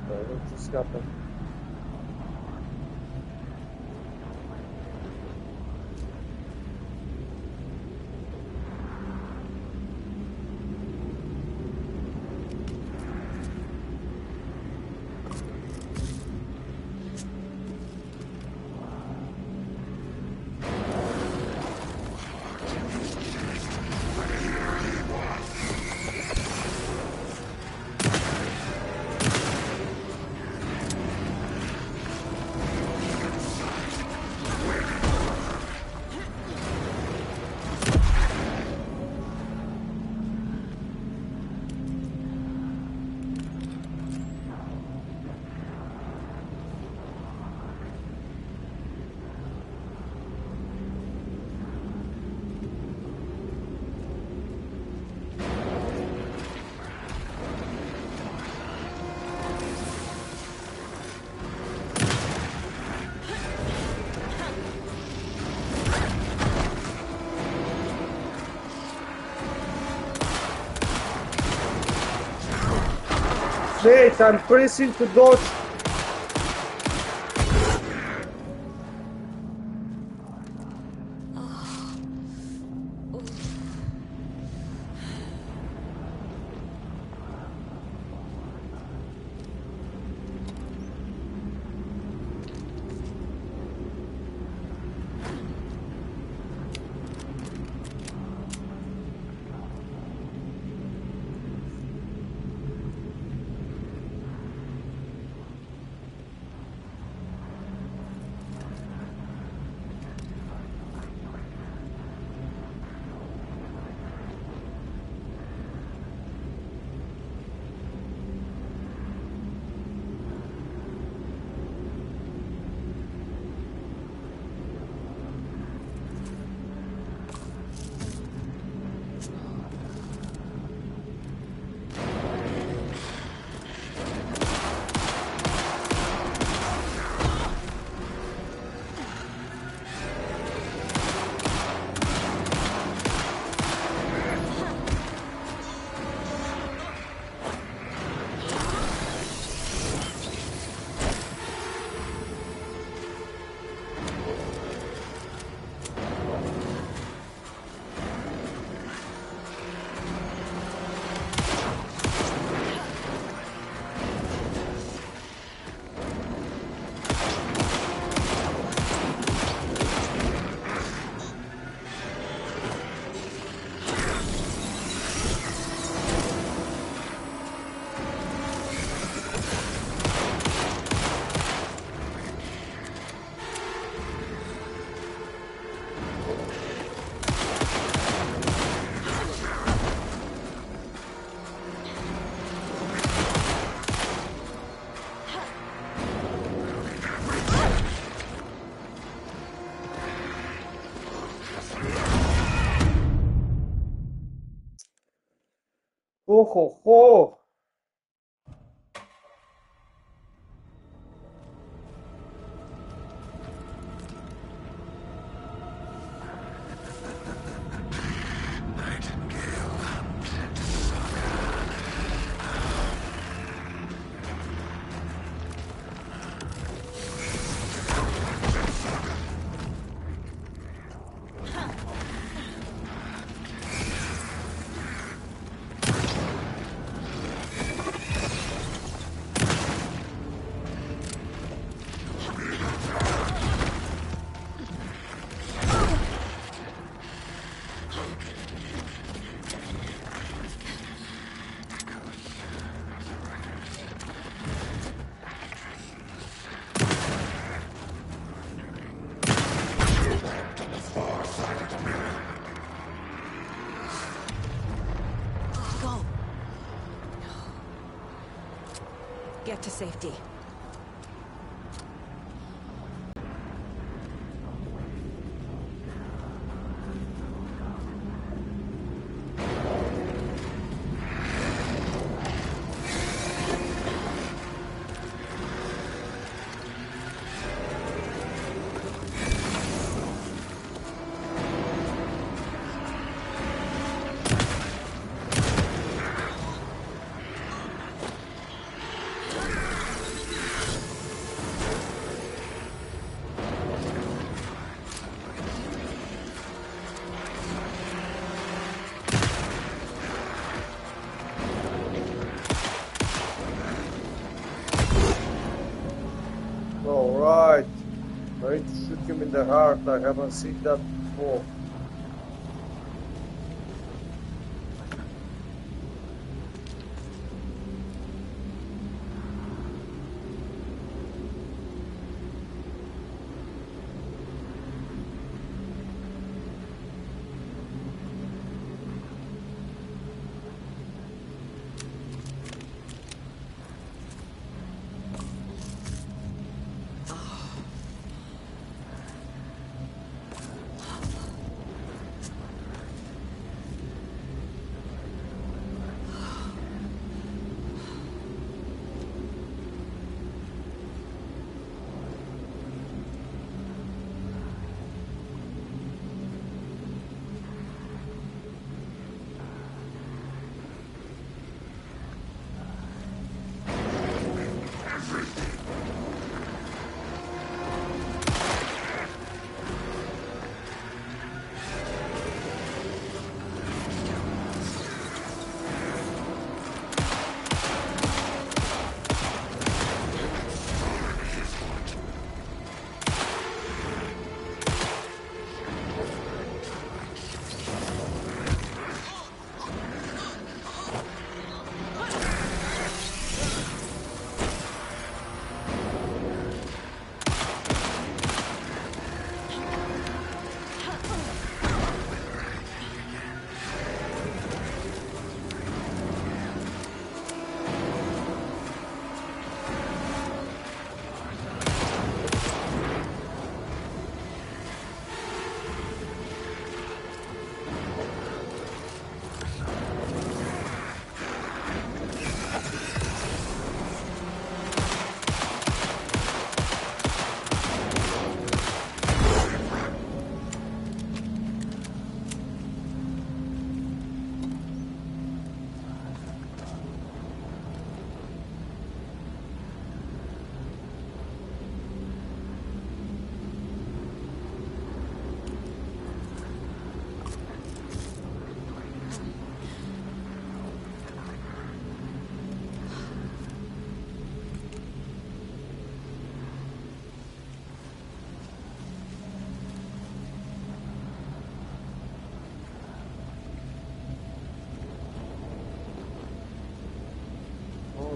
What just happened? Wait, I'm pressing to dodge. Oh ho ho! Go. Get to safety. Alright. I need to shoot him in the heart. I haven't seen that before.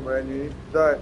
man, you need to die.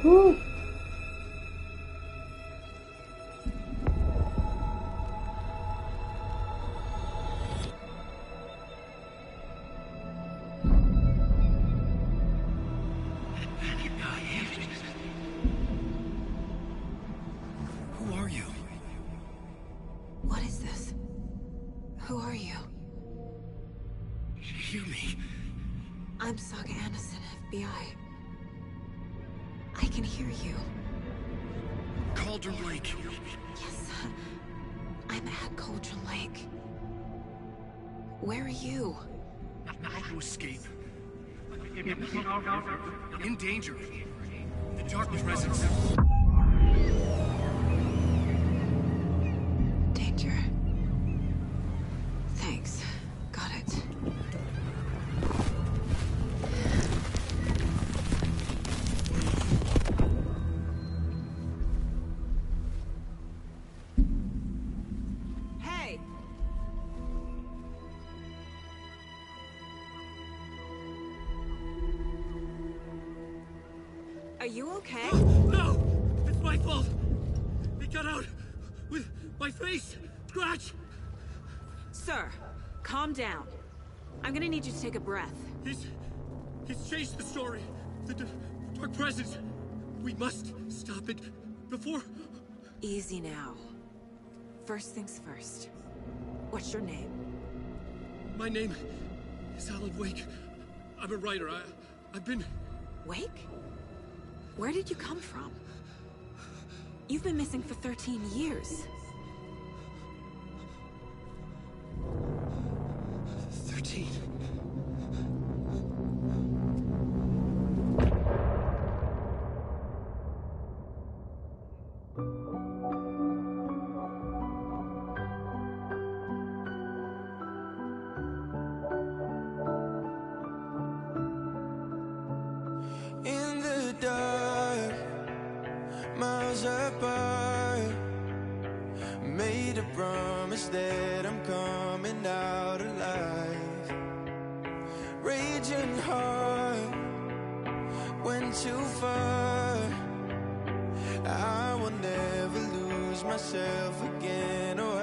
Woo. Who are you? What is this? Who are you? Hear me. I'm Saga Anderson, FBI. I can hear you. Cauldron Lake. Yes, I'm at Cauldron Lake. Where are you? How to escape. In danger. The dark presence. Danger. Thanks. Got it. Hey! Are you okay? No! It's my fault! It got out with my face! Scratch! Sir, calm down. I'm gonna need you to take a breath. He's changed the story. The dark presence. We must stop it before... Easy now. First things first. What's your name? My name is AlanWake. I'm a writer. I've been... Wake? Where did you come from? You've been missing for 13 years. 13. In the dark, miles apart, made a promise that I'm coming out alive. Raging heart, went too far. I will never lose myself again, or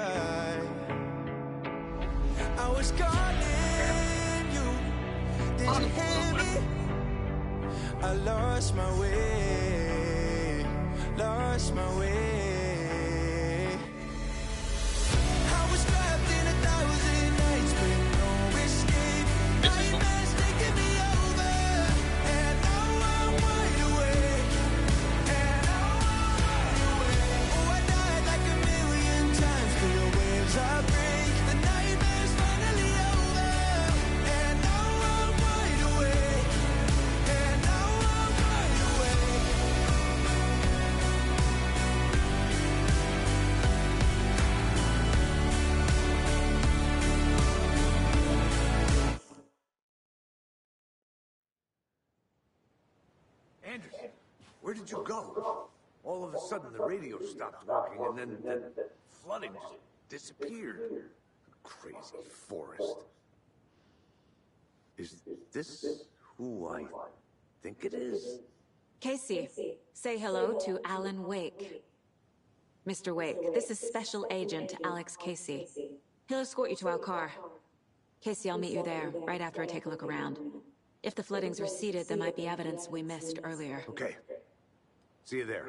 I was calling you, did you hear me? I lost my way, lost my way. I was trapped in 1,000 nights with no escape. Nightmares taking me over, and now I'm wide awake. And now I'm wide awake. Oh, I died like 1,000,000 times for the waves I break. The nightmare's finally over, and now I'm wide awake. And now I'm wide awake. Anderson, where did you go? All of a sudden the radio stopped working and then flooding just disappeared. Crazy forest. Is this who I think it is? Casey, say hello to Alan Wake. Mr. Wake, this is Special Agent Alex Casey. He'll escort you to our car. Casey, I'll meet you there, right after I take a look around. If the flooding's receded, there might be evidence we missed earlier. Okay. See you there.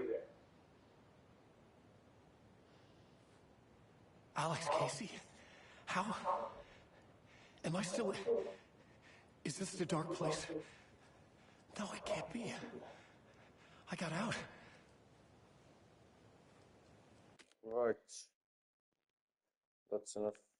Alex Casey? How? Am I still... Is this the dark place? No, it can't be. I got out. Right. That's enough.